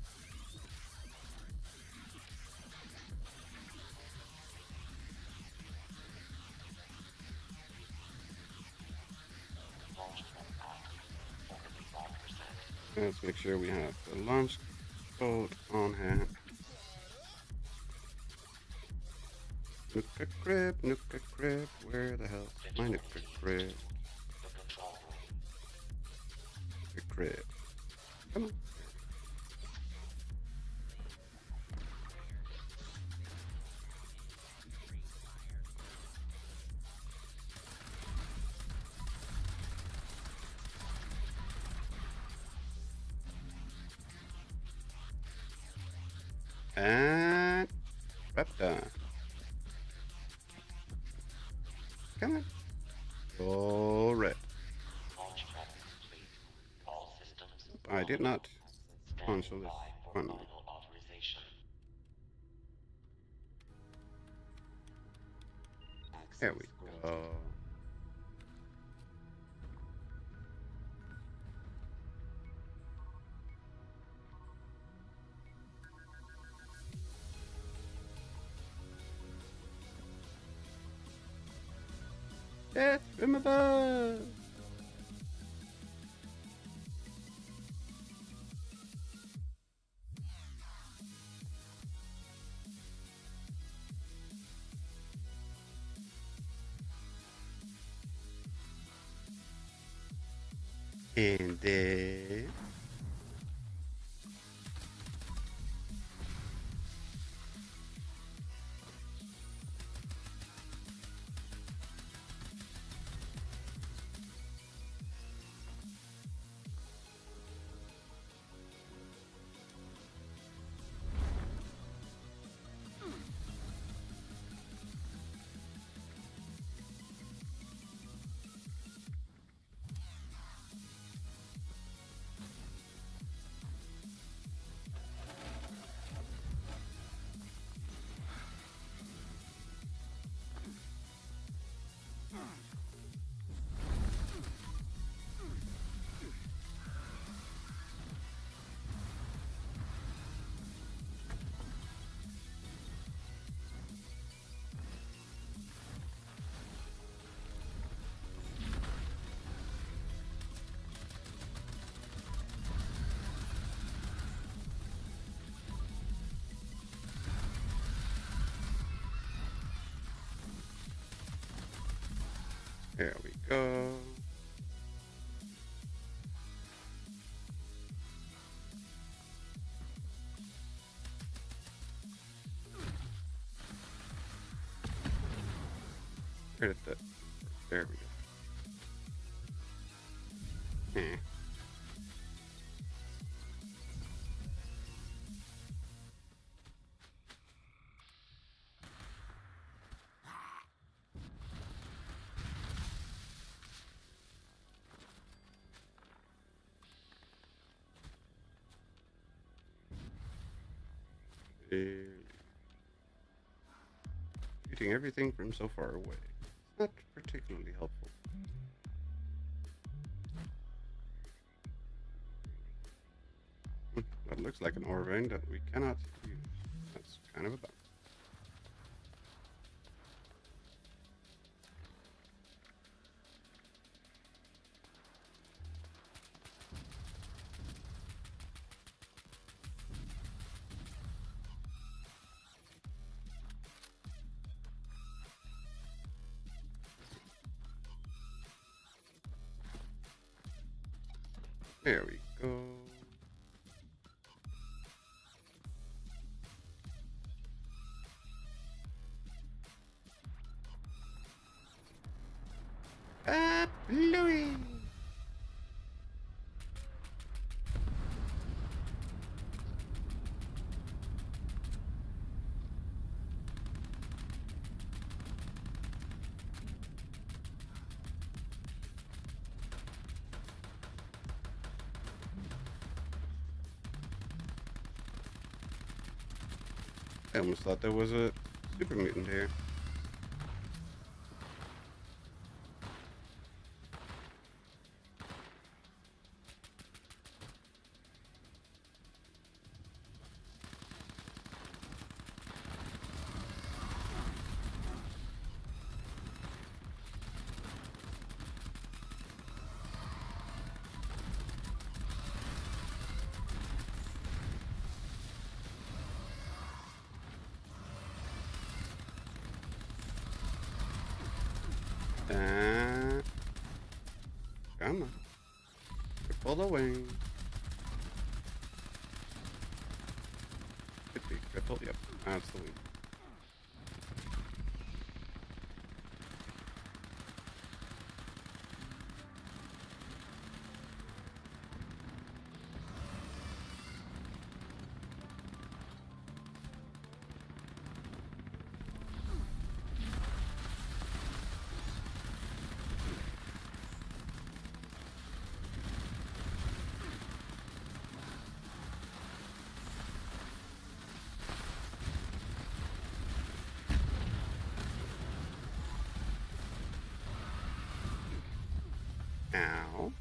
Launch prep at 75%. Let's make sure we have the launch code on hand. Nuka crib, where the hell is my Nuka crib? The control room. Nuka crib. Come on. And prep done. Come on. Go red. Launch prep complete. All systems. I did not launch Standing this by for one. final authorization. There we go. Death from above. And then... There we go. Where did that? There we go. Eh. Shooting everything from so far away. Not particularly helpful. That looks like an ore vein that we cannot use. That's kind of a bummer. There we go. Louis. I almost thought there was a super mutant here. Come on. Pull the wing. Could be triple. Yep, that's the wing. Ow.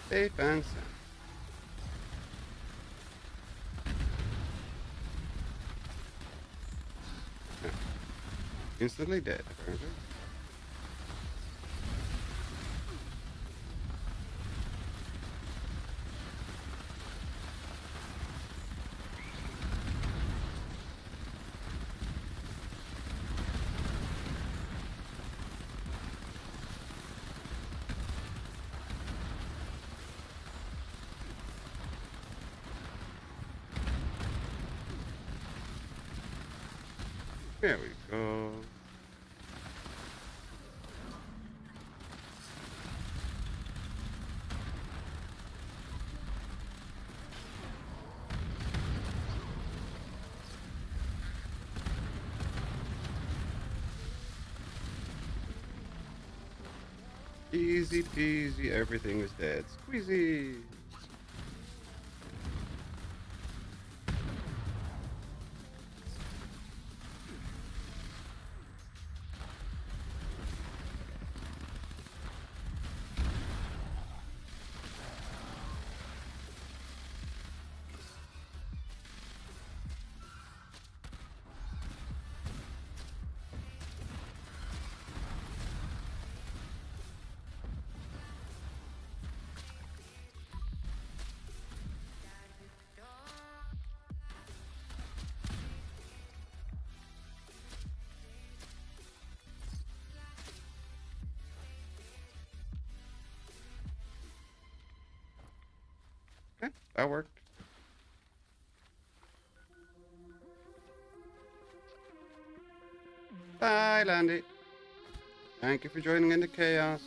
Safe and sound. Yeah. Instantly dead, apparently. There we go. Easy peasy, everything is dead. Squeezy! Okay, that worked. Bye, Landy. Thank you for joining in the chaos.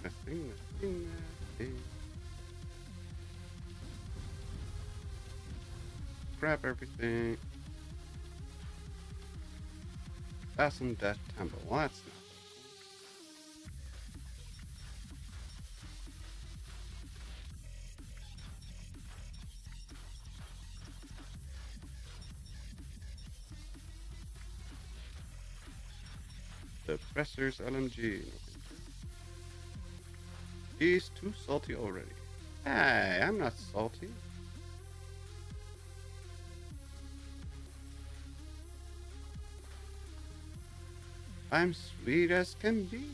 Nothing. Grab everything. Fasten that temple. Well, that's not. The Presser's LMG. He's too salty already. Hey, I'm not salty. I'm sweet as can be.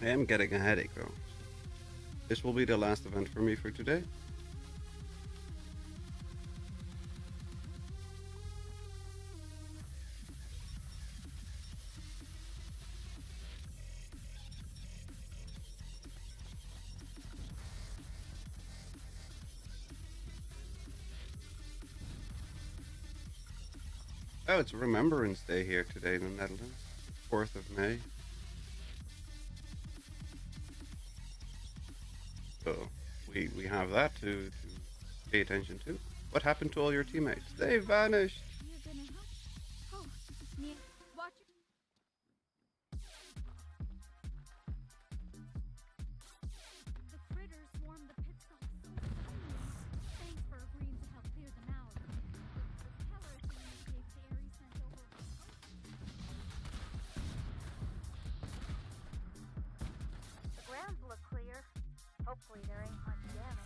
I am getting a headache though. This will be the last event for me for today. Oh, it's Remembrance Day here today in the Netherlands. 4th of May. So we have that to pay attention to. What happened to all your teammates? They vanished. Oh, Nia, watch your... The critters swarm the pit stop so suddenly. Thanks for agreeing to help clear them out. The Keller team gave Barry sent over a post. The grounds look clear. Hopefully there ain't much damage.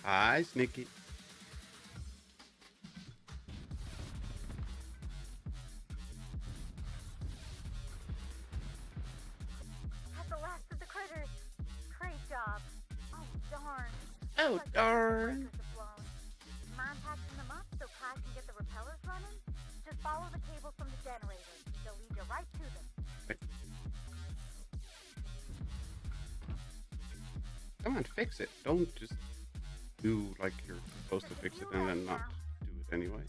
Hi, Sneaky. That's the last of the critters. Great job. Oh, darn. Oh, Looks like the darn. breakers have blown. Mind patching them up so Kai can get the repellers running? Just follow the cables from the generator. They'll lead you right to them. Come on, fix it. Don't just do like you're supposed to fix it and then not do it anyway.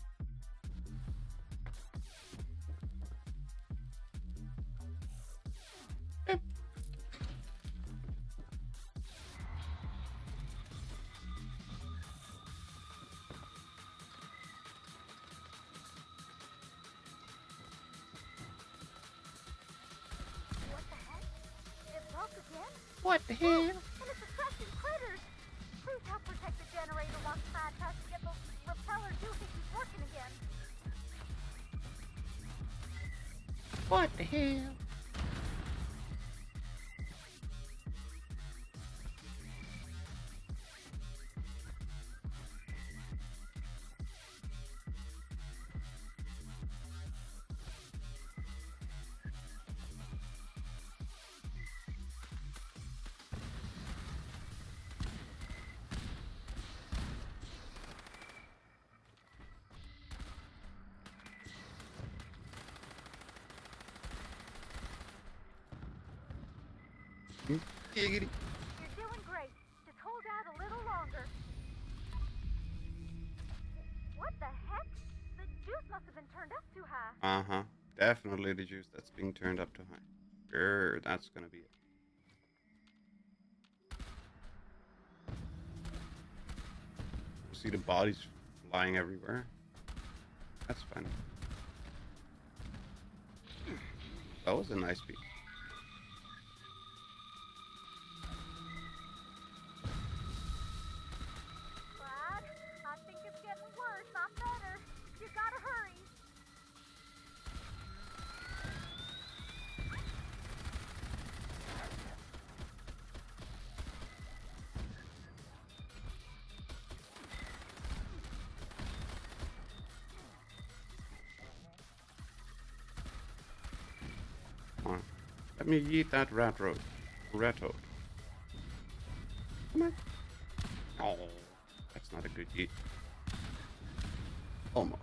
What the hell? And it's attracting critters. Please help protect the generator while Tad has to get those repeller doohickeys working again. What the hell? Giggity. You're doing great. Just hold out a little longer. What the heck? The juice must have been turned up too high. Uh-huh. Definitely the juice that's being turned up too high. Sure, that's gonna be it. You see the bodies flying everywhere. That's fun. That was a nice beat. Glad. I think it's getting worse, not better. You gotta hurry. Come on. Let me eat that rat road. Rattoad. Come on. Oh, that's not a good eat. Almost.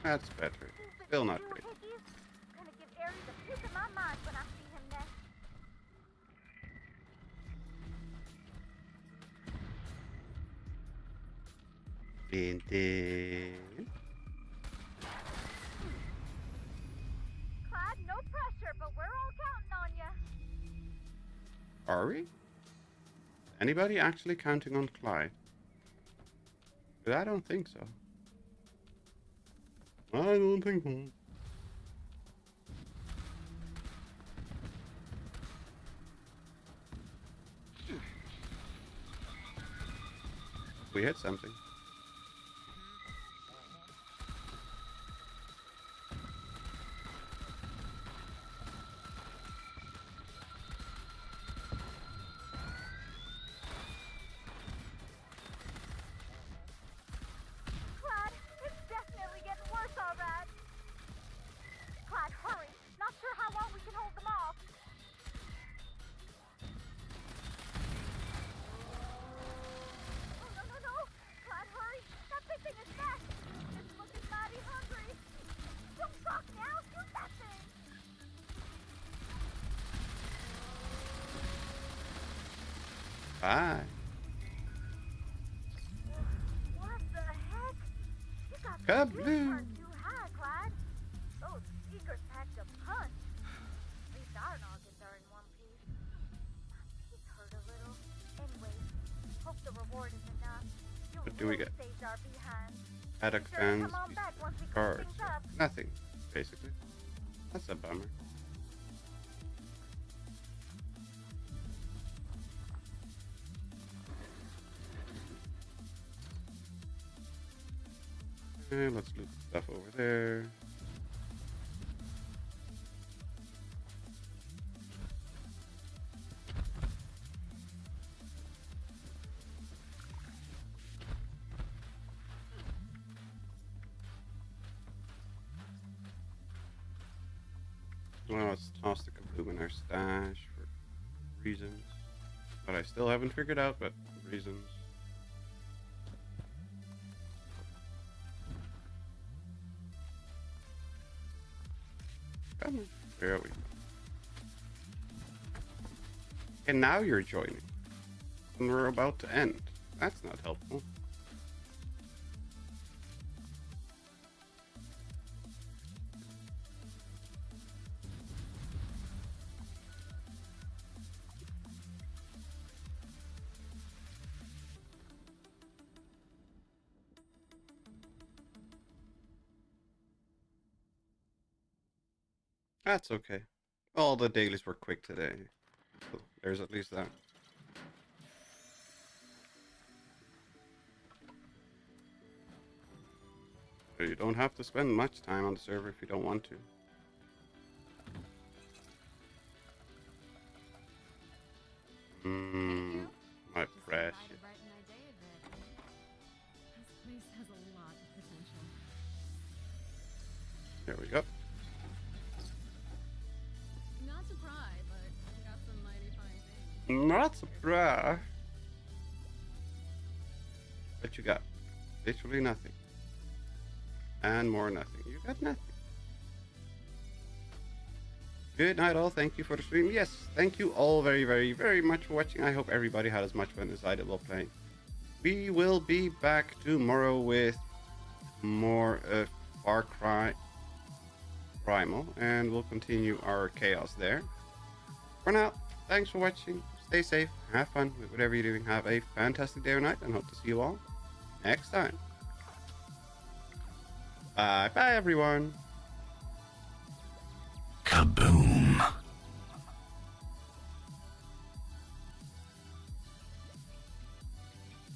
That's better. Still not great. Gonna give Aries a piece of my mind when I see him next. And then... Clyde, no pressure, but we're all counting on you. Are we? Anybody actually counting on Clyde? But I don't think so. I don't think so. We hit something. Clyde, it's definitely getting worse, all right. Clyde, hurry. Not sure how long we can hold them off. Oh, no, no, no. Clyde, hurry. That big thing is back. It's looking mighty hungry. Don't talk now. Shoot that thing. Bye. What the heck? You got the Kablooey. juice turned too high, Clyde. Those eagers packed a punch. At least our noggins are in one piece. My feet hurt a little. Anyway, hope the reward is enough. You What do we really get? saved our behinds. Attic Be sure to fans, come on back once we clean cards. things up. Nothing, basically. That's a bummer. Okay, let's loot the stuff over there. Well, let's toss the kaboom in our stash for reasons. But I still haven't figured out, but reasons. Come on. There we go. And now you're joining. And we're about to end. That's not helpful. That's okay. All the dailies were quick today. So there's at least that. So you don't have to spend much time on the server if you don't want to. My precious. There we go. Not surprised, but got some mighty fine things. Not surprised. But you got literally nothing. And more nothing. You got nothing. Good night all. Thank you for the stream. Yes, thank you all very, very, very much for watching. I hope everybody had as much fun as I did while playing. We will be back tomorrow with more Far Cry Primal, and we'll continue our chaos there. For now, thanks for watching. Stay safe, have fun with whatever you're doing. Have a fantastic day or night, and hope to see you all next time. Bye bye everyone.